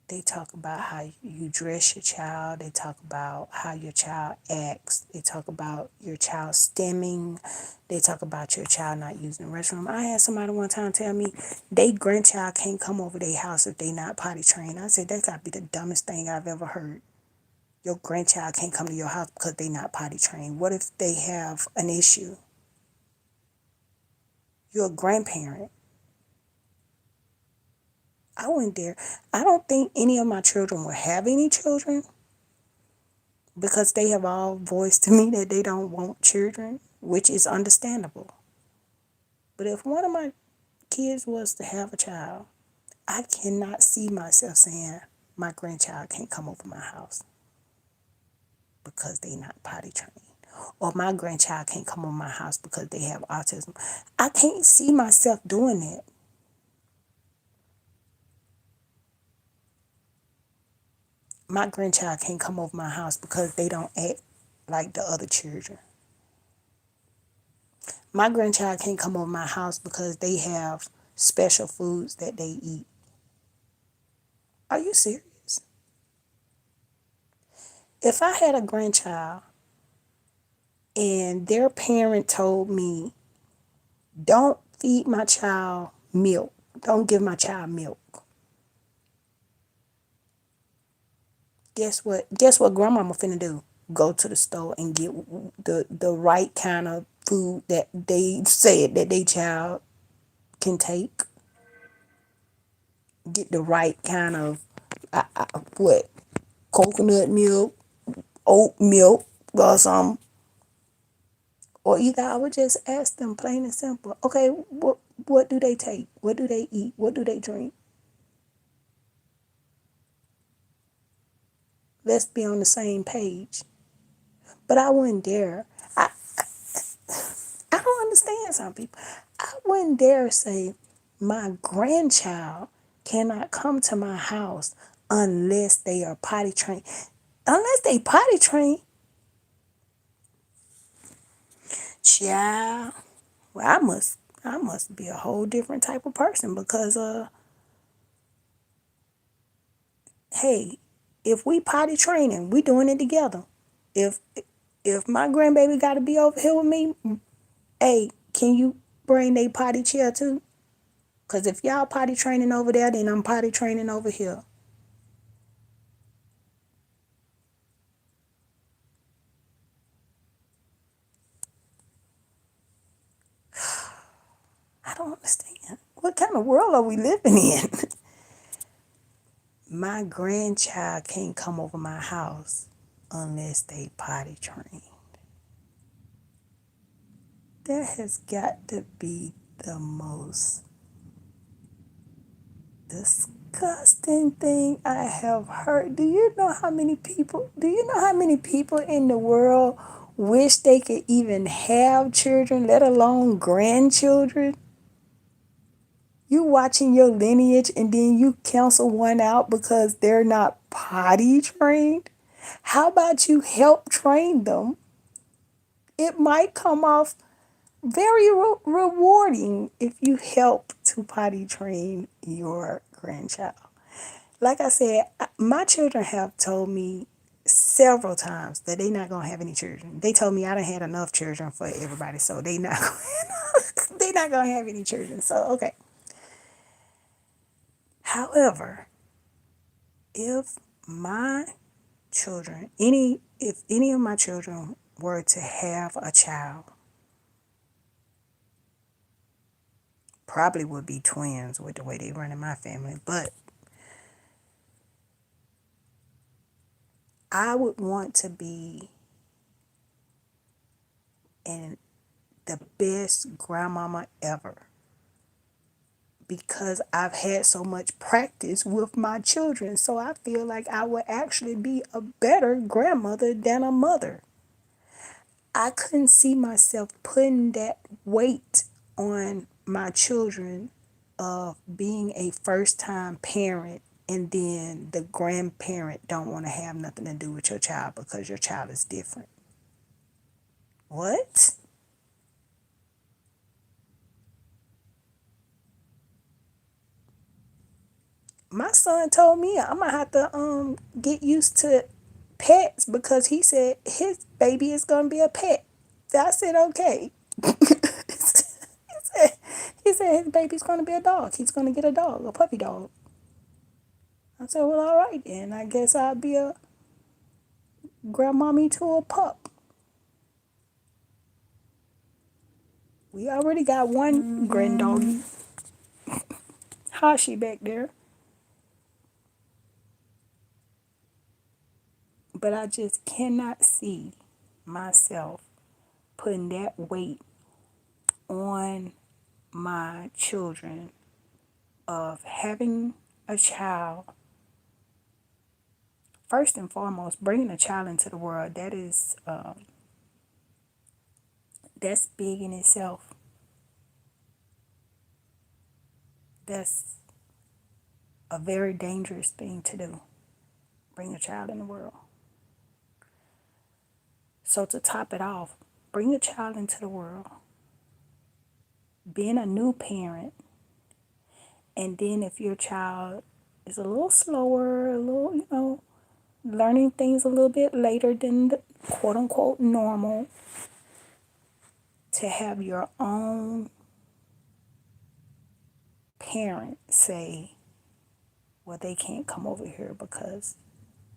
They talk about how you dress your child. They talk about how your child acts. They talk about your child stimming. They talk about your child not using the restroom. I had somebody one time tell me they grandchild can't come over their house if they not potty trained. I said, that got to be the dumbest thing I've ever heard. Your grandchild can't come to your house because they not potty trained. What if they have an issue? You're a grandparent. I went there. I don't think any of my children will have any children because they have all voiced to me that they don't want children, which is understandable. But if one of my kids was to have a child, I cannot see myself saying my grandchild can't come over my house because they not potty trained. Or my grandchild can't come over my house because they have autism. I can't see myself doing that. My grandchild can't come over my house because they don't act like the other children. My grandchild can't come over my house because they have special foods that they eat. Are you serious? If I had a grandchild and their parent told me, don't feed my child milk, don't give my child milk, guess what grandmama finna do? Go to the store and get the right kind of food that they said that they child can take. Get the right kind of what, coconut milk, oat milk, or something. Or either I would just ask them plain and simple, okay, what do they take? What do they eat? What do they drink? Let's be on the same page. But I wouldn't dare. I don't understand some people. I wouldn't dare say my grandchild cannot come to my house unless they are potty trained. Unless they potty trained, child. Well, I must be a whole different type of person because hey, if we potty training, we doing it together. If if my grandbaby got to be over here with me, hey, can you bring they potty chair too? Cause if y'all potty training over there, then I'm potty training over here. I don't understand. What kind of world are we living in? My grandchild can't come over my house unless they potty trained. That has got to be the most disgusting thing I have heard. Do you know how many people in the world wish they could even have children, let alone grandchildren? You watching your lineage and then you cancel one out because they're not potty trained? How about you help train them? It might come off very rewarding if you help to potty train your grandchild. Like I said, my children have told me several times that they not gonna have any children. They told me I done had enough children for everybody, so they not gonna have any children. So okay. However, if my if any of my children were to have a child, probably would be twins with the way they run in my family. But I would want to be in the best grandmama ever because I've had so much practice with my children. So I feel like I would actually be a better grandmother than a mother. I couldn't see myself putting that weight on my children of being a first time parent and then the grandparent don't want to have nothing to do with your child because your child is different. What? My son told me I'm gonna have to get used to pets because he said his baby is gonna be a pet. I said okay. he said his baby's gonna be a dog. He's gonna get a dog, a puppy dog. I said, well, all right then. I guess I'll be a grandmommy to a pup. We already got one granddoggy. Hashi back there. But I just cannot see myself putting that weight on my children of having a child. First and foremost, bringing a child into the world, that's big in itself. That's a very dangerous thing to do. Bring a child in the world. So to top it off, bring a child into the world, being a new parent, and then if your child is a little slower, a little, learning things a little bit later than the quote unquote normal, to have your own parent say, well, they can't come over here because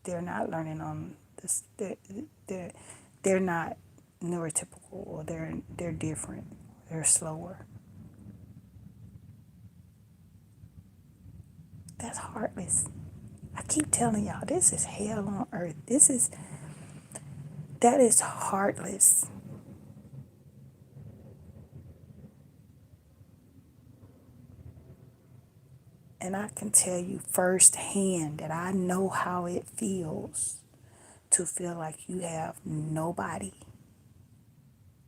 they're not learning on this, they're not neurotypical, or they're different, they're slower. That's heartless. I keep telling y'all, this is hell on earth. That is heartless. And I can tell you firsthand that I know how it feels to feel like you have nobody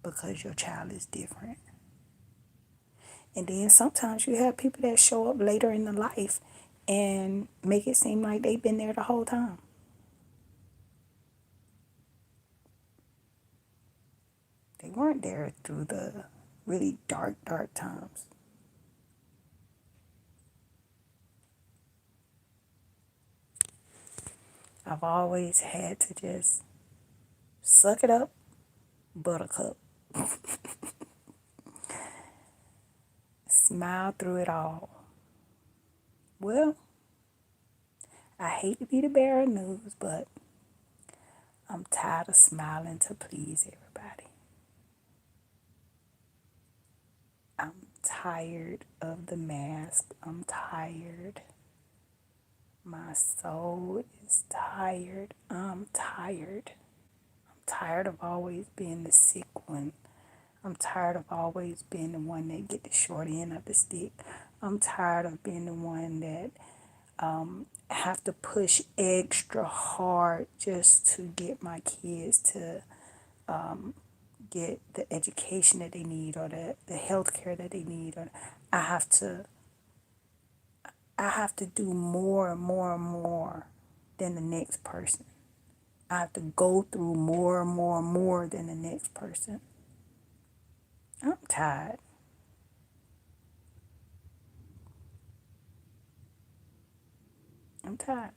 because your child is different. And then sometimes you have people that show up later in the life and make it seem like they've been there the whole time. They weren't there through the really dark, dark times. I've always had to just suck it up, buttercup. Smile through it all. Well, I hate to be the bearer of news, but I'm tired of smiling to please everybody. I'm tired of the mask. I'm tired. My soul is tired. I'm tired. I'm tired of always being the sick one. I'm tired of always being the one that get the short end of the stick. I'm tired of being the one that have to push extra hard just to get my kids to get the education that they need, or the health care that they need, or I have to I have to do more and more and more than the next person. I have to go through more and more and more than the next person. I'm tired. I'm tired.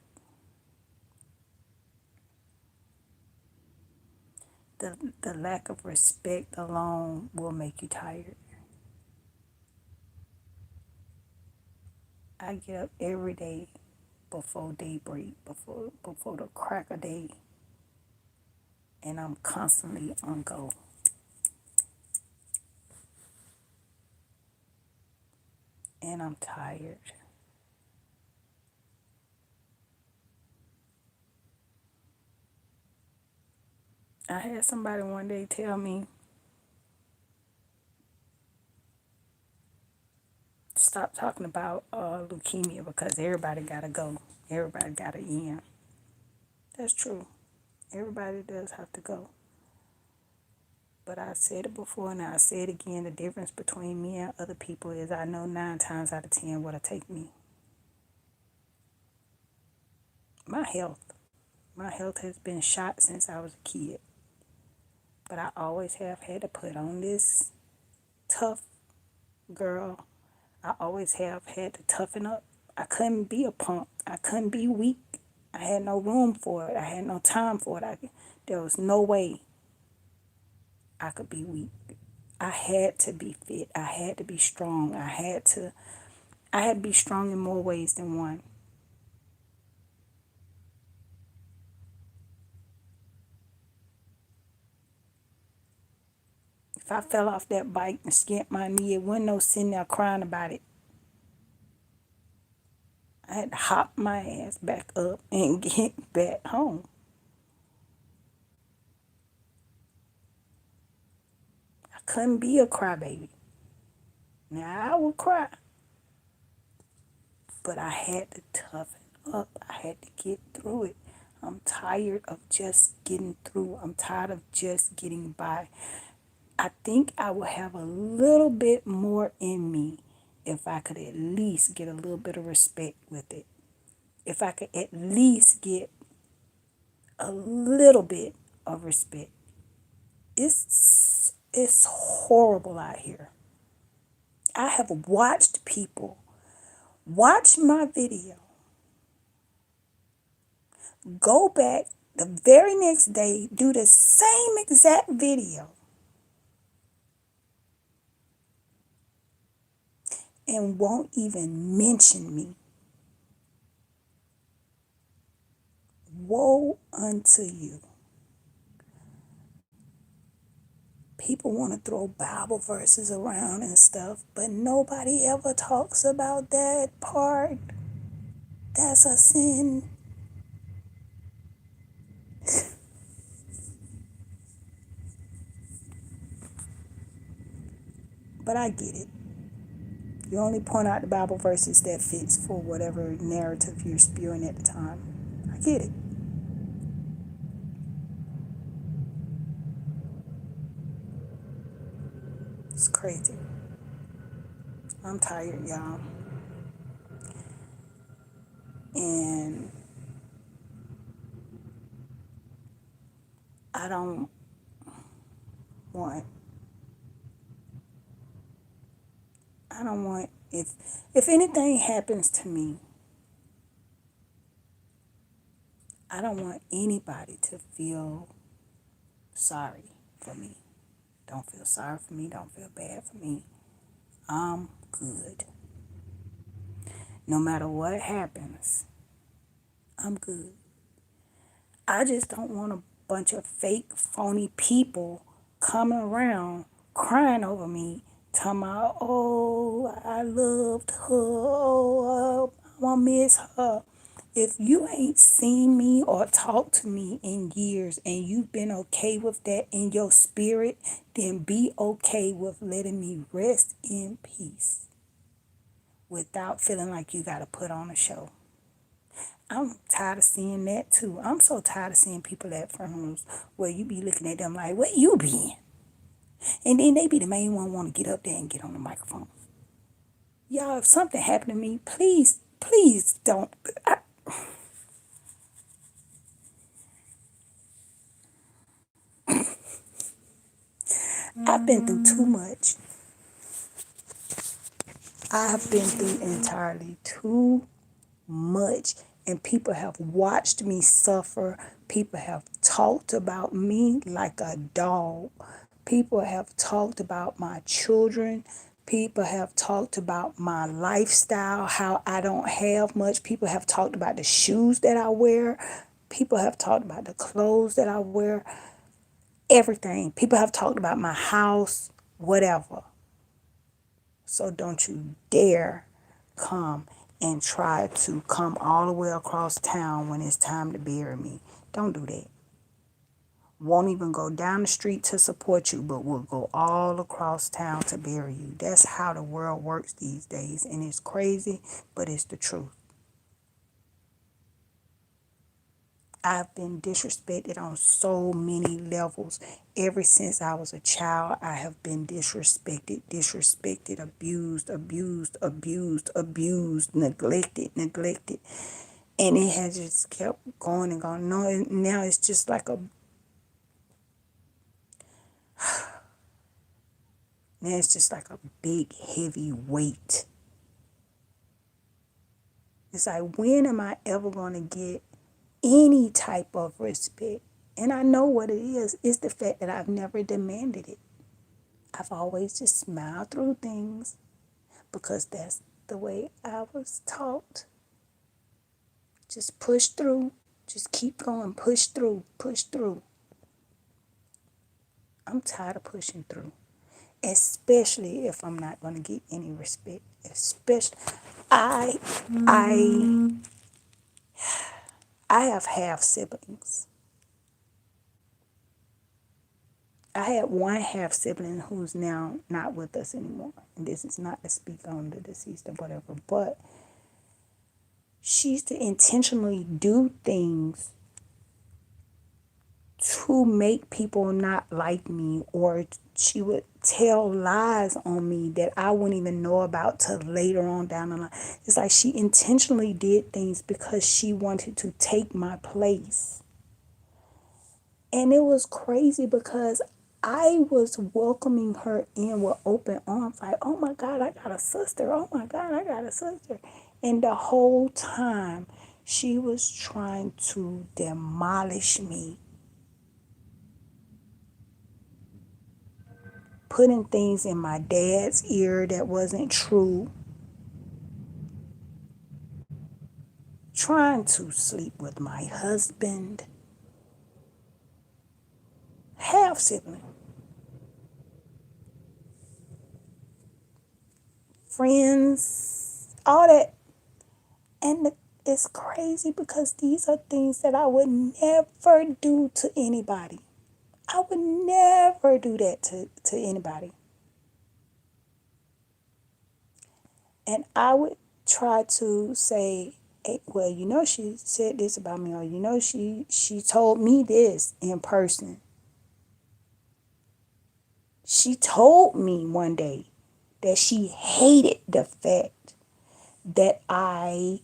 The lack of respect alone will make you tired. I get up every day before daybreak, before the crack of day, and I'm constantly on go. and I'm tired. I had somebody one day tell me, stop talking about leukemia because everybody gotta go. Everybody gotta end. That's true. Everybody does have to go. But I said it before and I say it again. The difference between me and other people is I know 9 times out of 10 what'll take me. My health. My health has been shot since I was a kid. But I always have had to put on this tough girl. I always have had to toughen up. I couldn't be a punk. I couldn't be weak. I had no room for it. I had no time for it. There was no way I could be weak. I had to be fit. I had to be strong. I had to be strong in more ways than one. If I fell off that bike and skinned my knee, it wasn't no sitting there crying about it. I had to hop my ass back up and get back home. I couldn't be a crybaby. Now I would cry, but I had to toughen up. I had to get through it. I'm tired of just getting through. I'm tired of just getting by. I think I would have a little bit more in me if I could at least get a little bit of respect with it. If I could at least get a little bit of respect. It's horrible out here. I have watched people watch my video, go back the very next day, do the same exact video, and won't even mention me. Woe unto you. People want to throw Bible verses around and stuff, but nobody ever talks about that part. That's a sin. But I get it. You only point out the Bible verses that fits for whatever narrative you're spewing at the time. I get it. It's crazy. I'm tired, y'all. And I don't want I don't want if anything happens to me, I don't want anybody to feel sorry for me. Don't feel sorry for me, don't feel bad for me. I'm good. No matter what happens, I'm good. I just don't want a bunch of fake, phony people coming around crying over me, talking about, oh, I loved her, oh, I'm gonna miss her. If you ain't seen me or talked to me in years and you've been okay with that in your spirit, then be okay with letting me rest in peace without feeling like you gotta put on a show. I'm tired of seeing that too. I'm so tired of seeing people at funerals where you be looking at them like, where you been? And then they be the main one want to get up there and get on the microphone. Y'all, if something happened to me, please, please don't. I've been through too much. I've been through entirely too much. And people have watched me suffer. People have talked about me like a dog. People have talked about my children. People have talked about my lifestyle, how I don't have much. People have talked about the shoes that I wear. People have talked about the clothes that I wear. Everything. People have talked about my house, whatever. So don't you dare come and try to come all the way across town when it's time to bury me. Don't do that. Won't even go down the street to support you, but will go all across town to bury you. That's how the world works these days. And it's crazy, but it's the truth. I've been disrespected on so many levels. Ever since I was a child, I have been disrespected, abused, neglected. And it has just kept going and going. No, now it's just like a big, heavy weight. It's like, when am I ever going to get any type of respect? And I know what it is. It's the fact that I've never demanded it. I've always just smiled through things because that's the way I was taught. Just push through. Just keep going. Push through. Push through. I'm tired of pushing through. Especially if I'm not going to get any respect. Especially, I, I, I have half siblings. I had one half sibling who's now not with us anymore. And this is not to speak on the deceased or whatever, but she used to intentionally do things to make people not like me, or she would tell lies on me that I wouldn't even know about till later on down the line. It's like she intentionally did things because she wanted to take my place. And it was crazy because I was welcoming her in with open arms, like, oh my God, I got a sister. Oh my God, I got a sister. And the whole time, she was trying to demolish me, putting things in my dad's ear that wasn't true, trying to sleep with my husband, half sibling, friends, all that. And it's crazy because these are things that I would never do to anybody. I would never do that to anybody. And I would try to say, hey, well, she said this about me, or she told me this in person. She told me one day that she hated the fact that I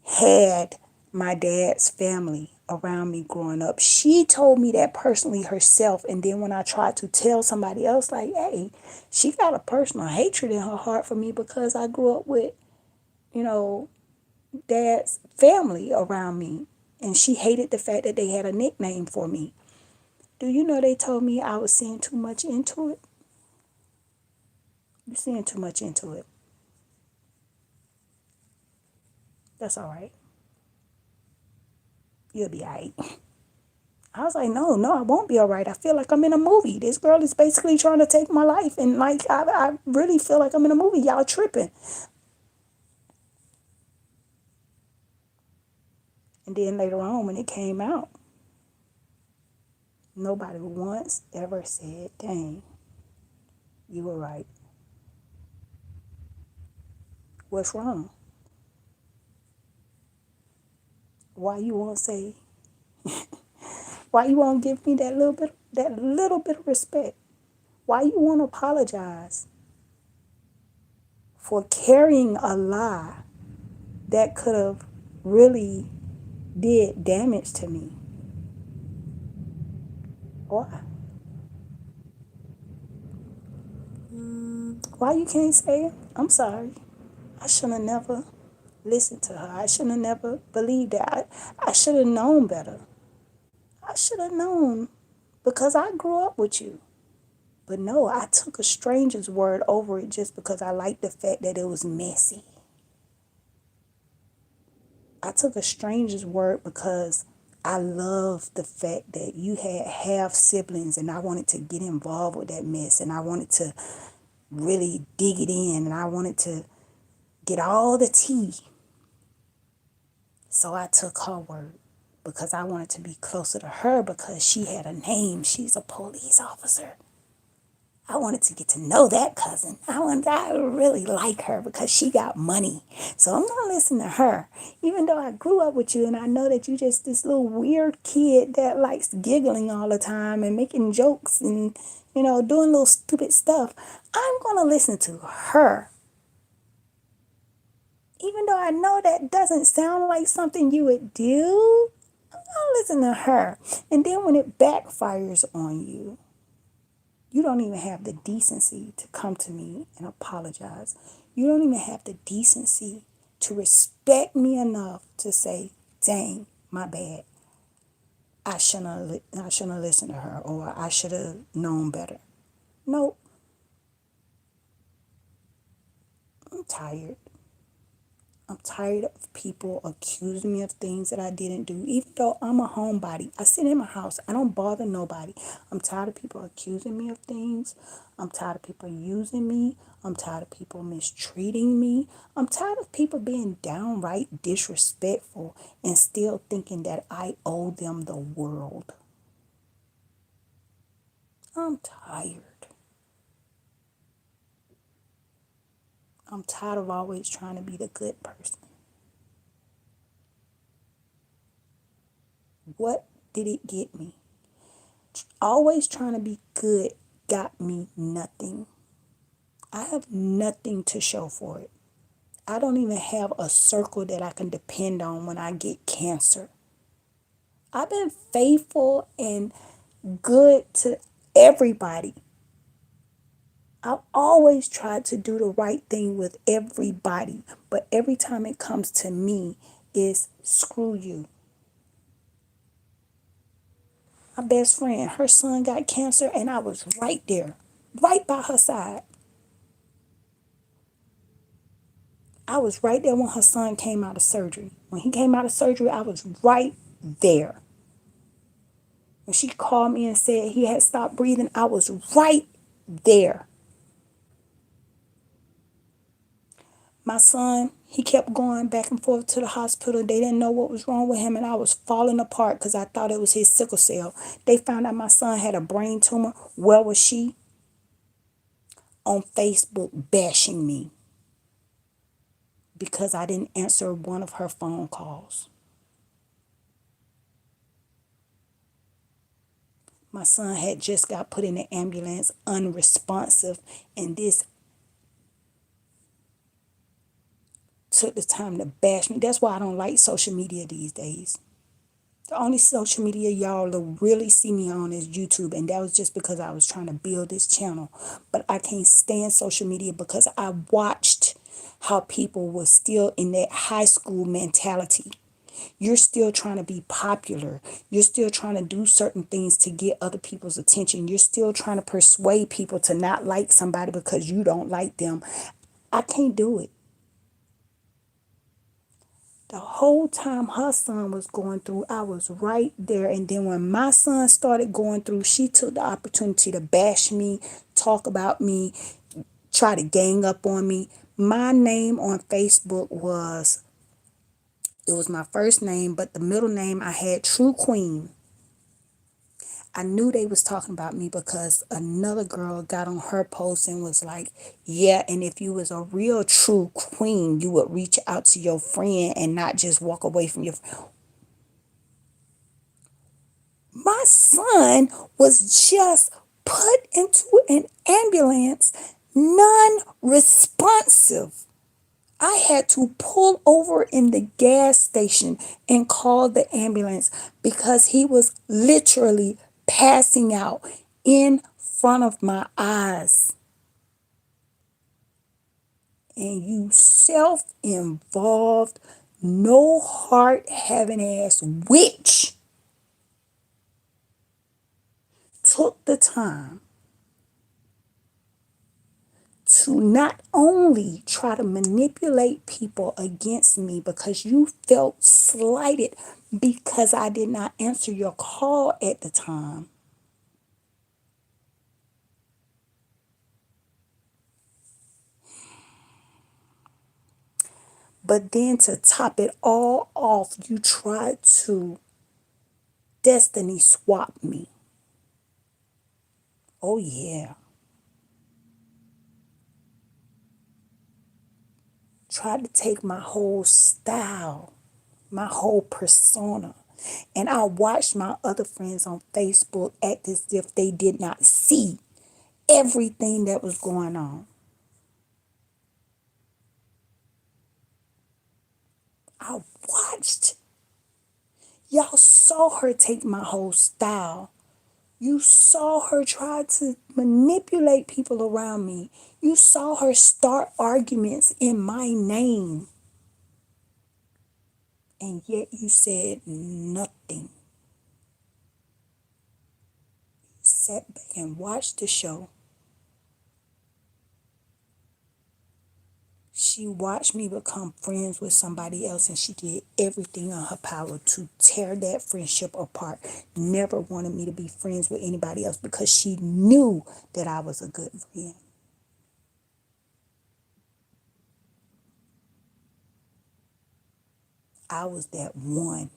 had my dad's family around me growing up. She told me that personally herself. And then when I tried to tell somebody else, like, hey, she got a personal hatred in her heart for me because I grew up with, dad's family around me. And she hated the fact that they had a nickname for me. Do you know they told me I was seeing too much into it? You're seeing too much into it. That's all right. You'll be all right. I was like, no, I won't be all right. I feel like I'm in a movie. This girl is basically trying to take my life. And like, I really feel like I'm in a movie. Y'all tripping. And then later on, when it came out, nobody once ever said, dang, you were right. What's wrong? Why you won't say, why you won't give me that little bit of respect? Why you won't apologize for carrying a lie that could have really did damage to me? Why? Why you can't say, I'm sorry. I should have never listened to her. I should have never believed that. I should have known better. I should have known because I grew up with you. But no, I took a stranger's word over it just because I liked the fact that it was messy. I took a stranger's word because I loved the fact that you had half siblings and I wanted to get involved with that mess and I wanted to really dig it in and I wanted to get all the tea. So I took her word because I wanted to be closer to her because she had a name. She's a police officer. I wanted to get to know that cousin. I really like her because she got money. So I'm going to listen to her. Even though I grew up with you and I know that you just this little weird kid that likes giggling all the time and making jokes and, doing little stupid stuff. I'm going to listen to her. Even though I know that doesn't sound like something you would do, I'll listen to her. And then when it backfires on you, you don't even have the decency to come to me and apologize. You don't even have the decency to respect me enough to say, dang, my bad. I shouldn't have listened to her, or I should have known better. Nope. I'm tired. I'm tired of people accusing me of things that I didn't do. Even though I'm a homebody, I sit in my house. I don't bother nobody. I'm tired of people accusing me of things. I'm tired of people using me. I'm tired of people mistreating me. I'm tired of people being downright disrespectful and still thinking that I owe them the world. I'm tired. I'm tired of always trying to be the good person. What did it get me? Always trying to be good got me nothing. I have nothing to show for it. I don't even have a circle that I can depend on when I get cancer. I've been faithful and good to everybody. I've always tried to do the right thing with everybody, but every time it comes to me, it's screw you. My best friend, her son got cancer, and I was right there, right by her side. I was right there when her son came out of surgery. When he came out of surgery, I was right there. When she called me and said he had stopped breathing, I was right there. My son, he kept going back and forth to the hospital. They didn't know what was wrong with him, and I was falling apart because I thought it was his sickle cell. They found out my son had a brain tumor. Where was she? On Facebook bashing me because I didn't answer one of her phone calls. My son had just got put in the ambulance unresponsive, and this took the time to bash me. That's why I don't like social media these days. The only social media y'all will really see me on is YouTube, and that was just because I was trying to build this channel. But I can't stand social media because I watched how people were still in that high school mentality. You're still trying to be popular. You're still trying to do certain things to get other people's attention. You're still trying to persuade people to not like somebody because you don't like them. I can't do it. The whole time her son was going through, I was right there. And then when my son started going through, she took the opportunity to bash me, talk about me, try to gang up on me. My name on Facebook it was my first name, but the middle name I had True Queen. I knew they was talking about me because another girl got on her post and was like, yeah, and if you was a real true queen, you would reach out to your friend and not just walk away from your friend. My son was just put into an ambulance, non-responsive. I had to pull over in the gas station and call the ambulance because he was literally passing out in front of my eyes. And you self-involved, no heart having ass witch took the time to not only try to manipulate people against me because you felt slighted because I did not answer your call at the time. But then to top it all off, you tried to destiny swap me. Oh, yeah. Tried to take my whole style, my whole persona. And I watched my other friends on Facebook act as if they did not see everything that was going on. I watched. Y'all saw her take my whole style. You saw her try to manipulate people around me. You saw her start arguments in my name. And yet you said nothing. Sat back and watched the show. She watched me become friends with somebody else, and she did everything in her power to tear that friendship apart. Never wanted me to be friends with anybody else because she knew that I was a good friend. I was that one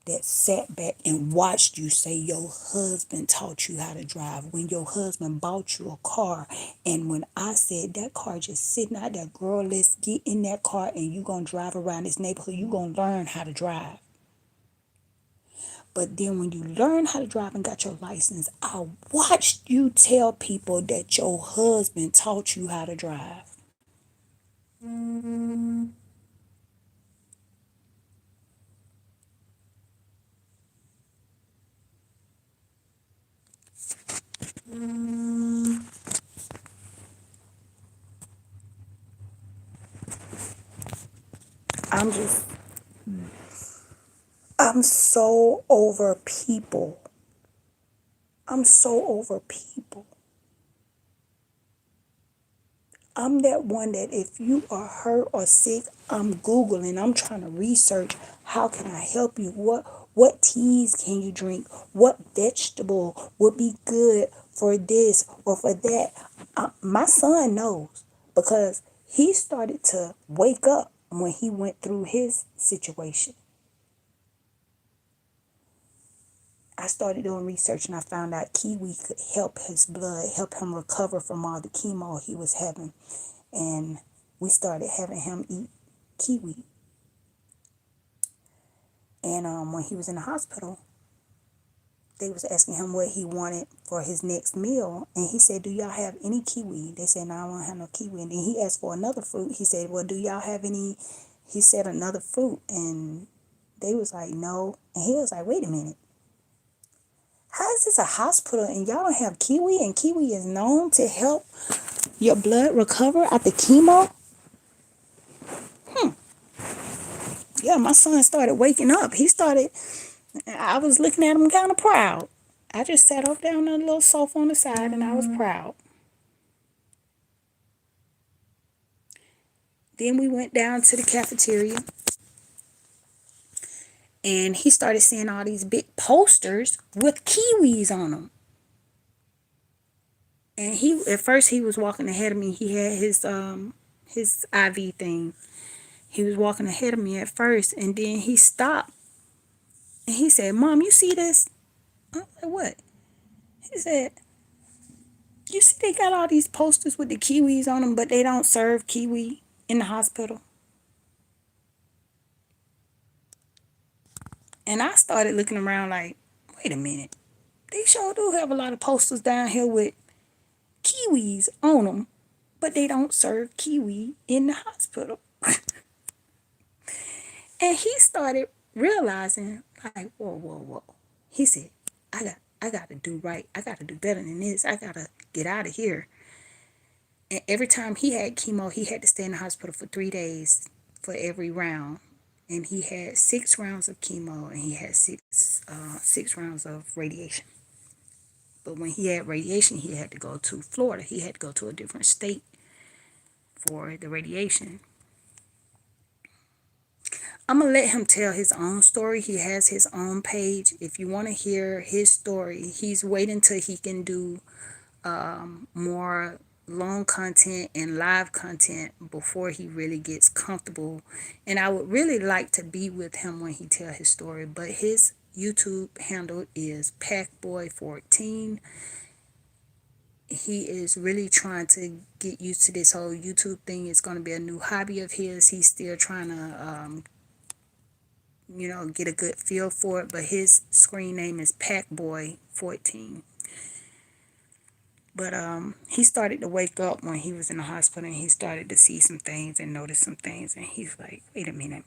that sat back and watched you say your husband taught you how to drive, when your husband bought you a car, and when I said that car just sitting out there, girl, let's get in that car and you gonna drive around this neighborhood, you gonna learn how to drive. But then when you learn how to drive and got your license, I watched you tell people that your husband taught you how to drive. I'm just, I'm so over people. I'm so over people. I'm that one that if you are hurt or sick, I'm Googling, I'm trying to research how can I help you? What teas can you drink? What vegetable would be good for this or for that? My son knows because he started to wake up when he went through his situation. I started doing research and I found out kiwi could help his blood, help him recover from all the chemo he was having. And we started having him eat kiwi. And when he was in the hospital, they was asking him what he wanted for his next meal. And he said, do y'all have any kiwi? They said, no, I don't have no kiwi. And then he asked for another fruit. He said, well, do y'all have any? He said another fruit. And they was like, no. And he was like, wait a minute. How is this a hospital and y'all don't have kiwi? And kiwi is known to help your blood recover after chemo? Yeah, my son started waking up. I was looking at him kind of proud. I just sat off down on a little sofa on the side and I was proud. Then we went down to the cafeteria and he started seeing all these big posters with kiwis on them. And at first he was walking ahead of me. He had his IV thing. He was walking ahead of me at first and then he stopped and he said, Mom, you see this? I'm like, what? He said, you see they got all these posters with the kiwis on them, but they don't serve kiwi in the hospital. And I started looking around like, wait a minute. They sure do have a lot of posters down here with kiwis on them, but they don't serve kiwi in the hospital. And he started realizing, like, whoa. He said, I got to do right. I got to do better than this. I got to get out of here. And every time he had chemo, he had to stay in the hospital for 3 days for every round. And he had 6 rounds of chemo and he had six rounds of radiation. But when he had radiation, he had to go to Florida. He had to go to a different state for the radiation. I'm going to let him tell his own story. He has his own page. If you want to hear his story, he's waiting till he can do more long content and live content before he really gets comfortable. And I would really like to be with him when he tell his story. But his YouTube handle is Packboy14. He is really trying to get used to this whole YouTube thing. It's going to be a new hobby of his. He's still trying to, get a good feel for it. But his screen name is Packboy14. But he started to wake up when he was in the hospital, and he started to see some things and notice some things. And he's like, wait a minute.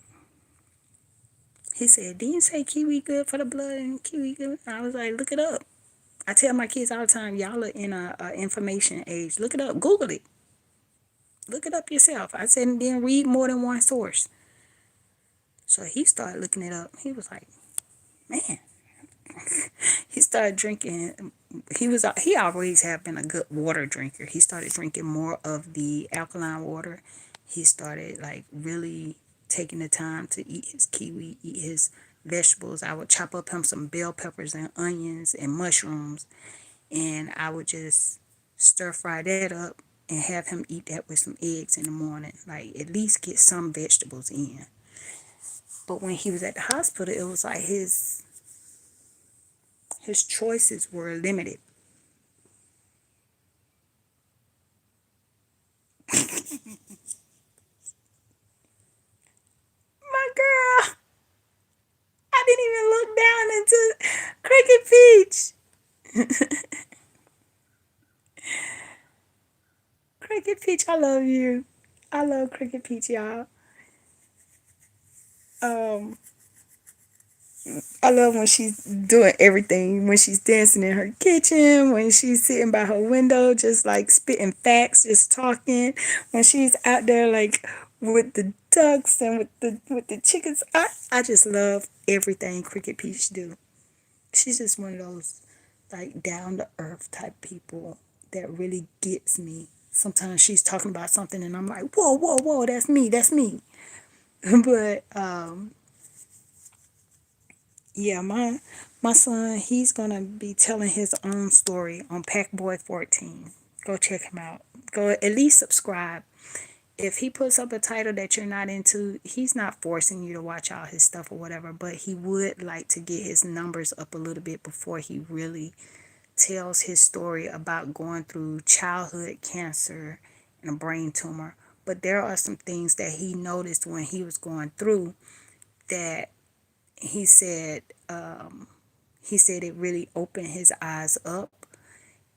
He said, didn't you say kiwi good for the blood and kiwi good? And I was like, look it up. I tell my kids all the time, y'all are in a information age. Look it up. Google it. Look it up yourself. I said, and then read more than one source. So he started looking it up. He was like, man. He started drinking. He always have been a good water drinker. He started drinking more of the alkaline water. He started like really taking the time to eat his kiwi, eat his vegetables. I would chop up him some bell peppers and onions and mushrooms, and I would just stir fry that up and have him eat that with some eggs in the morning. Like at least get some vegetables in. But when he was at the hospital, it was like his choices were limited. My girl, I didn't even look down into Cricket Peach. Cricket Peach, I love you. I love Cricket Peach, y'all. Um, I love when she's doing everything. When she's dancing in her kitchen, when she's sitting by her window, just like spitting facts, just talking. When she's out there like with the ducks and with the chickens. I just love everything Cricket Peach do. She's just one of those like down to earth type people that really gets me. Sometimes she's talking about something and I'm like, whoa, whoa, whoa, that's me, that's me. But yeah, my son, he's gonna be telling his own story on Packboy14. Go check him out. Go at least subscribe. If he puts up a title that you're not into, he's not forcing you to watch all his stuff or whatever, but he would like to get his numbers up a little bit before he really tells his story about going through childhood cancer and a brain tumor. But there are some things that he noticed when he was going through that he said he said it really opened his eyes up.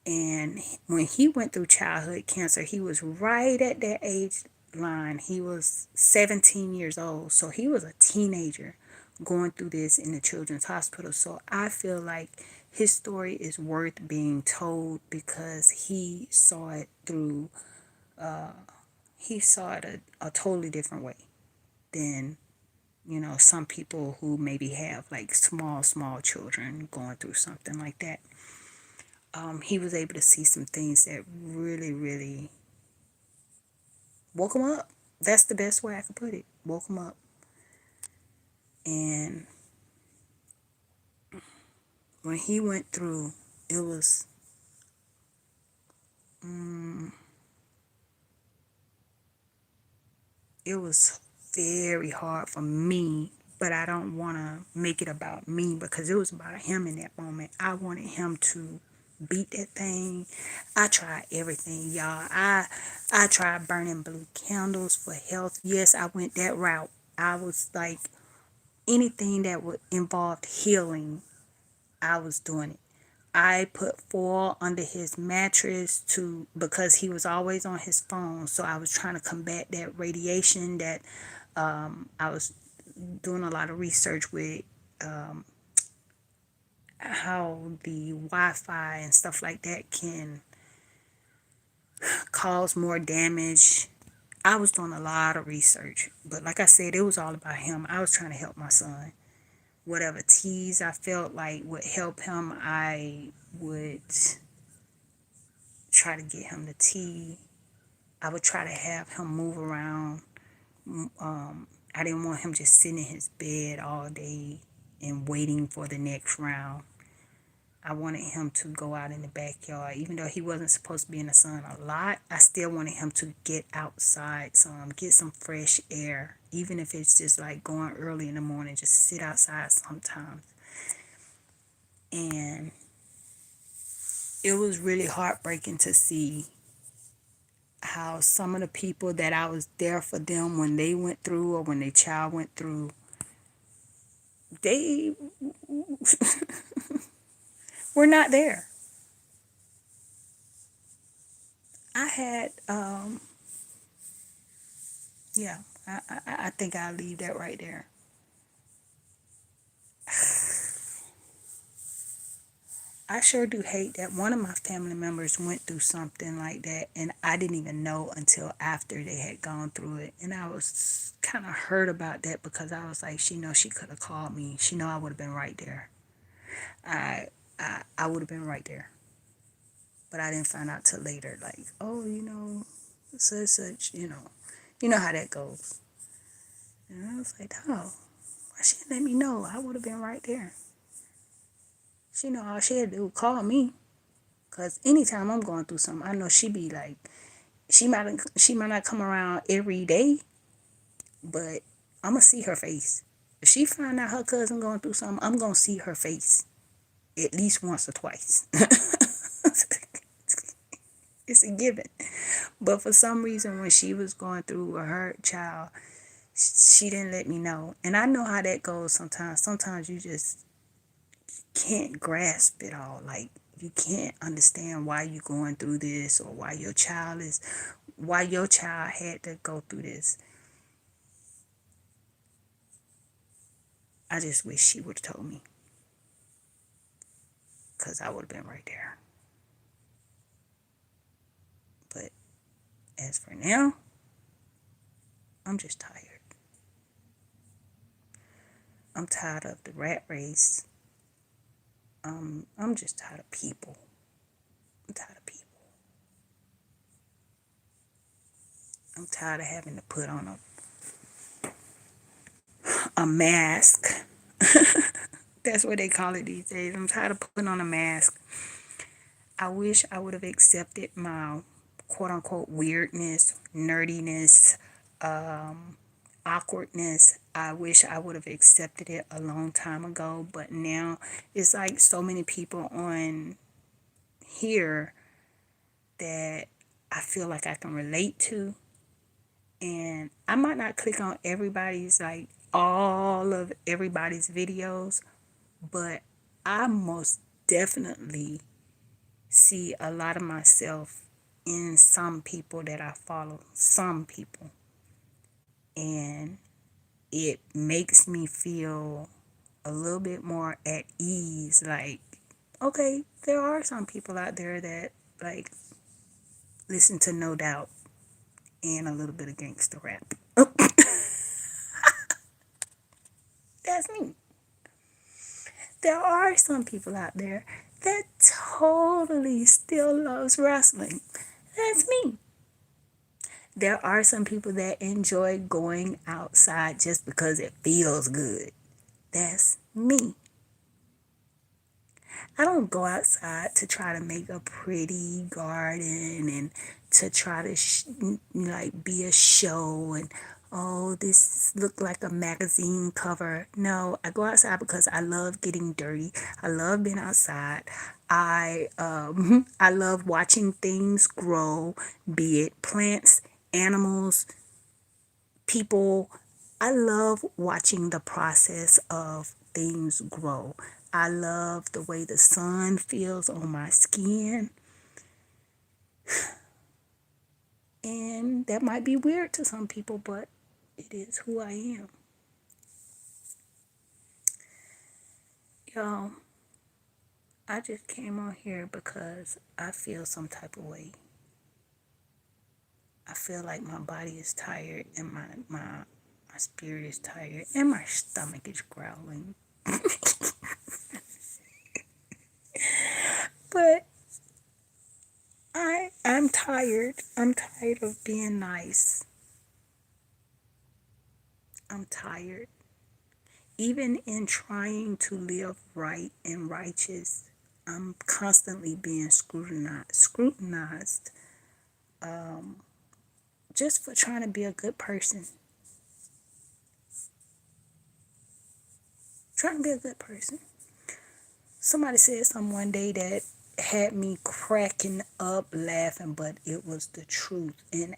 And when he went through childhood cancer, he was right at that age line. He was 17 years old. So he was a teenager going through this in the children's hospital. So I feel like his story is worth being told because he saw it a totally different way than some people who maybe have like small children going through something like that. He was able to see some things that really woke him up. That's the best way I could put it. Woke him up. And when he went through, it was it was very hard for me, but I don't want to make it about me because it was about him in that moment. I wanted him to beat that thing. I tried everything, y'all. I tried burning blue candles for health. Yes, I went that route. I was like anything that would involve healing, I was doing it. I put foil under his mattress to because he was always on his phone. So I was trying to combat that radiation that I was doing a lot of research with how the Wi-Fi and stuff like that can cause more damage. I was doing a lot of research, but like I said, it was all about him. I was trying to help my son. Whatever teas I felt like would help him, I would try to get him the tea. I would try to have him move around. I didn't want him just sitting in his bed all day and waiting for the next round. I wanted him to go out in the backyard. Even though he wasn't supposed to be in the sun a lot, I still wanted him to get outside some, get some fresh air. Even if it's just like going early in the morning, just sit outside sometimes. And it was really heartbreaking to see how some of the people that I was there for them when they went through or when their child went through, they were not there. I had, yeah, I think I'll leave that right there. I sure do hate that one of my family members went through something like that and I didn't even know until after they had gone through it. And I was kind of hurt about that because I was like, she knows she could have called me. She know I would have been right there. I would have been right there. But I didn't find out till later, like, oh, such, you know how that goes. And I was like, oh, why she didn't let me know? I would have been right there. She know all she had to do was call me. Cause anytime I'm going through something, I know she be like, she might not come around every day, but I'ma see her face. If she find out her cousin going through something, I'm gonna see her face at least once or twice. It's a given. But for some reason, when she was going through her child, she didn't let me know. And I know how that goes sometimes. Sometimes you just can't grasp it all. Like, you can't understand why you're going through this or why your child had to go through this. I just wish she would have told me. Because I would have been right there. But as for now, I'm just tired. I'm tired of the rat race. I'm just tired of people. I'm tired of people. I'm tired of having to put on a mask. That's what they call it these days. I'm tired of putting on a mask. I wish I would have accepted my quote unquote weirdness, nerdiness, awkwardness. I wish I would have accepted it a long time ago, but now it's like so many people on here that I feel like I can relate to. And I might not click on all of everybody's videos, but I most definitely see a lot of myself in some people that I follow. Some people. And it makes me feel a little bit more at ease. Like, okay, there are some people out there that like listen to No Doubt and a little bit of gangster rap. That's me. There are some people out there that totally still loves wrestling. That's me. There are some people that enjoy going outside just because it feels good. That's me. I don't go outside to try to make a pretty garden and to try to be a show and oh, this look like a magazine cover. No, I go outside because I love getting dirty. I love being outside. I love watching things grow, be it plants, animals, people. I love watching the process of things grow. I love the way the sun feels on my skin. And that might be weird to some people, but it is who I am. Y'all, I just came on here because I feel some type of way. I feel like my body is tired and my spirit is tired and my stomach is growling. But I'm tired. I'm tired of being nice. I'm tired. Even in trying to live right and righteous, I'm constantly being scrutinized just for trying to be a good person. Trying to be a good person. Somebody said something one day that had me cracking up laughing, but it was the truth. And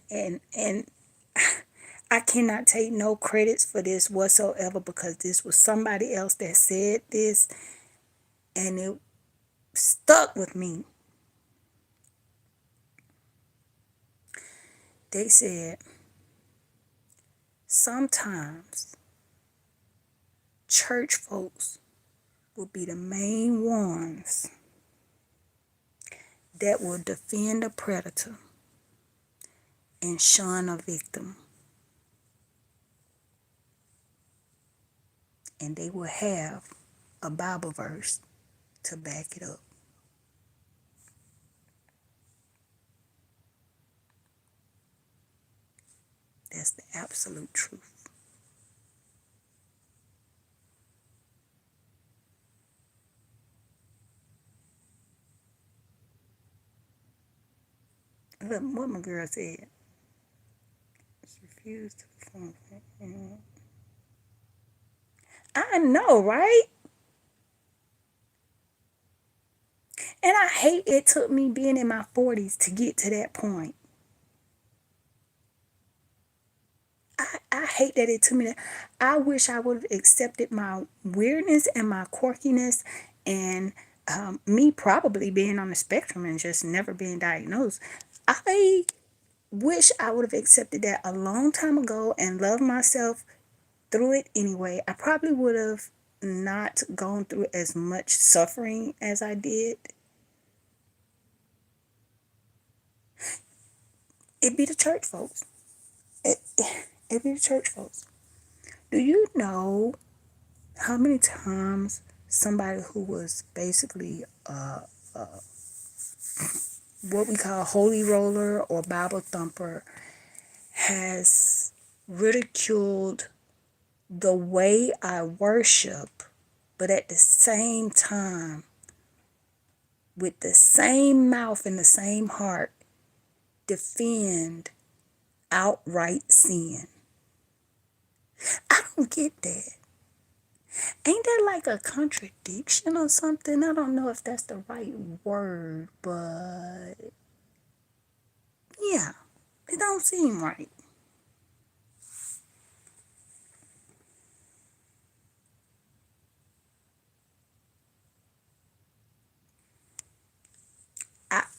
I cannot take no credits for this whatsoever because this was somebody else that said this and it stuck with me. They said, sometimes church folks will be the main ones that will defend a predator and shun a victim. And they will have a Bible verse to back it up. That's the absolute truth. Look what my girl said. Just refuse to perform. I know, right? And I hate it took me being in my 40s to get to that point. I hate that it took me that. I wish I would have accepted my weirdness and my quirkiness and me probably being on the spectrum and just never being diagnosed. I wish I would have accepted that a long time ago and loved myself through it anyway. I probably would have not gone through as much suffering as I did. It be the church folks. It be the church folks. Do you know how many times somebody who was basically what we call holy roller or Bible thumper has ridiculed the way I worship, but at the same time, with the same mouth and the same heart, defend outright sin? I don't get that. Ain't that like a contradiction or something? I don't know if that's the right word, but yeah, it don't seem right.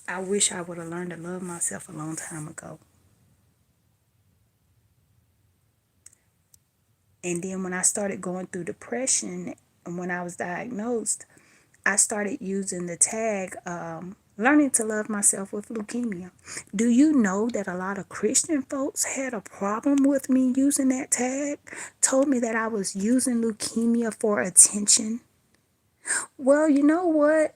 I wish I would have learned to love myself a long time ago. And then when I started going through depression and when I was diagnosed, I started using the tag learning to love myself with leukemia. Do you know that a lot of Christian folks had a problem with me using that tag? Told me that I was using leukemia for attention. Well, you know what?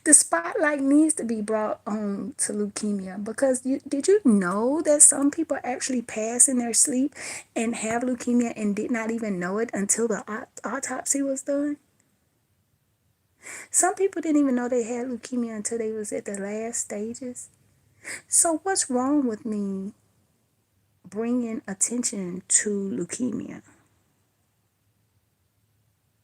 The spotlight needs to be brought on to leukemia because did you know that some people actually pass in their sleep and have leukemia and did not even know it until the autopsy was done? Some people didn't even know they had leukemia until they was at the last stages. So what's wrong with me bringing attention to leukemia?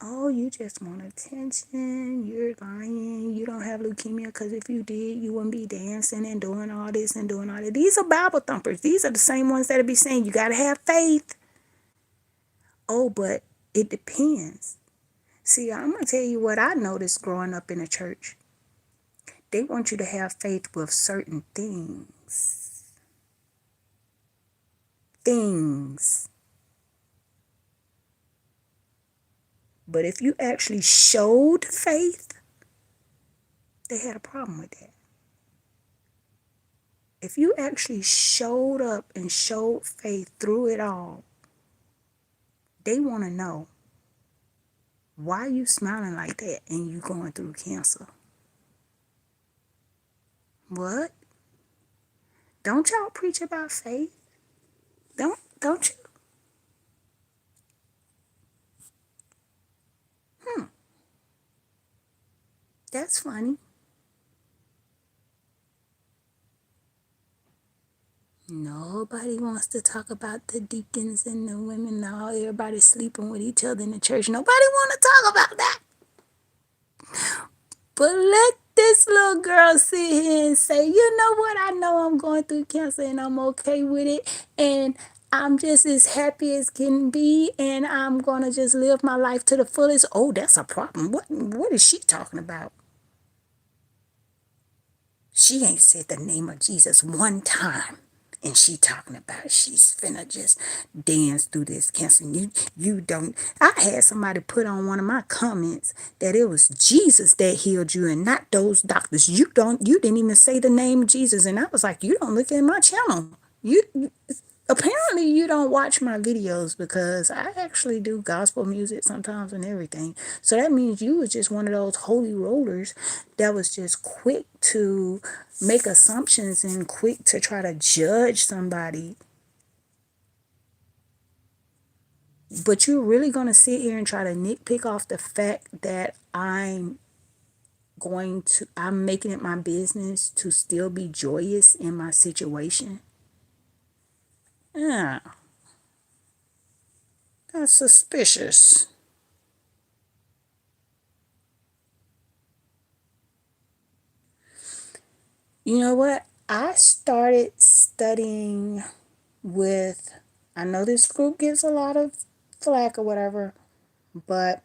Oh, you just want attention. You're lying. You don't have leukemia because if you did, you wouldn't be dancing and doing all this and doing all that. These are Bible thumpers. These are the same ones that'll be saying you got to have faith. Oh, but it depends. See, I'm going to tell you what I noticed growing up in a church. They want you to have faith with certain things. Things. But if you actually showed faith, they had a problem with that. If you actually showed up and showed faith through it all, they want to know, why are you smiling like that and you going through cancer? What? Don't y'all preach about faith? Don't you? That's funny. Nobody wants to talk about the deacons and the women. Now everybody's sleeping with each other in the church. Nobody want to talk about that. But let this little girl sit here and say, you know what? I know I'm going through cancer and I'm okay with it. And I'm just as happy as can be. And I'm going to just live my life to the fullest. Oh, that's a problem. What is she talking about? She ain't said the name of Jesus one time. And she talking about she's finna just dance through this cancer. You don't. I had somebody put on one of my comments that it was Jesus that healed you and not those doctors. You didn't even say the name of Jesus. And I was like, you don't look at my channel. You apparently you don't watch my videos because I actually do gospel music sometimes and everything. So that means you was just one of those holy rollers that was just quick to make assumptions and quick to try to judge somebody. But you're really going to sit here and try to nitpick off the fact that I'm making it my business to still be joyous in my situation. Yeah, that's suspicious. You know what? I started studying with, I know this group gets a lot of flack or whatever, but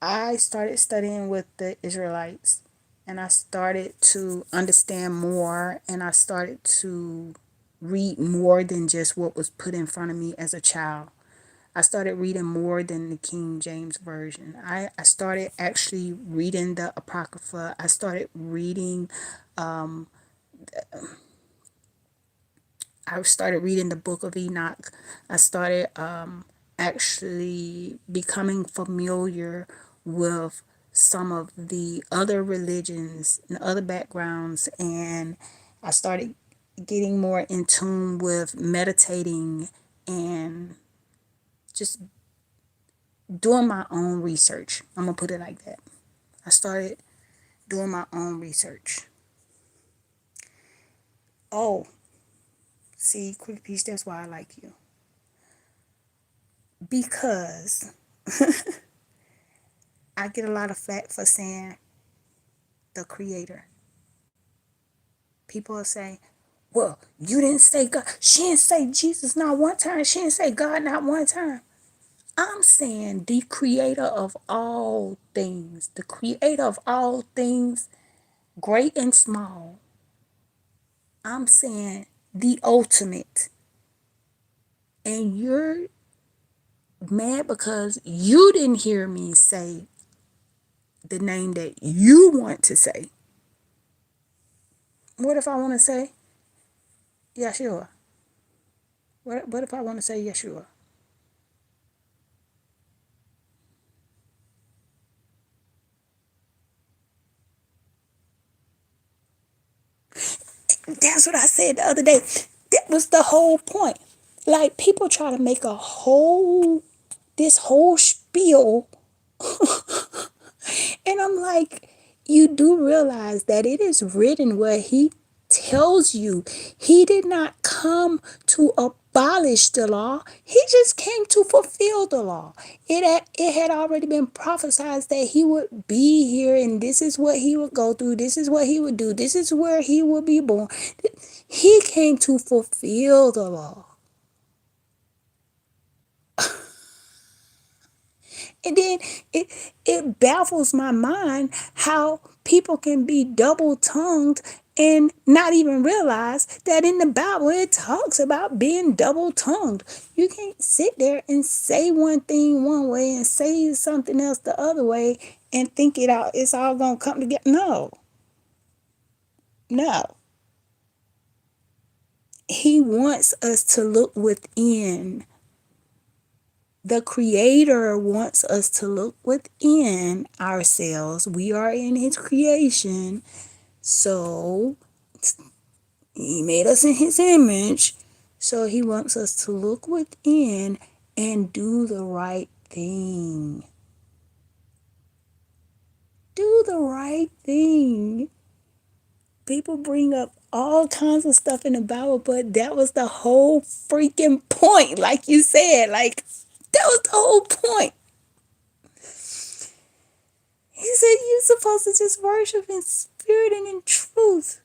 I started studying with the Israelites and I started to understand more and I started to read more than just what was put in front of me as a child. I started reading more than the King James Version. I started actually reading the Apocrypha. I started reading I started reading the book of Enoch. I started actually becoming familiar with some of the other religions and other backgrounds. And I started getting more in tune with meditating and just doing my own research. I'm going to put it like that. I started doing my own research. Oh, see, Quick Peace, that's why I like you. Because I get a lot of flack for saying the creator. People are saying, well, you didn't say God. She didn't say Jesus not one time. She didn't say God not one time. I'm saying the creator of all things, the creator of all things, great and small. I'm saying the ultimate. And you're mad because you didn't hear me say the name that you want to say. What if I want to say Yeshua? What if I want to say Yeshua? That's what I said the other day. That was the whole point. Like people try to make this whole spiel, and I'm like, you do realize that it is written where he tells you he did not come to abolish the law. He just came to fulfill the law. It had already been prophesied that he would be here and this is what he would go through. This is what he would do. This is where he would be born. He came to fulfill the law. And then it baffles my mind how people can be double tongued and not even realize that in the Bible it talks about being double tongued. You can't sit there and say one thing one way and say something else the other way and think it's all gonna come together. No, no. He wants us to look within. The Creator wants us to look within ourselves. We are in His creation. So He made us in His image. So He wants us to look within and do the right thing. Do the right thing. People bring up all kinds of stuff in the Bible, but that was the whole freaking point. Like you said, like that was the whole point. He said you're supposed to just worship in spirit and in truth.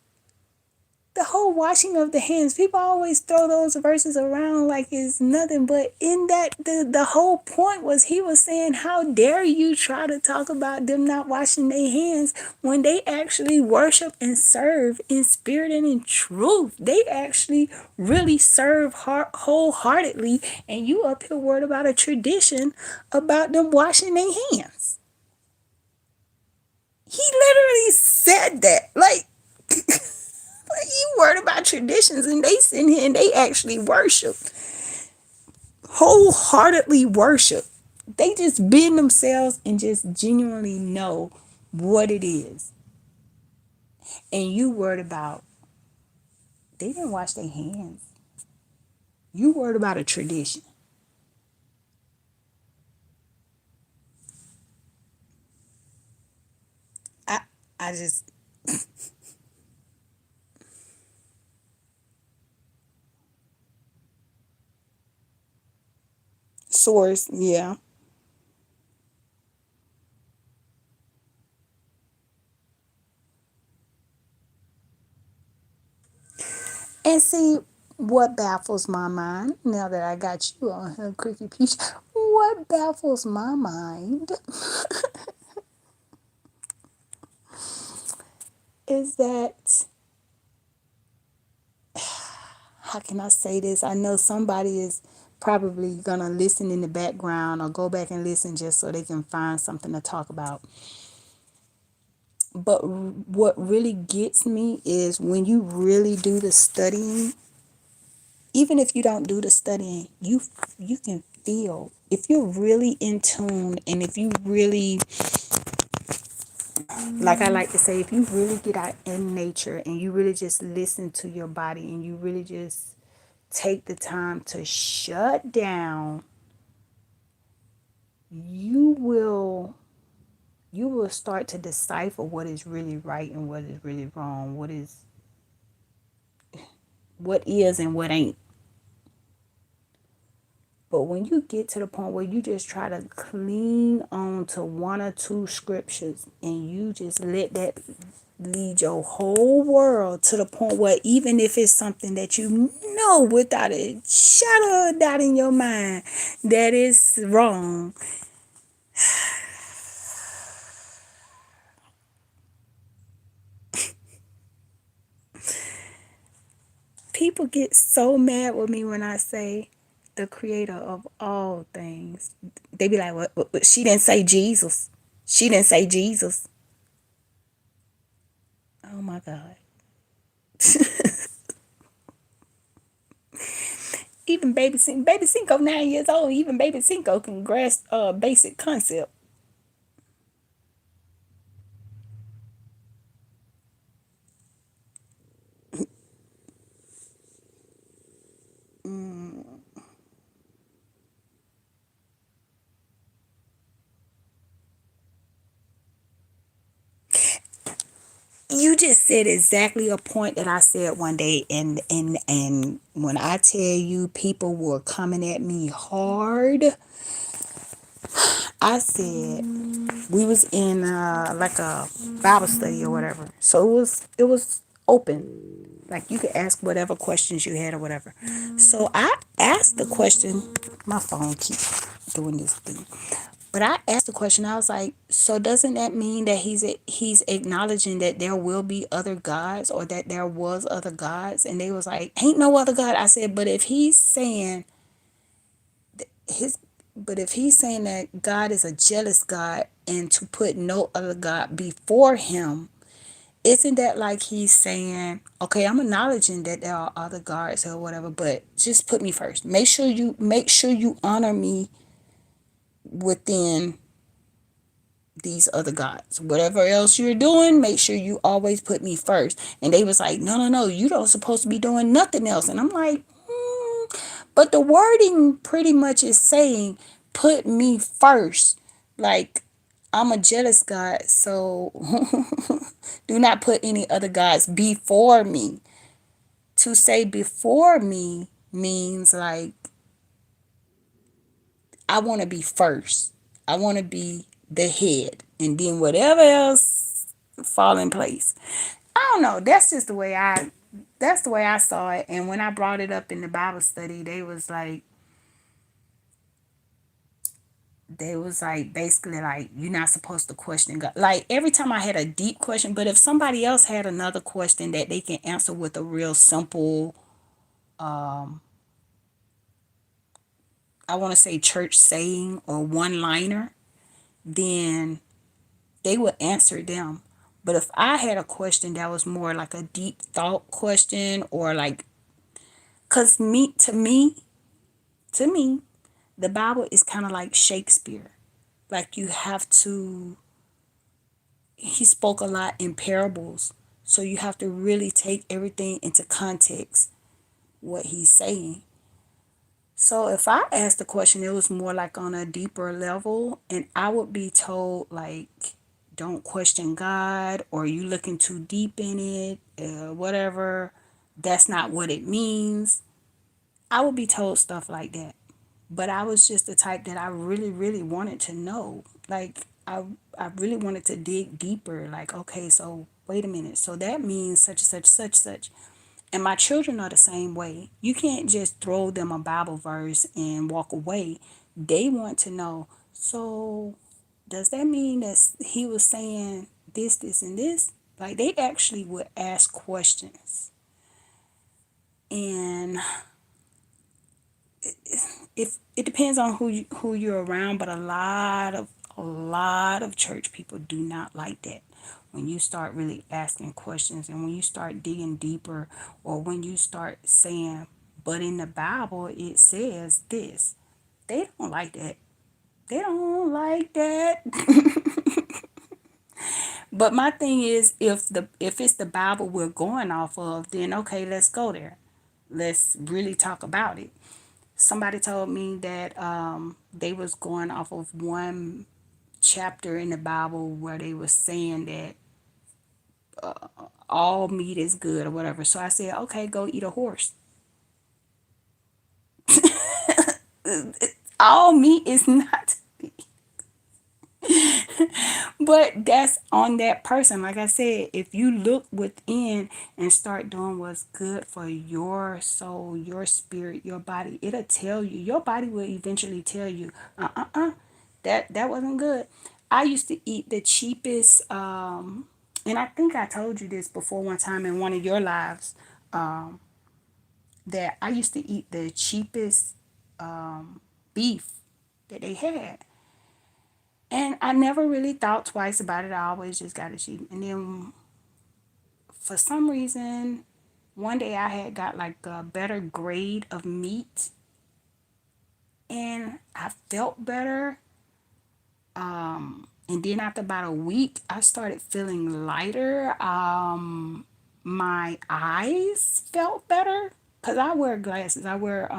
The whole washing of the hands, people always throw those verses around like it's nothing, but in that the whole point was he was saying, how dare you try to talk about them not washing their hands when they actually worship and serve in spirit and in truth. They actually really serve wholeheartedly, and you up here worried about a tradition about them washing their hands. He literally said that. Like, you worried about traditions, and they sit here and they actually worship. Wholeheartedly worship. They just bend themselves and just genuinely know what it is. And you worried about, they didn't wash their hands. You worried about a tradition. I I just source, yeah. And see what baffles my mind, now that I got you on here, Cricket Peach, what baffles my mind is that, how can I say this? I know somebody is probably gonna listen in the background or go back and listen just so they can find something to talk about. But what really gets me is when you really do the studying, even if you don't do the studying, you can feel, if you're really in tune, and if you really, like I like to say, if you really get out in nature and you really just listen to your body and you really just take the time to shut down, you will start to decipher what is really right and what is really wrong, what is and what ain't. But when you get to the point where you just try to cling on to one or two scriptures and you just let that lead your whole world, to the point where even if it's something that you know without a shadow of doubt in your mind that is wrong, people get so mad with me when I say the creator of all things. They be like, what? She didn't say Jesus. She didn't say Jesus. Oh my God. Even baby Cinco 9 years old. Even baby Cinco can grasp a basic concept. You just said exactly a point that I said one day, and when I tell you people were coming at me hard, I said we was in like a Bible study or whatever. So it was open. Like you could ask whatever questions you had or whatever. So I asked the question, my phone keeps doing this thing. But I asked the question, I was like, so doesn't that mean that he's acknowledging that there will be other gods, or that there was other gods? And they was like, ain't no other God. I said, but if he's saying his but if he's saying that God is a jealous God and to put no other God before him, isn't that like he's saying, okay, I'm acknowledging that there are other gods or whatever, but just put me first. Make sure you honor me within these other gods. Whatever else you're doing, make sure you always put me first. And they was like, no, no, no, you don't supposed to be doing nothing else. And I'm like, but the wording pretty much is saying, put me first. Like, I'm a jealous God, so do not put any other gods before me. To say before me means like I want to be first. I want to be the head, and then whatever else fall in place. I don't know. That's the way I saw it. And when I brought it up in the Bible study, they was like basically like you're not supposed to question God. Like every time I had a deep question, but if somebody else had another question that they can answer with a real simple, I want to say church saying or one liner, then they would answer them. But if I had a question that was more like a deep thought question or like, cause to me, the Bible is kind of like Shakespeare. Like you have to, he spoke a lot in parables. So you have to really take everything into context, what he's saying. So if I asked the question, it was more like on a deeper level, and I would be told like, don't question God, or you looking too deep in it, whatever. That's not what it means. I would be told stuff like that. But I was just the type that I really, really wanted to know. Like I really wanted to dig deeper. Like, okay, so wait a minute. So that means such and such, such, such. And my children are the same way. You can't just throw them a Bible verse and walk away. They want to know. So does that mean that he was saying this, this, and this? Like they actually would ask questions. And if it depends on who you're around, but a lot of church people do not like that. When you start really asking questions and when you start digging deeper, or when you start saying, but in the Bible it says this, they don't like that. They don't like that. But my thing is, if it's the Bible we're going off of, then okay, let's go there. Let's really talk about it. Somebody told me that they was going off of one chapter in the Bible where they was saying that all meat is good or whatever. So I said, okay, go eat a horse. All meat is not, but that's on that person. Like I said, if you look within and start doing what's good for your soul, your spirit, your body, it'll tell you. Your body will eventually tell you, that wasn't good. I used to eat the cheapest, and I think I told you this before one time in one of your lives, that I used to eat the cheapest beef that they had. And I never really thought twice about it. I always just got it cheap. And then for some reason, one day I had got like a better grade of meat and I felt better. And then after about a week, I started feeling lighter. My eyes felt better because I wear glasses. I wear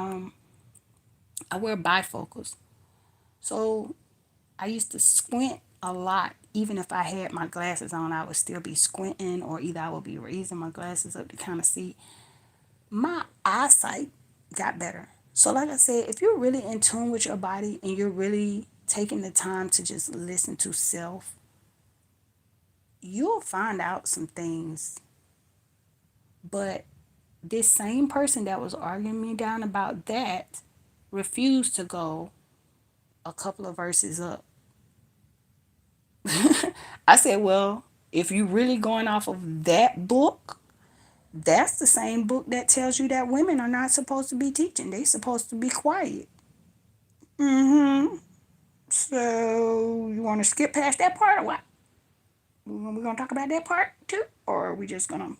bifocals. So I used to squint a lot. Even if I had my glasses on, I would still be squinting, or either I would be raising my glasses up to kind of see. My eyesight got better. So, like I said, if you're really in tune with your body and you're really taking the time to just listen to self, you'll find out some things. But this same person that was arguing me down about that refused to go a couple of verses up. I said, well, if you really going off of that book, that's the same book that tells you that women are not supposed to be teaching. They supposed to be quiet. Mm-hmm. So you want to skip past that part or what? We gonna talk about that part too, or are we just gonna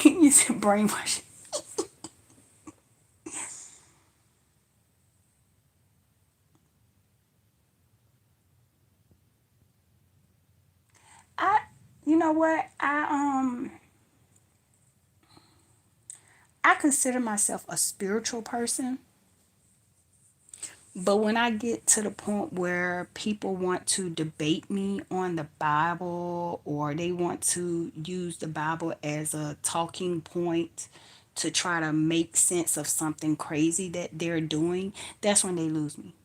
you said brainwash? I, you know what? I consider myself a spiritual person, But when I get to the point where people want to debate me on the Bible, or they want to use the Bible as a talking point to try to make sense of something crazy that they're doing, that's when they lose me.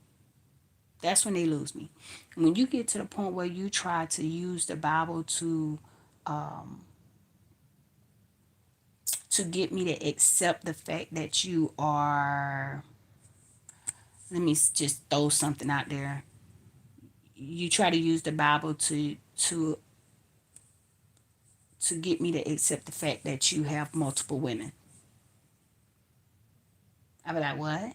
That's when they lose me. When you get to the point where you try to use the Bible to get me to accept the fact that you are, let me just throw something out there. You try to use the Bible to get me to accept the fact that you have multiple women. I be like, what?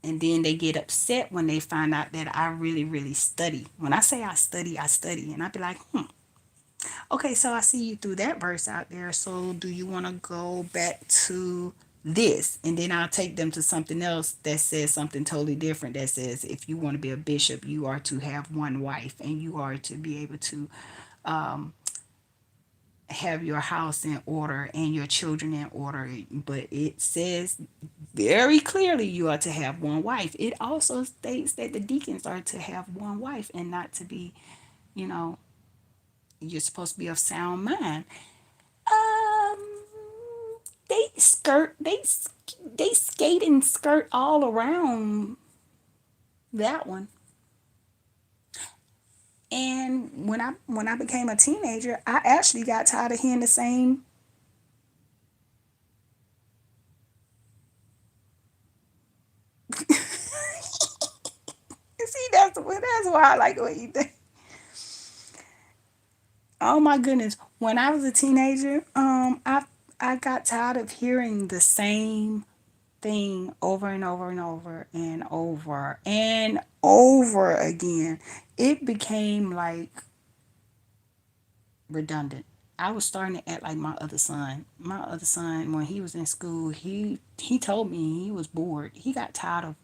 And then they get upset when they find out that I really, really study. When I say I study, I study. And I be like, okay, so I see you threw that verse out there. So do you want to go back to this? And then I'll take them to something else that says something totally different. That says if you want to be a bishop, you are to have one wife and you are to be able to have your house in order and your children in order. But it says very clearly you are to have one wife. It also states that the deacons are to have one wife and not to be, you know, you're supposed to be of sound mind. Um, they skate and skirt all around that one. And when I became a teenager, I actually got tired of hearing the same. See, that's why I like what you think. Oh my goodness. When I was a teenager, I got tired of hearing the same thing over and over and over and over and over again. It became like redundant. I was starting to act like my other son. My other son, when he was in school, he told me he was bored. He got tired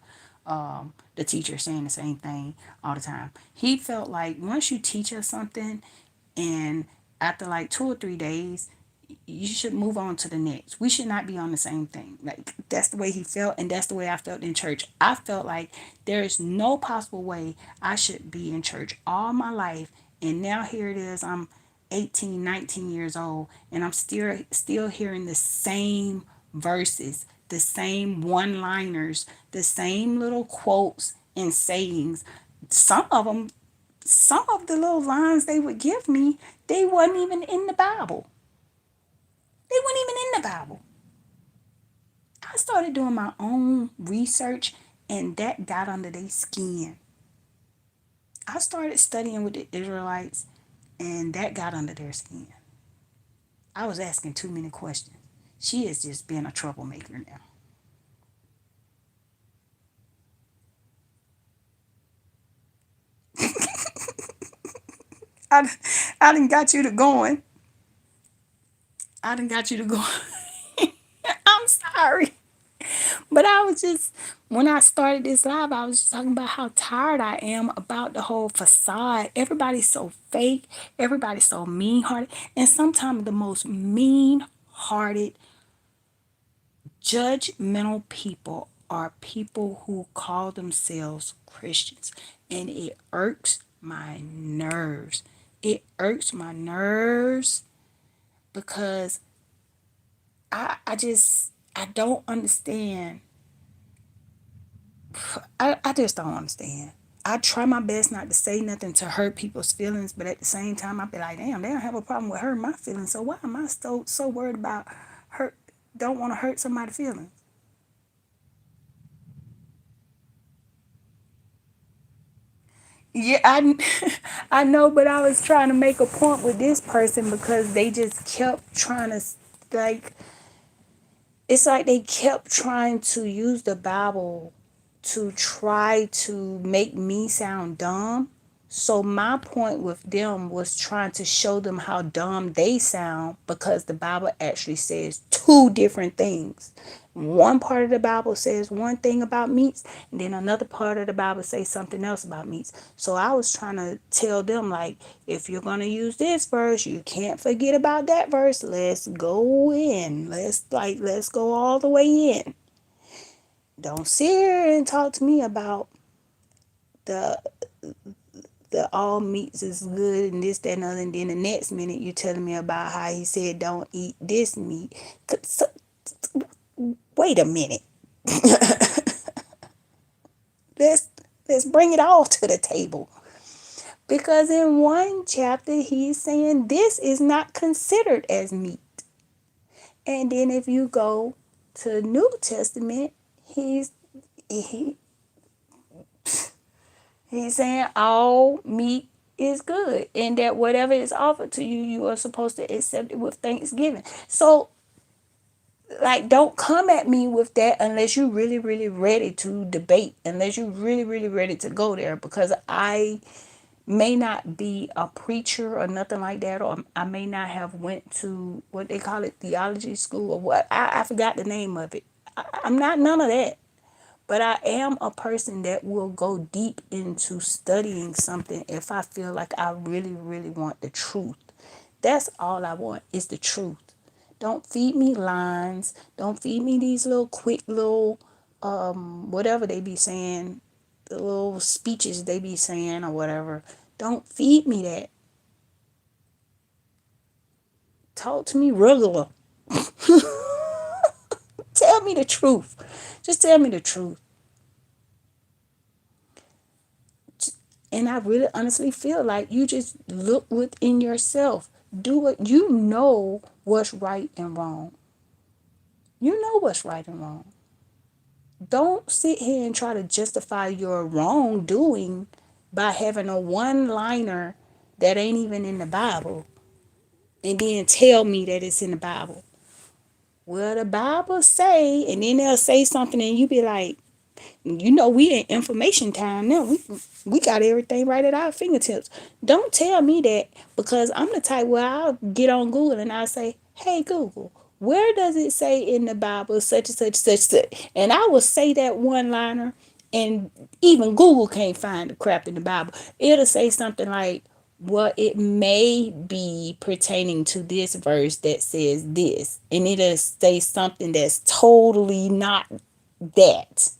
of the teacher saying the same thing all the time. He felt like once you teach us something, and after like 2 or 3 days, you should move on to the next. We should not be on the same thing. Like that's the way he felt, and that's the way I felt in church. I felt like there is no possible way I should be in church all my life, and now here it is. I'm 18, 19 years old, and I'm still hearing the same verses, the same one-liners, the same little quotes and sayings. Some of them, some of the little lines they would give me, they wasn't even in the Bible. They weren't even in the Bible. I started doing my own research, and that got under their skin. I started studying with the Israelites, and that got under their skin. I was asking too many questions. She is just being a troublemaker now. I, I done got you to going. I done got you to going. I'm sorry. But I was just, when I started this live, I was just talking about how tired I am about the whole facade. Everybody's so fake. Everybody's so mean hearted. And sometimes the most mean hearted, judgmental people are people who call themselves Christians. And it irks my nerves. It irks my nerves because I don't understand. I just don't understand. I try my best not to say nothing to hurt people's feelings, but at the same time, I be like, damn, they don't have a problem with hurting my feelings. So why am I so worried about hurt? Don't want to hurt somebody's feelings. Yeah, I know, but I was trying to make a point with this person because they just kept trying to like. It's like they kept trying to use the Bible to try to make me sound dumb. So my point with them was trying to show them how dumb they sound because the Bible actually says two different things. One part of the Bible says one thing about meats, and then another part of the Bible says something else about meats. So I was trying to tell them like, if you're gonna use this verse, you can't forget about that verse. Let's go in. Let's go all the way in. Don't sit here and talk to me about the all meats is good and this, that, and other, and then the next minute you're telling me about how he said don't eat this meat. Wait a minute. let's let's bring it all to the table. Because in one chapter he's saying this is not considered as meat. And then if you go to New Testament, he he's saying all meat is good and that whatever is offered to you, you are supposed to accept it with thanksgiving. So like don't come at me with that unless you're really, really ready to debate, unless you're really, really ready to go there, because I may not be a preacher or nothing like that, or I may not have went to what they call it, theology school, or what I forgot the name of it. I'm not none of that, but I am a person that will go deep into studying something if I feel like I really, really want the truth. That's all I want is the truth. Don't feed me lines. Don't feed me these little quick little whatever they be saying, the little speeches they be saying or whatever. Don't feed me that. Talk to me regular. Tell me the truth. Just tell me the truth. And I really honestly feel like you just look within yourself. Do what you know what's right and wrong. You know what's right and wrong. Don't sit here and try to justify your wrongdoing by having a one liner that ain't even in the Bible and then tell me that it's in the Bible. Well, the Bible say, and then they'll say something and you be like, you know, we in information time now. We got everything right at our fingertips. Don't tell me that, because I'm the type where I'll get on Google and I'll say, hey Google, where does it say in the Bible such and such such such? And I will say that one liner, and even Google can't find the crap in the Bible. It'll say something like, well, it may be pertaining to this verse that says this, and it'll say something that's totally not that.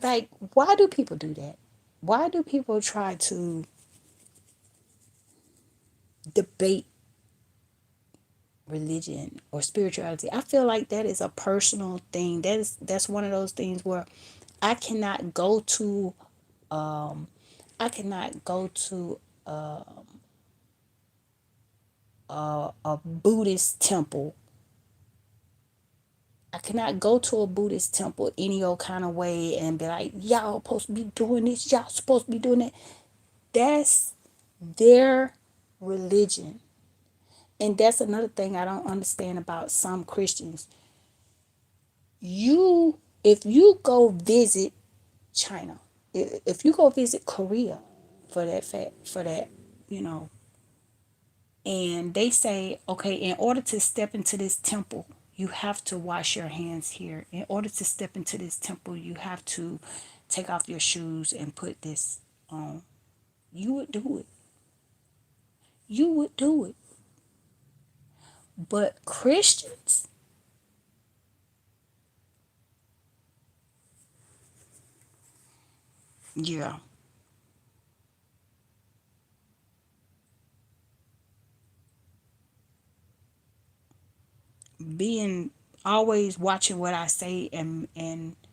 Like, why do people do that? Why do people try to debate religion or spirituality? I feel like that is a personal thing. That's one of those things where I cannot go to I cannot go to a Buddhist temple. I cannot go to a Buddhist temple any old kind of way and be like, y'all supposed to be doing this, y'all supposed to be doing that. That's their religion. And that's another thing I don't understand about some Christians. If you go visit China, if you go visit Korea, for that, you know, and they say, okay, in order to step into this temple, you have to wash your hands here. In order to step into this temple, you have to take off your shoes and put this on. You would do it. You would do it. But Christians, yeah, being always watching what I say and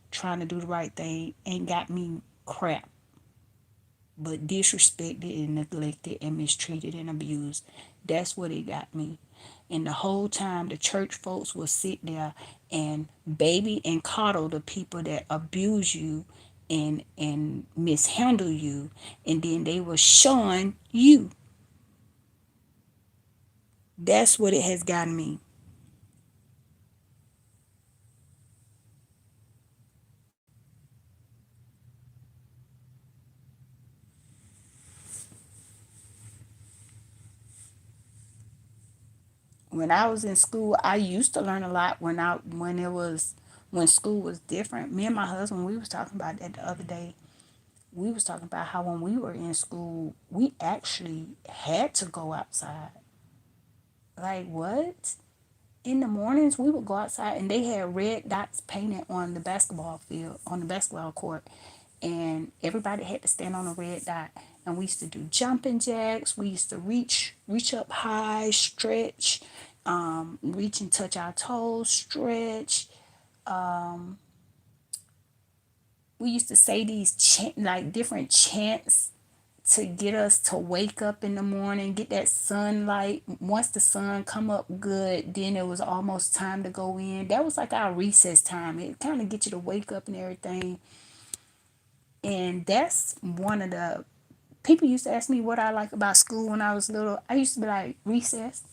trying to do the right thing ain't got me crap, but disrespected and neglected and mistreated and abused. That's what it got me. And the whole time the church folks will sit there and baby and coddle the people that abuse you and mishandle you, and then they will shun you. That's what it has gotten me. When I was in school, I used to learn a lot when school was different. Me and my husband, we was talking about that the other day. We was talking about how when we were in school, we actually had to go outside. Like what? in the mornings we would go outside and they had red dots painted on the basketball field, on the basketball court, and everybody had to stand on a red dot. And we used to do jumping jacks. We used to reach up high, stretch, reach and touch our toes, stretch. We used to say these like different chants to get us to wake up in the morning, get that sunlight. Once the sun come up good, then it was almost time to go in. That was like our recess time. It kind of get you to wake up and everything. And that's one of the people used to ask me what I like about school when I was little. I used to be like recess.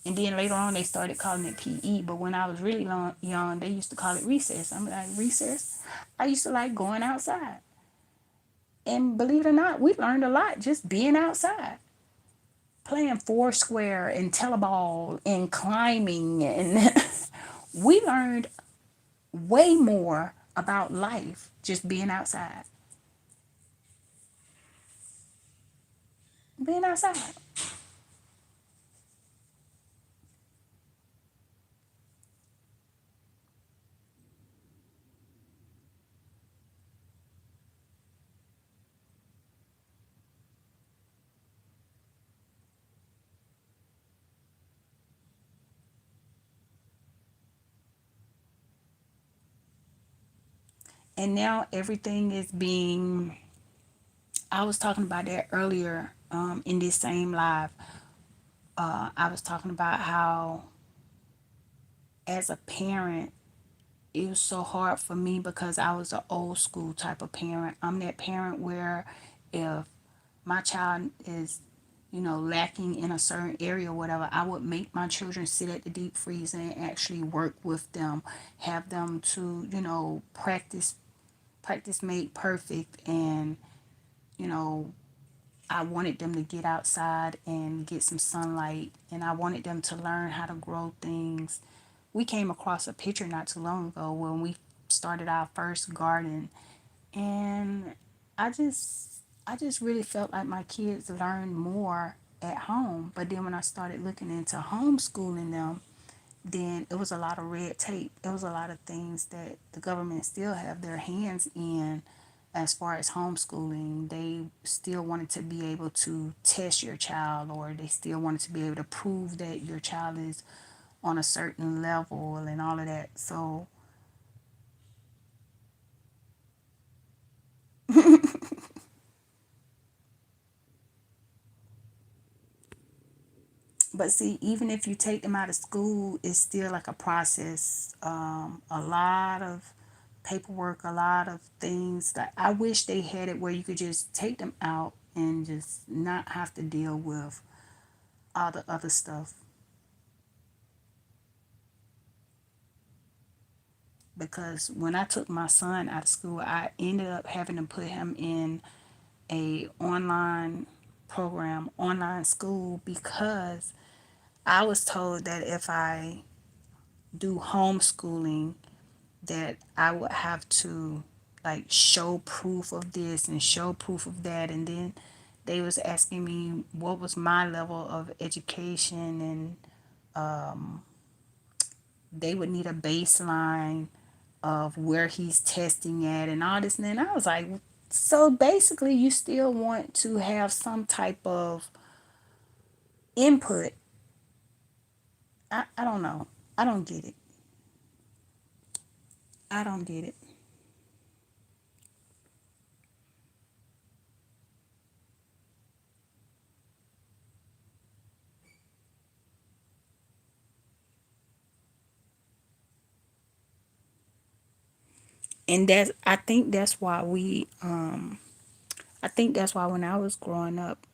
And then later on they started calling it PE. But when I was really young, they used to call it recess. I'm like, recess? I used to like going outside. And believe it or not, we learned a lot just being outside. Playing foursquare and teleball and climbing. And we learned way more about life just being outside. Being outside. And now everything is being, I was talking about that earlier in this same live. I was talking about how, as a parent, it was so hard for me because I was an old school type of parent. I'm that parent where if my child is, lacking in a certain area or whatever, I would make my children sit at the deep freezer and actually work with them, have them to, practice make perfect. And, you know, I wanted them to get outside and get some sunlight, and I wanted them to learn how to grow things. We came across a picture not too long ago when we started our first garden, and I just really felt like my kids learned more at home. But then when I started looking into homeschooling them, then it was a lot of red tape. It was a lot of things that the government still have their hands in as far as homeschooling. They still wanted to be able to test your child, or they still wanted to be able to prove that your child is on a certain level and all of that. So, but see, even if you take them out of school, it's still like a process. A lot of paperwork, a lot of things that I wish they had it where you could just take them out and just not have to deal with all the other stuff. Because when I took my son out of school, I ended up having to put him in a online program, online school, because I was told that if I do homeschooling, that I would have to like show proof of this and show proof of that. And then they was asking me what was my level of education, and they would need a baseline of where he's testing at and all this. And then I was like, so basically you still want to have some type of input. I don't know. I don't get it. I don't get it. And that's, I think that's why I think that's why when I was growing up,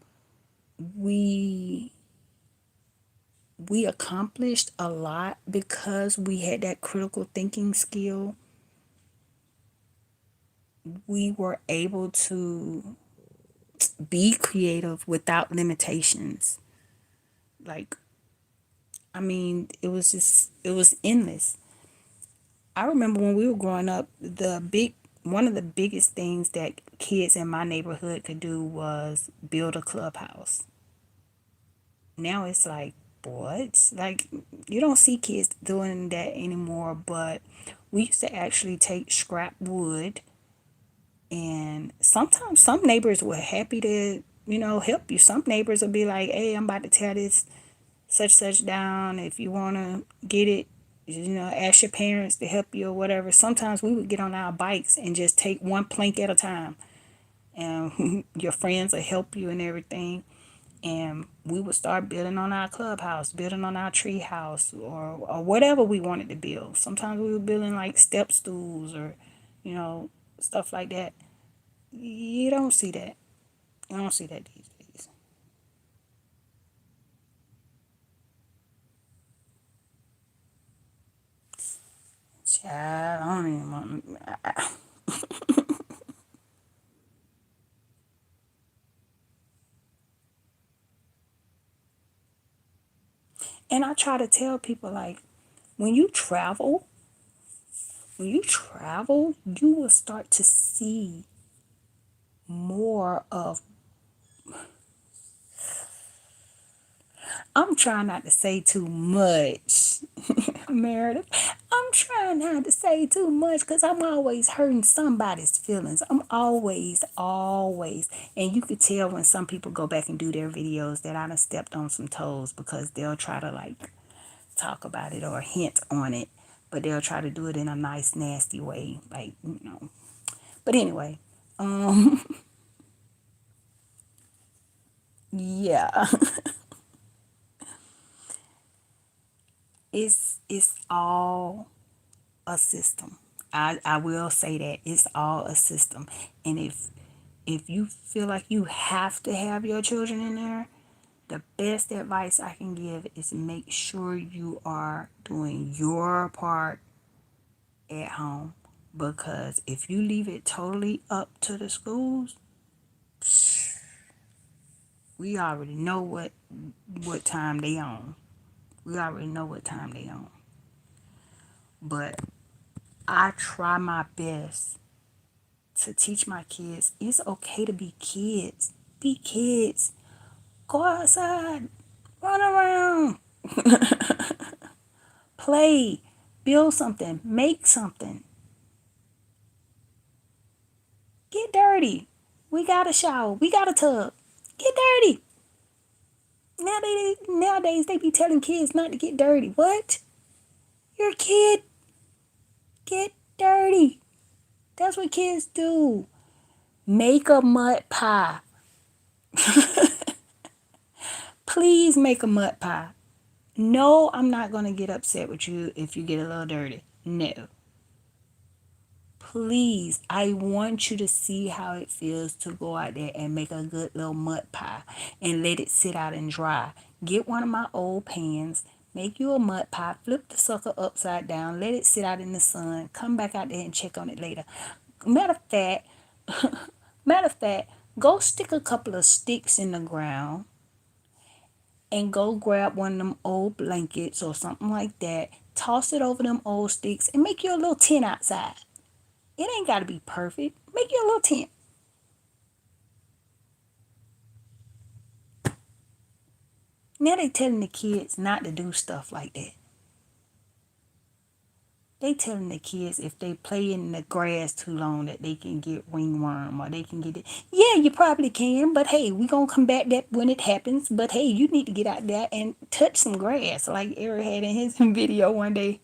we we accomplished a lot because we had that critical thinking skill. We were able to be creative without limitations. Like, I mean, it was endless. I remember when we were growing up, one of the biggest things that kids in my neighborhood could do was build a clubhouse. Now it's like sports. Like, you don't see kids doing that anymore, but we used to actually take scrap wood, and sometimes some neighbors were happy to, help you. Some neighbors would be like, hey, I'm about to tear this such down. If you want to get it, ask your parents to help you or whatever. Sometimes we would get on our bikes and just take one plank at a time, and your friends will help you and everything. And we would start building on our clubhouse, building on our tree house, or whatever we wanted to build. Sometimes we were building like step stools or, you know, stuff like that. You don't see that. You don't see that these days. Child, I don't even want. And I try to tell people, like, when you travel, you will start to see more of. I'm trying not to say too much, Meredith. I'm trying not to say too much because I'm always hurting somebody's feelings. I'm always. And you could tell when some people go back and do their videos that I done stepped on some toes, because they'll try to like talk about it or hint on it, but they'll try to do it in a nice, nasty way. Like. But anyway, yeah. It's all a system. I will say that it's all a system. And if you feel like you have to have your children in there, the best advice I can give is make sure you are doing your part at home. Because if you leave it totally up to the schools, we already know what time they on. We already know what time they on. But I try my best to teach my kids it's okay to be kids. Be kids. Go outside. Run around. Play. Build something. Make something. Get dirty. We got a shower. We got a tub. Get dirty. Nowadays they be telling kids not to get dirty. What? You're a kid. Get dirty. That's what kids do. Make a mud pie. Please make a mud pie. No, I'm not going to get upset with you if you get a little dirty. No. Please, I want you to see how it feels to go out there and make a good little mud pie and let it sit out and dry. Get one of my old pans, make you a mud pie, flip the sucker upside down, let it sit out in the sun, come back out there and check on it later. Matter of fact, matter of fact, go stick a couple of sticks in the ground and go grab one of them old blankets or something like that. Toss it over them old sticks and make you a little tent outside. It ain't got to be perfect. Make you a little tent. Now they telling the kids not to do stuff like that. They telling the kids if they play in the grass too long that they can get ringworm or they can get it. Yeah, you probably can, but hey, we gonna combat that when it happens. But hey, you need to get out there and touch some grass, like Eric had in his video one day.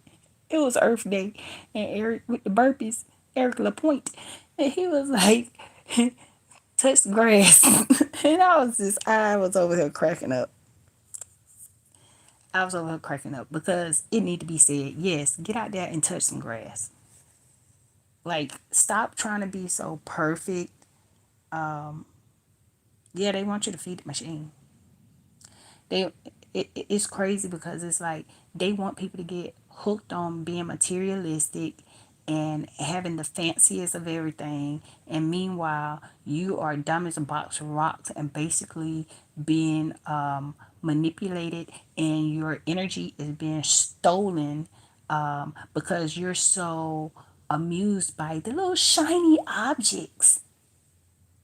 It was Earth Day, and Eric with the burpees, Eric Lapointe, and he was like, touch the grass, and I was over here cracking up. I was over here cracking up because it need to be said. Yes, get out there and touch some grass. Like, stop trying to be so perfect. Yeah, they want you to feed the machine. They, it's crazy because it's like they want people to get hooked on being materialistic and having the fanciest of everything, and meanwhile you are dumb as a box of rocks and basically being manipulated, and your energy is being stolen because you're so amused by the little shiny objects.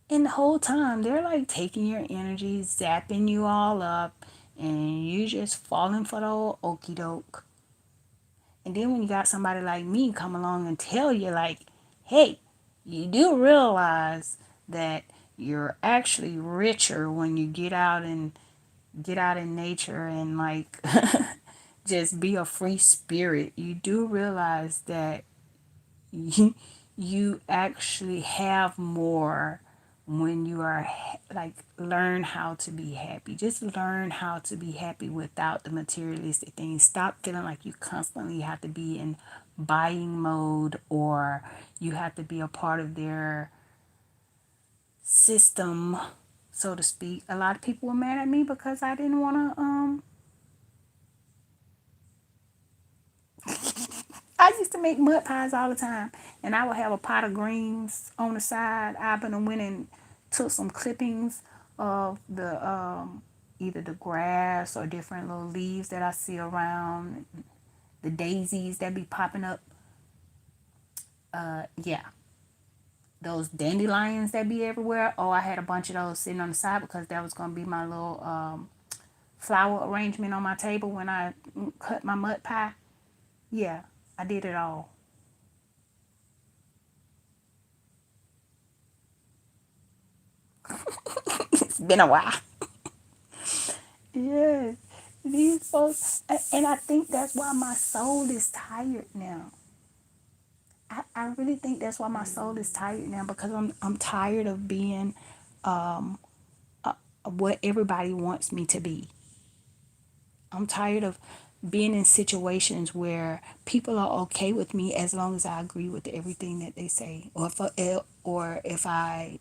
And the whole time they're like taking your energy, zapping you all up, and you just falling for the old okey doke. And then when you got somebody like me come along and tell you, like, hey, you do realize that you're actually richer when you get out in nature and like just be a free spirit. You do realize that you actually have more when you are like learn how to be happy. Just learn how to be happy without the materialistic things. Stop feeling like you constantly have to be in buying mode, or you have to be a part of their system, so to speak. A lot of people were mad at me because I didn't want to I used to make mud pies all the time, and I would have a pot of greens on the side. I been and went and took some clippings of the either the grass or different little leaves that I see around, the daisies that be popping up. Yeah, those dandelions that be everywhere. Oh, I had a bunch of those sitting on the side because that was gonna be my little flower arrangement on my table when I cut my mud pie. Yeah, I did it all. It's been a while. Yes, these folks, and I think that's why my soul is tired now. I really think that's why my soul is tired now, because I'm tired of being what everybody wants me to be. I'm tired of being in situations where people are okay with me as long as I agree with everything that they say, or if I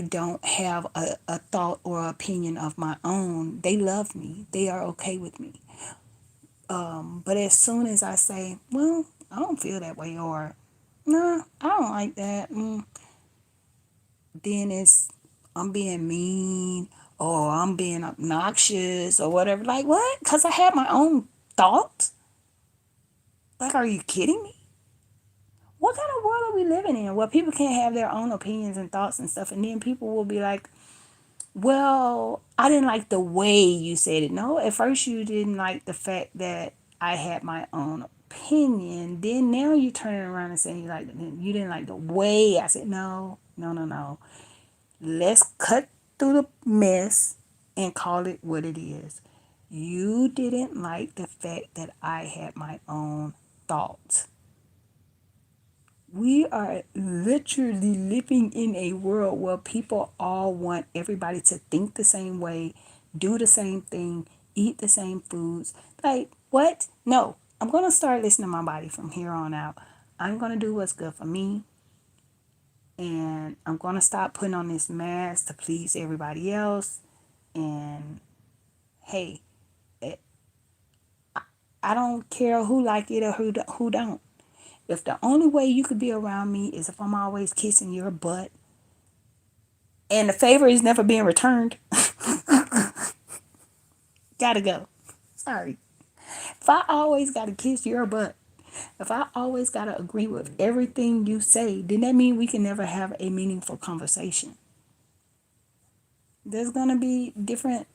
don't have a thought or opinion of my own, they love me. They are okay with me. But as soon as I say, well, I don't feel that way, or nah, I don't like that, then it's I'm being mean, or I'm being obnoxious or whatever. Like what? Because I have my own thoughts. Like, are you kidding me? What kind of world are we living in where people can't have their own opinions and thoughts and stuff, and then people will be like, well, I didn't like the way you said it. No, at first you didn't like the fact that I had my own opinion. Then now you turn around and saying you didn't like the way I said. No, no, no, no. Let's cut through the mess and call it what it is. You didn't like the fact that I had my own thoughts. We are literally living in a world where people all want everybody to think the same way, do the same thing, eat the same foods. Like, what? No, I'm going to start listening to my body from here on out. I'm going to do what's good for me. And I'm going to stop putting on this mask to please everybody else. And hey, I don't care who like it or who don't. If the only way you could be around me is if I'm always kissing your butt and the favor is never being returned, gotta go. Sorry. If I always gotta kiss your butt, if I always gotta agree with everything you say, then that means we can never have a meaningful conversation. There's gonna be different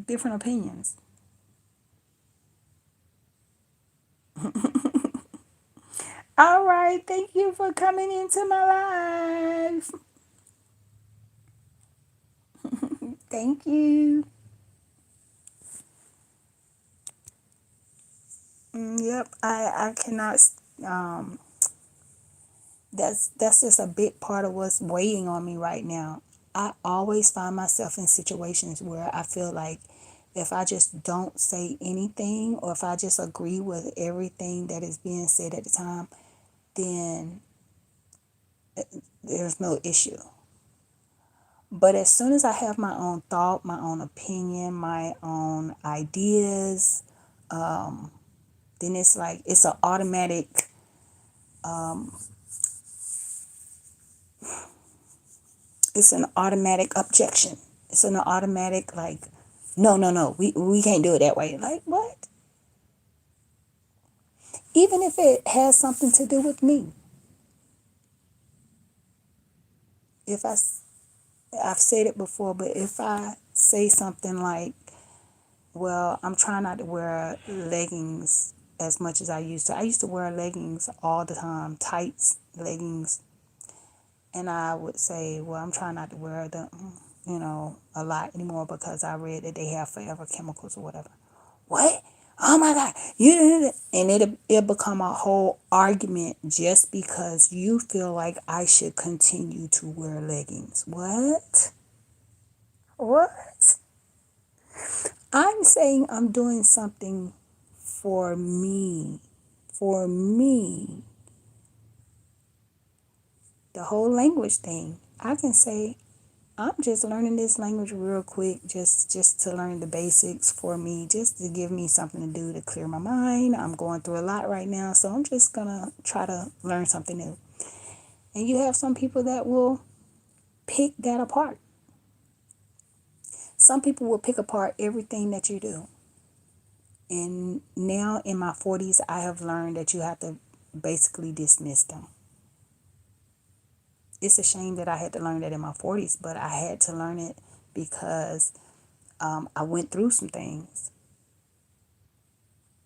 opinions. All right, thank you for coming into my life. Thank you. Yep, I cannot. Um, that's just a big part of what's weighing on me right now. I always find myself in situations where I feel like if I just don't say anything, or if I just agree with everything that is being said at the time, then there's no issue. But as soon as I have my own thought, my own opinion, my own ideas, then it's like it's an automatic it's an automatic objection. It's an automatic like, no, no, no, we can't do it that way. Like what? Even if it has something to do with me. If I I've said it before, but if I say something like, well, I'm trying not to wear leggings as much as I used to. I used to wear leggings all the time, tights, leggings. And I would say, well, I'm trying not to wear them, a lot anymore because I read that they have forever chemicals or whatever. What? Oh my God. And it'll become a whole argument just because you feel like I should continue to wear leggings. What? What? I'm saying I'm doing something for me. For me. The whole language thing. I can say I'm just learning this language real quick, just to learn the basics for me, just to give me something to do to clear my mind. I'm going through a lot right now, so I'm just gonna try to learn something new. And you have some people that will pick that apart. Some people will pick apart everything that you do. And now in my 40s, I have learned that you have to basically dismiss them. It's a shame that I had to learn that in my 40s, but I had to learn it because I went through some things.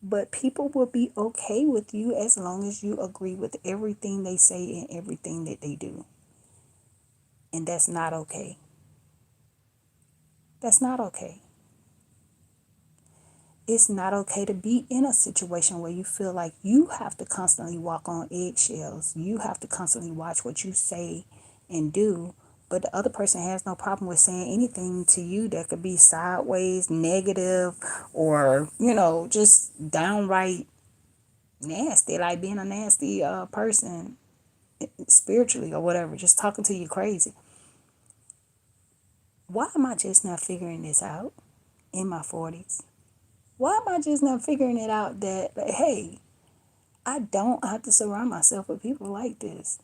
But people will be okay with you as long as you agree with everything they say and everything that they do. And that's not okay. That's not okay. It's not okay to be in a situation where you feel like you have to constantly walk on eggshells. You have to constantly watch what you say and do. But the other person has no problem with saying anything to you that could be sideways, negative, or, just downright nasty, like being a nasty person spiritually or whatever, just talking to you crazy. Why am I just not figuring this out in my 40s? Why am I just not figuring it out that, hey, I don't have to surround myself with people like this?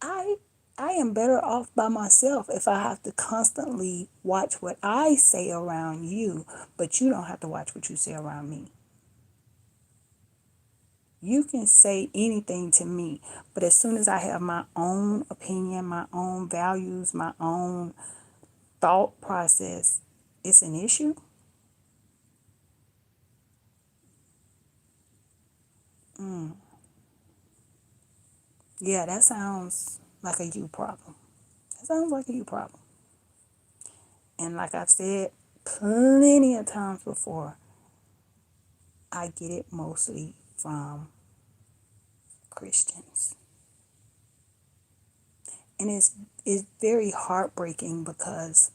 I I am better off by myself if I have to constantly watch what I say around you, but you don't have to watch what you say around me. You can say anything to me, but as soon as I have my own opinion, my own values, my own thought process, it's an issue. Yeah, that sounds like a you problem. That sounds like a you problem. And like I've said plenty of times before, I get it mostly from Christians. And it's very heartbreaking because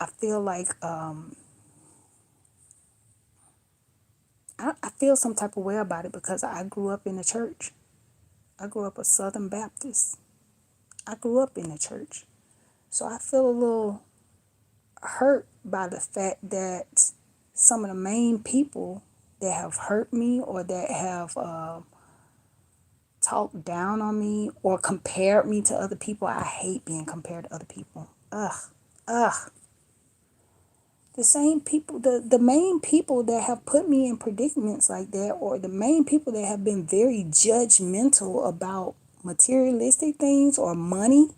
I feel like I feel some type of way about it because I grew up in the church. I grew up a Southern Baptist. I grew up in the church. So I feel a little hurt by the fact that some of the main people that have hurt me or that have talked down on me or compared me to other people. I hate being compared to other people. Ugh, ugh. The same people, the main people that have put me in predicaments like that, or the main people that have been very judgmental about materialistic things or money,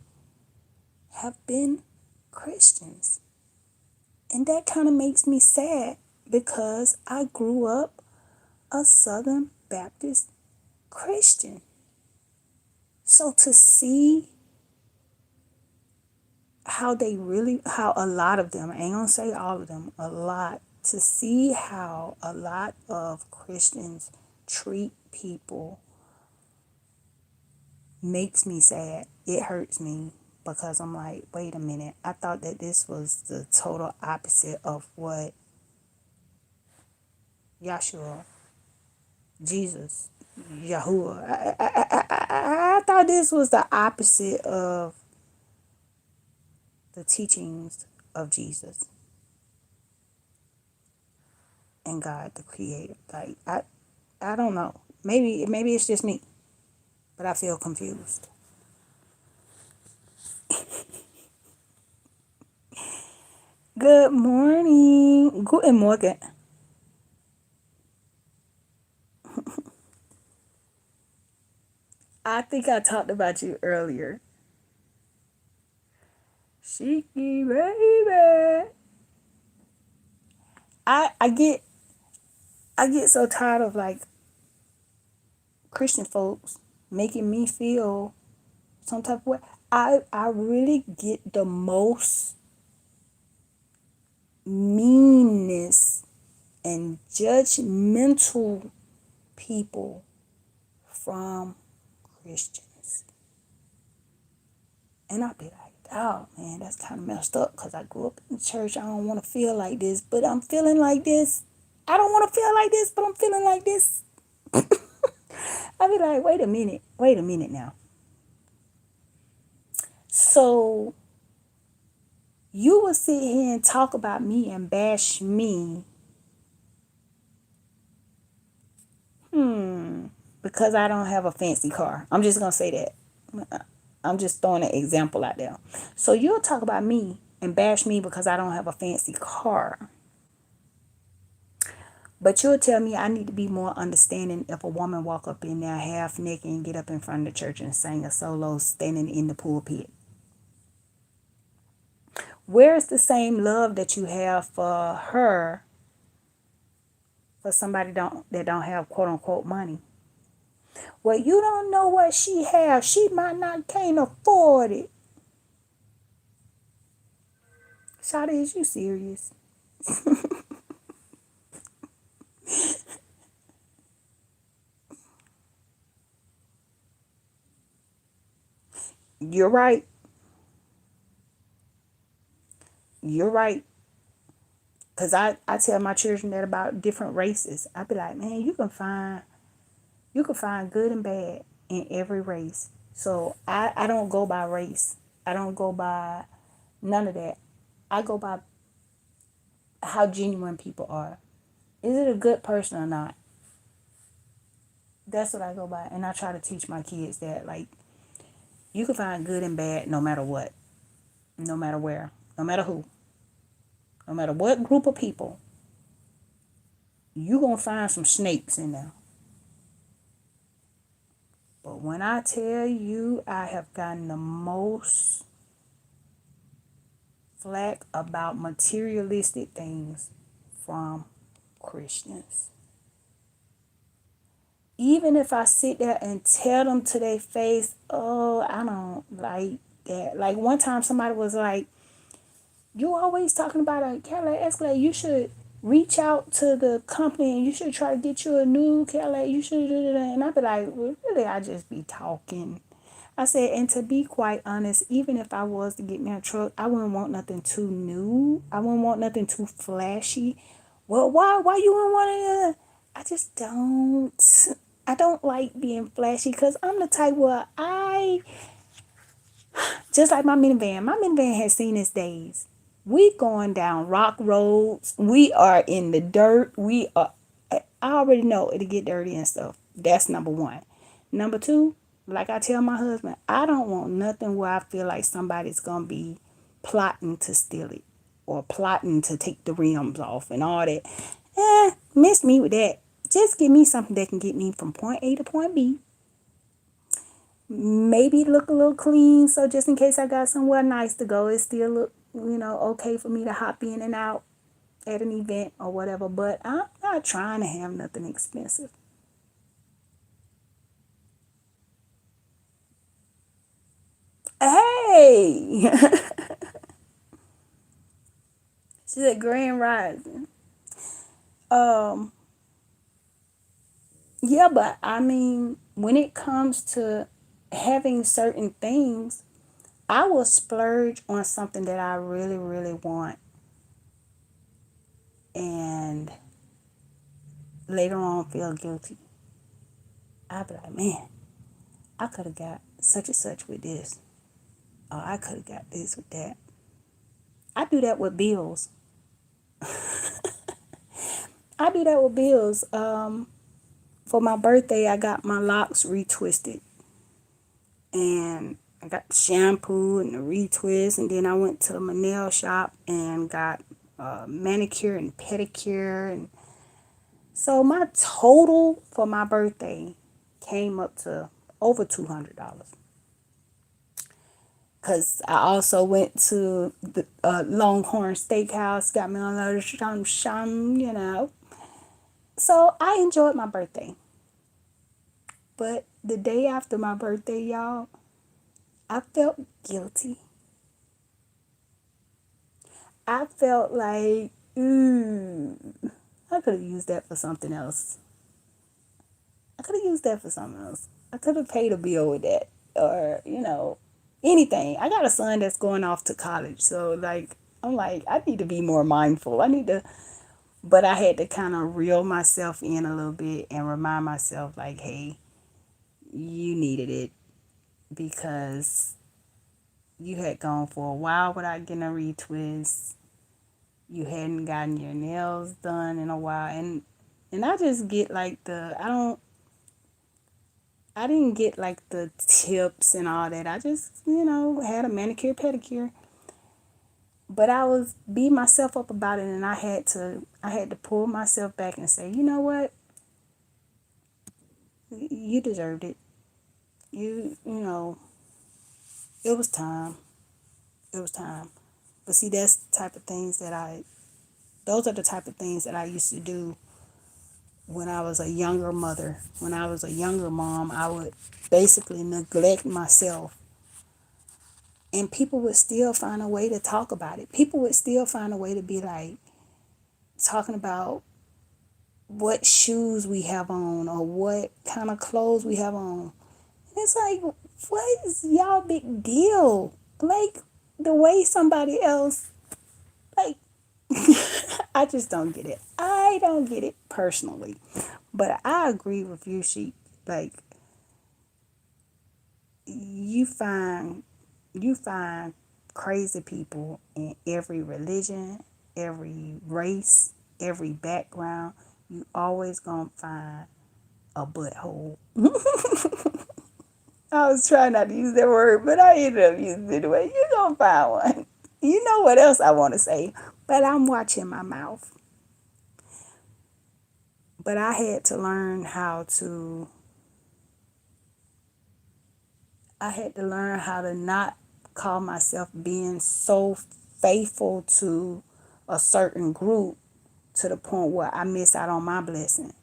have been Christians. And that kind of makes me sad because I grew up a Southern Baptist Christian. So to see how a lot of them, I ain't gonna say all of them, a lot, to see how a lot of Christians treat people makes me sad. It hurts me because I'm like, wait a minute, I thought that this was the total opposite of what Yahshua, Jesus, Yahuwah. I thought this was the opposite of the teachings of Jesus and God, the Creator. Like I don't know. Maybe it's just me, but I feel confused. Good morning. Guten Morgen. I think I talked about you earlier. Shiki baby. I get so tired of like Christian folks making me feel some type of way. I really get the most meanness and judgmental people from Christians. And I be like, oh man, that's kind of messed up because I grew up in church. I don't want to feel like this, but I'm feeling like this. I don't want to feel like this, but I'm feeling like this. I be like, wait a minute now. So you will sit here and talk about me and bash me, because I don't have a fancy car. I'm just gonna say that. I'm just throwing an example out there. So you'll talk about me and bash me because I don't have a fancy car. But you'll tell me I need to be more understanding if a woman walk up in there half naked and get up in front of the church and sing a solo standing in the pulpit. Where's the same love that you have for her for somebody that don't have quote unquote money? Well, you don't know what she has. She might not can't afford it. Shawty, is you serious? You're right. You're right. Cause I tell my children that about different races. I be like, man, you can find good and bad in every race. So I don't go by race. I don't go by none of that. I go by how genuine people are. Is it a good person or not? That's what I go by. And I try to teach my kids that, like, you can find good and bad no matter what, no matter where, no matter who, no matter what group of people. You going to find some snakes in there. But when I tell you I have gotten the most flack about materialistic things from Christians. Even if I sit there and tell them to their face, oh, I don't like that. Like one time somebody was like, you always talking about a Cadillac Escalade. You should reach out to the company and you should try to get you a new Cadillac. You should do that. And I'd be like, well, really, I just be talking. I said, and to be quite honest, even if I was to get me a truck, I wouldn't want nothing too new. I wouldn't want nothing too flashy. Well, why you wouldn't want it? I just don't. I don't like being flashy because I'm the type where just like my minivan has seen its days. We going down rock roads. We are in the dirt. I already know it'll get dirty and stuff. That's number one. Number two, like I tell my husband, I don't want nothing where I feel like somebody's going to be plotting to steal it or plotting to take the rims off and all that. Miss me with that. Just give me something that can get me from point A to point B. Maybe look a little clean, so just in case I got somewhere nice to go, it still look, okay for me to hop in and out at an event or whatever. But I'm not trying to have nothing expensive. Hey, she's a Grand Rising. Um, yeah, but I mean, when it comes to having certain things, I will splurge on something that I really, really want. And later on feel guilty. I'll be like, man, I could have got such and such with this. Or I could have got this with that. I do that with bills. I do that with bills. For my birthday, I got my locks retwisted. And I got the shampoo and the retwist. And then I went to my nail shop and got manicure and pedicure. And so my total for my birthday came up to over $200. Because I also went to the Longhorn Steakhouse, got me a little shum, you know. So I enjoyed my birthday. But the day after my birthday, y'all, I felt guilty. I felt like, I could have used that for something else. I could have used that for something else. I could have paid a bill with that. Or, anything. I got a son that's going off to college. So, like, I'm like, I need to be more mindful. But I had to kind of reel myself in a little bit and remind myself, like, hey, you needed it because you had gone for a while without getting a retwist. You hadn't gotten your nails done in a while. And I just get like I didn't get like the tips and all that. I just, had a manicure pedicure. But I was beating myself up about it, and I had to pull myself back and say, you know what? You deserved it. It was time. It was time. But see, those are the type of things that I used to do when I was a younger mother. When I was a younger mom, I would basically neglect myself. And people would still find a way to talk about it. People would still find a way to be like talking about what shoes we have on or what kind of clothes we have on. And it's like, what is y'all big deal? Like the way somebody else, like, I just don't get it. I don't get it personally. But I agree with you, Sheik. Like, you find crazy people in every religion, every race, every background. You always gonna find a butthole. I was trying not to use that word, but I ended up using it anyway. You're gonna find one. You know what else I want to say, but I'm watching my mouth. But I had to learn how to not call myself being so faithful to a certain group to the point where I miss out on my blessing.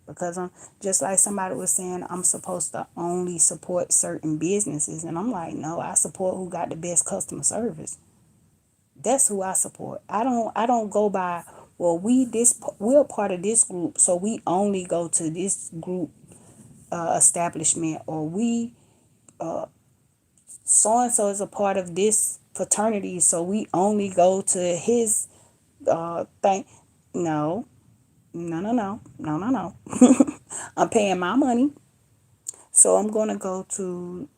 Because I'm just like somebody was saying, I'm supposed to only support certain businesses. And I'm like, no, I support who got the best customer service. That's who I support. I don't go by, well, we're part of this group, so we only go to this group establishment, or we so and so is a part of this fraternity, so we only go to his thing. No, no, no, no, no, no, no. I'm paying my money, so I'm going to go to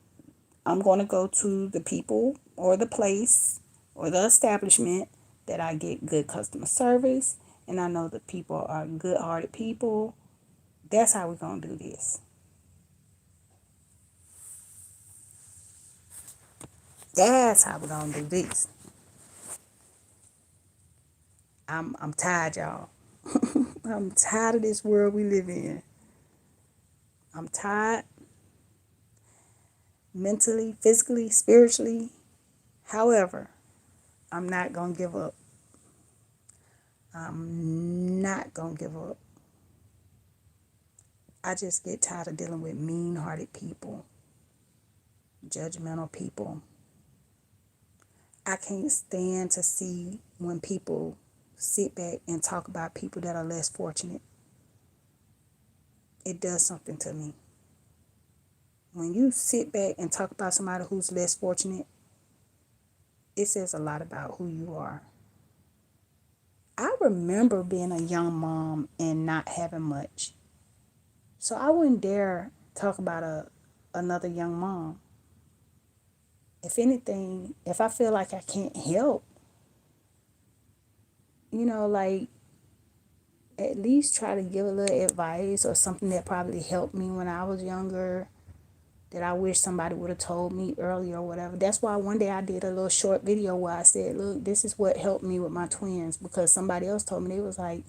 the people or the place or the establishment that I get good customer service, and I know the people are good-hearted people. That's how we're going to do this. That's how we're going to do this. I'm tired, y'all. I'm tired of this world we live in. I'm tired mentally, physically, spiritually. However, I'm not going to give up. I'm not going to give up. I just get tired of dealing with mean-hearted people, judgmental people. I can't stand to see when people sit back and talk about people that are less fortunate. It does something to me. When you sit back and talk about somebody who's less fortunate, it says a lot about who you are. I remember being a young mom and not having much. So I wouldn't dare talk about another young mom. If anything, if I feel like I can't help, like at least try to give a little advice or something that probably helped me when I was younger, that I wish somebody would have told me earlier or whatever. That's why one day I did a little short video where I said, look, this is what helped me with my twins, because somebody else told me, they was like,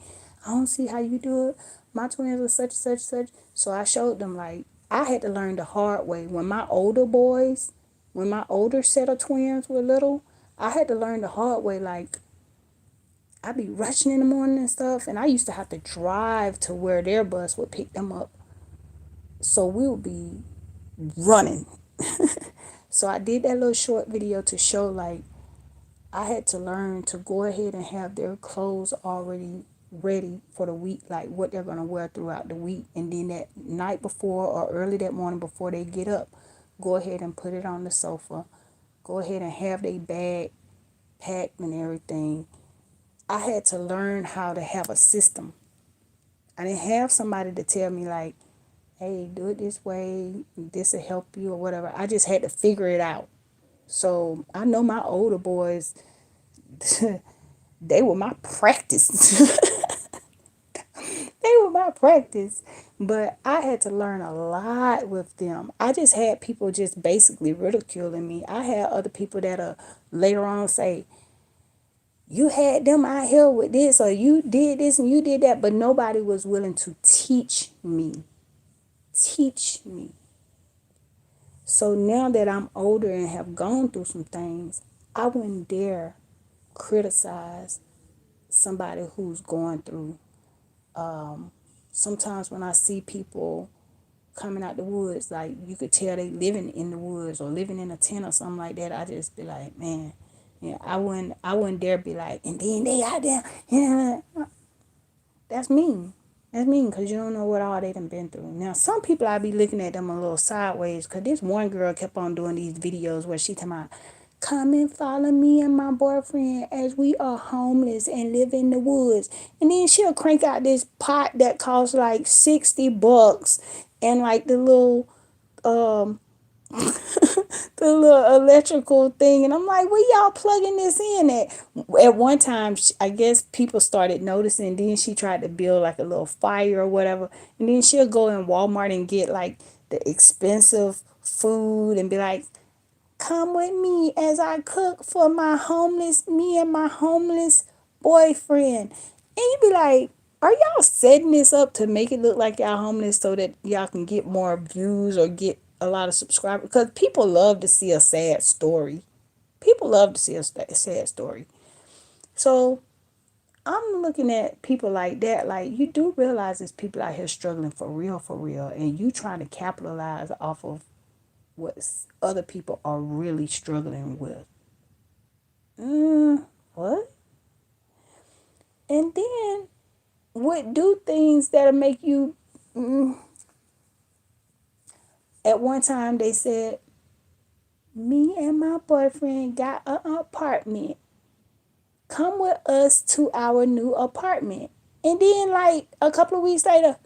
I don't see how you do it. My twins were such, such. So I showed them, like, I had to learn the hard way. When my older boys when my older set of twins were little, I had to learn the hard way. Like, I'd be rushing in the morning and stuff, and I used to have to drive to where their bus would pick them up. So we would be running. So I did that little short video to show, like, I had to learn to go ahead and have their clothes already ready for the week, like what they're going to wear throughout the week. And then that night before or early that morning before they get up, go ahead and put it on the sofa. Go ahead and have their bag packed and everything. I had to learn how to have a system. I didn't have somebody to tell me, like, hey, do it this way, this will help you or whatever. I just had to figure it out. So I know my older boys, they were my practice. They were my practice. But I had to learn a lot with them. I just had people just basically ridiculing me. I had other people that later on say, you had them out here with this, or you did this and you did that, but nobody was willing to teach me. Teach me. So now that I'm older and have gone through some things, I wouldn't dare criticize somebody who's going through. Sometimes when I see people coming out the woods, like you could tell they living in the woods or living in a tent or something like that, I just be like, man, yeah, I wouldn't dare be like, and then they out there, yeah. That's mean. That's mean because you don't know what all they done been through. Now, some people I be looking at them a little sideways because this one girl kept on doing these videos where she talking about, come and follow me and my boyfriend as we are homeless and live in the woods. And then she'll crank out this pot that costs like $60 and like the little the little electrical thing, and I'm like, where y'all plugging this in at one time, I guess people started noticing. Then she tried to build like a little fire or whatever, and then she'll go in Walmart and get like the expensive food and be like, come with me as I cook for me and my homeless boyfriend. And you be like, are y'all setting this up to make it look like y'all homeless so that y'all can get more views or get a lot of subscribers? Because people love to see a sad story. People love to see a sad story. So I'm looking at people like that. Like, you do realize there's people out here struggling for real, and you trying to capitalize off of what other people are really struggling with. What? And then would do things that'll make you. At one time, they said, me and my boyfriend got an apartment. Come with us to our new apartment. And then, like, a couple of weeks later,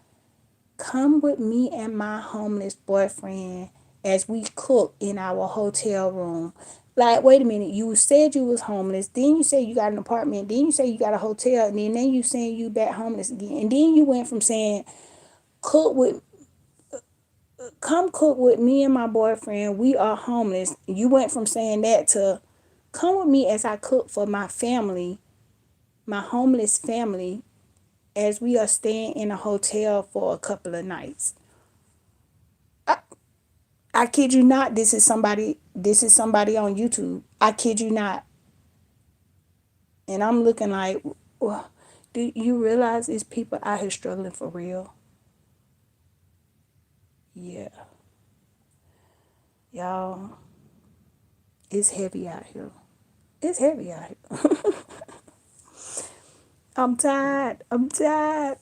come with me and my homeless boyfriend as we cook in our hotel room. Like, wait a minute, you said you was homeless, then you said you got an apartment, then you say you got a hotel, and then you saying you back homeless again. And then you went from saying, cook with come cook with me and my boyfriend, we are homeless. You went from saying that to come with me as I cook for my family, my homeless family, as we are staying in a hotel for a couple of nights. I kid you not, this is somebody on YouTube. I kid you not. And I'm looking like, well, do you realize it's people out here struggling for real? Yeah. Y'all, it's heavy out here. It's heavy out here. I'm tired. I'm tired.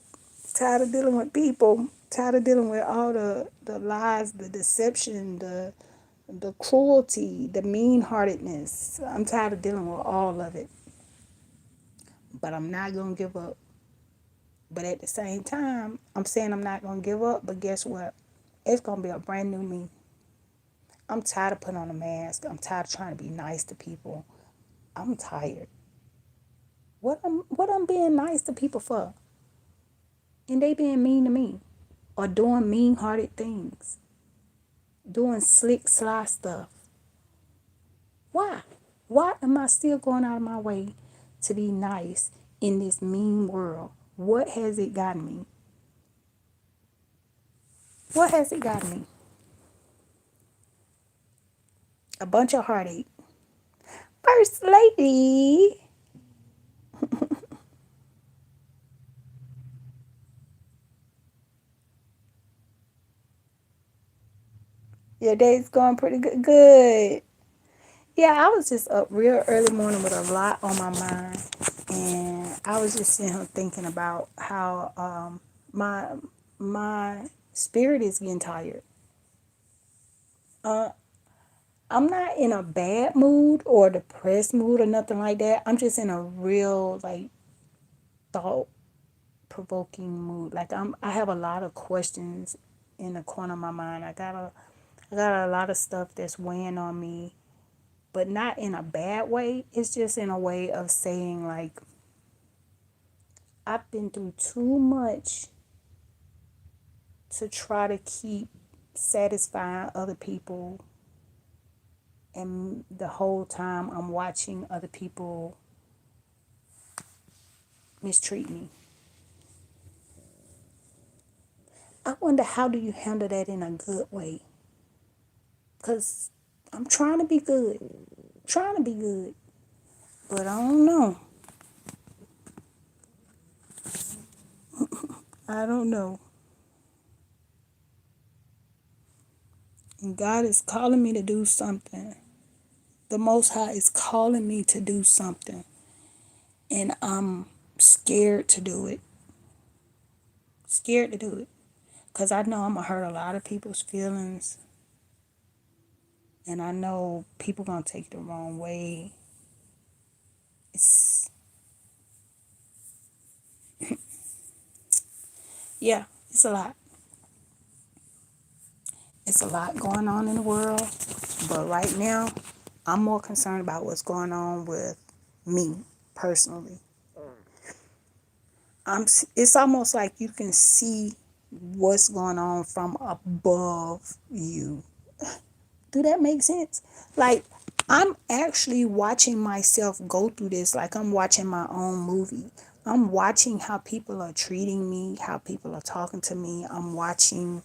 Tired of dealing with people. Tired of dealing with all the lies, the deception, the cruelty, the mean heartedness. I'm tired of dealing with all of it. But I'm not gonna give up. But at the same time, I'm saying I'm not gonna give up, but guess what? It's gonna be a brand new me. I'm tired of putting on a mask. I'm tired of trying to be nice to people. I'm tired. What I'm being nice to people for? And they being mean to me. Or doing mean hearted things. Doing slick sly stuff. Why? Why am I still going out of my way to be nice in this mean world? What has it gotten me? What has it gotten me? A bunch of heartache. First lady. Your day's going pretty good. Good. Yeah, I was just up real early morning with a lot on my mind, and I was just sitting here thinking about how my my spirit is getting tired. Uh, I'm not in a bad mood or depressed mood or nothing like that. I'm just in a real like thought provoking mood. Like I have a lot of questions in the corner of my mind. I got a lot of stuff that's weighing on me, but not in a bad way. It's just in a way of saying like I've been through too much to try to keep satisfying other people, and the whole time I'm watching other people mistreat me. I wonder how do you handle that in a good way? Cuz I'm trying to be good. Trying to be good, but I don't know. I don't know. And God is calling me to do something. The Most High is calling me to do something, and I'm scared to do it. Scared to do it. Because I know I'm going to hurt a lot of people's feelings. And I know people going to take it the wrong way. It's, yeah, it's a lot. It's a lot going on in the world. But right now, I'm more concerned about what's going on with me personally. It's almost like you can see what's going on from above you. Do that make sense? Like, I'm actually watching myself go through this like I'm watching my own movie. I'm watching how people are treating me, how people are talking to me. I'm watching,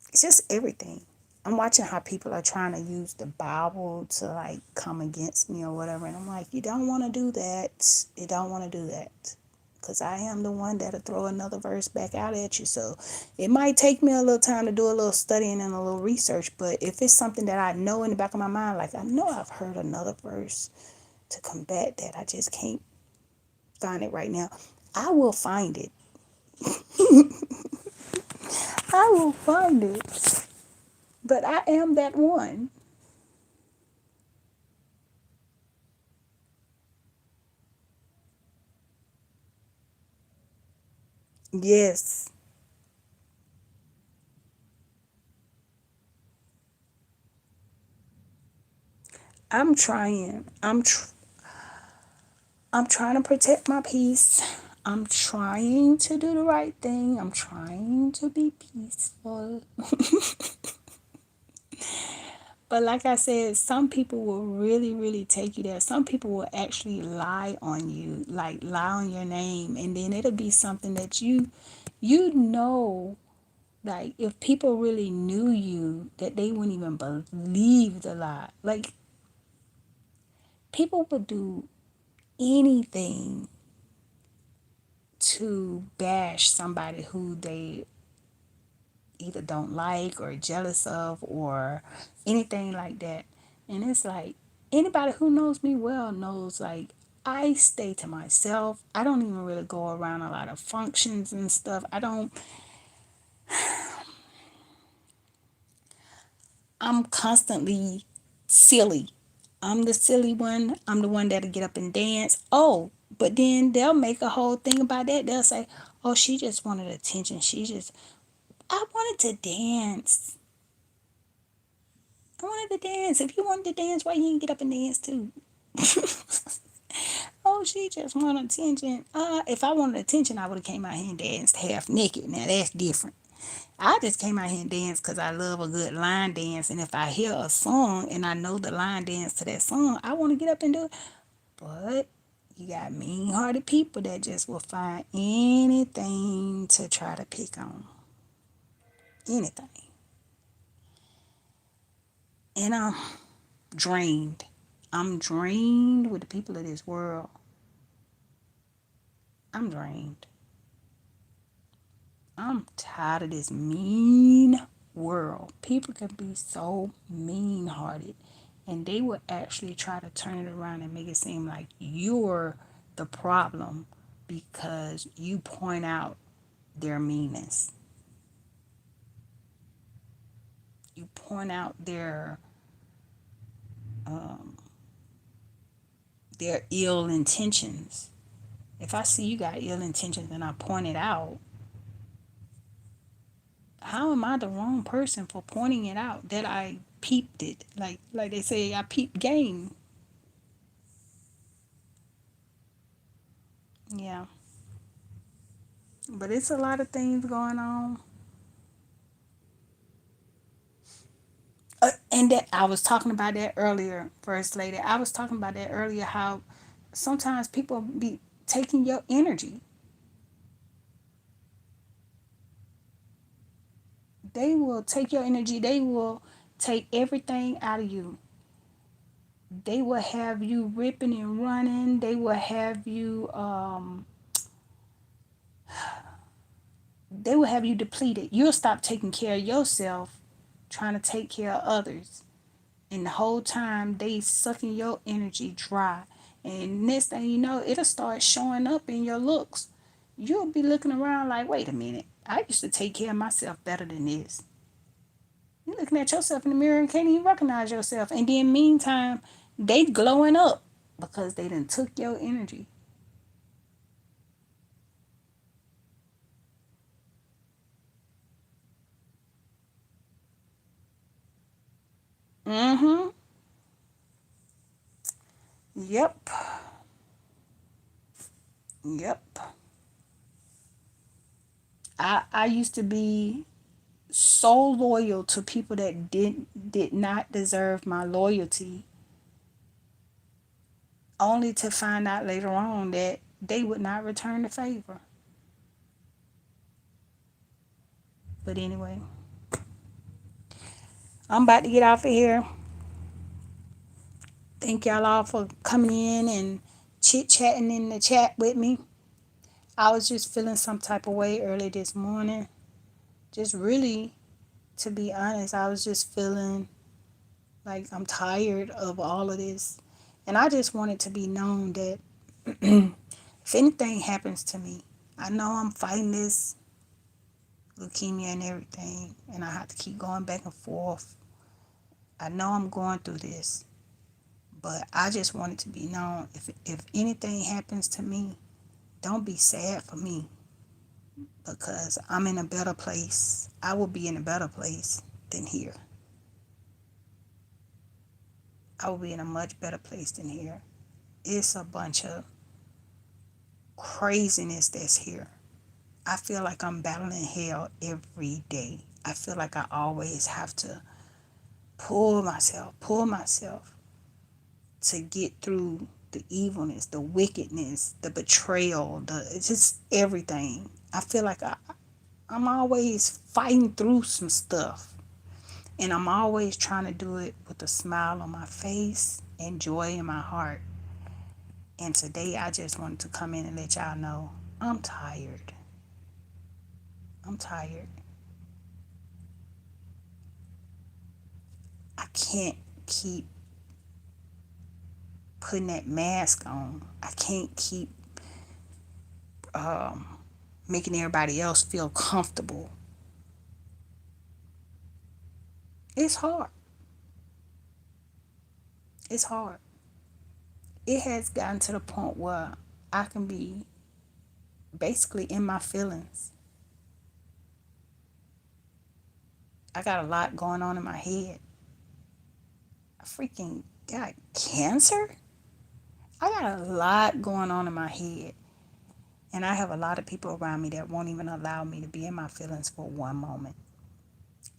it's just everything. I'm watching how people are trying to use the Bible to like come against me or whatever. And I'm like, you don't want to do that. You don't want to do that. Because I am the one that'll throw another verse back out at you. So it might take me a little time to do a little studying and a little research. But if it's something that I know in the back of my mind, like I know I've heard another verse to combat that, I just can't find it right now. I will find it. I will find it. But I am that one. Yes. I'm trying. I'm trying to protect my peace. I'm trying to do the right thing. I'm trying to be peaceful. But like I said, some people will really, really take you there. Some people will actually lie on you, like lie on your name, and then it'll be something that you know, like if people really knew you, that they wouldn't even believe the lie. Like people would do anything to bash somebody who they either don't like or jealous of or anything like that. And it's like anybody who knows me well knows like I stay to myself. I don't even really go around a lot of functions and stuff. I'm constantly silly. I'm the silly one. I'm the one that'll get up and dance. Oh, but then they'll make a whole thing about that. They'll say, oh, she just wanted attention. I wanted to dance. I wanted to dance. If you wanted to dance, why you didn't get up and dance too? Oh, she just wanted attention. If I wanted attention, I would have came out here and danced half naked. Now that's different. I just came out here and danced because I love a good line dance. And if I hear a song and I know the line dance to that song, I want to get up and do it. But you got mean-hearted people that just will find anything to try to pick on. Anything. And I'm drained. I'm drained with the people of this world. I'm drained. I'm tired of this mean world. People can be so mean hearted and they will actually try to turn it around and make it seem like you're the problem because you point out their meanness. You point out their ill intentions. If I see you got ill intentions and I point it out, how am I the wrong person for pointing it out that I peeped it? Like they say, I peeped game. Yeah. But it's a lot of things going on. And that I was talking about that earlier, First Lady. I was talking about that earlier, how sometimes people be taking your energy. They will take your energy. They will take everything out of you. They will have you ripping and running. They will have you depleted. You'll stop taking care of yourself, trying to take care of others. And the whole time they sucking your energy dry. And next thing you know, it'll start showing up in your looks. You'll be looking around like, wait a minute, I used to take care of myself better than this. You're looking at yourself in the mirror and can't even recognize yourself. And then meantime, they glowing up because they done took your energy. Mm-hmm. Yep. Yep. I used to be so loyal to people that did not deserve my loyalty, only to find out later on that they would not return the favor. But anyway, I'm about to get off of here. Thank y'all all for coming in and chit chatting in the chat with me. I was just feeling some type of way early this morning. Just really, to be honest, I was just feeling like I'm tired of all of this. And I just want it to be known that if anything happens to me, I know I'm fighting this leukemia and everything, and I have to keep going back and forth. I know I'm going through this, but I just want it to be known if anything happens to me, don't be sad for me because I'm in a better place. I will be in a better place than here. I will be in a much better place than here. It's a bunch of craziness that's here. I feel like I'm battling hell every day. I feel like I always have to pull myself to get through the evilness, the wickedness, the betrayal, it's just everything. I feel like I'm always fighting through some stuff. And I'm always trying to do it with a smile on my face and joy in my heart. And today I just wanted to come in and let y'all know I'm tired. I'm tired. I can't keep putting that mask on. I can't keep making everybody else feel comfortable. It's hard. It's hard. It has gotten to the point where I can be basically in my feelings. I got a lot going on in my head. I freaking got cancer? I got a lot going on in my head. And I have a lot of people around me that won't even allow me to be in my feelings for one moment.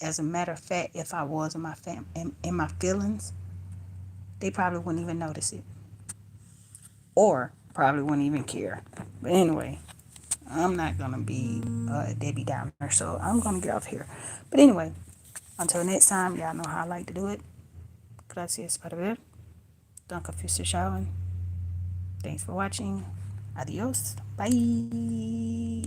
As a matter of fact, if I was in my feelings, they probably wouldn't even notice it. Or probably wouldn't even care. But anyway, I'm not going to be a Debbie Downer, so I'm going to get off here. But anyway, until next time, y'all know how I like to do it. Gracias para ver. Danke fürs Schauen. Thanks for watching. Adios. Bye.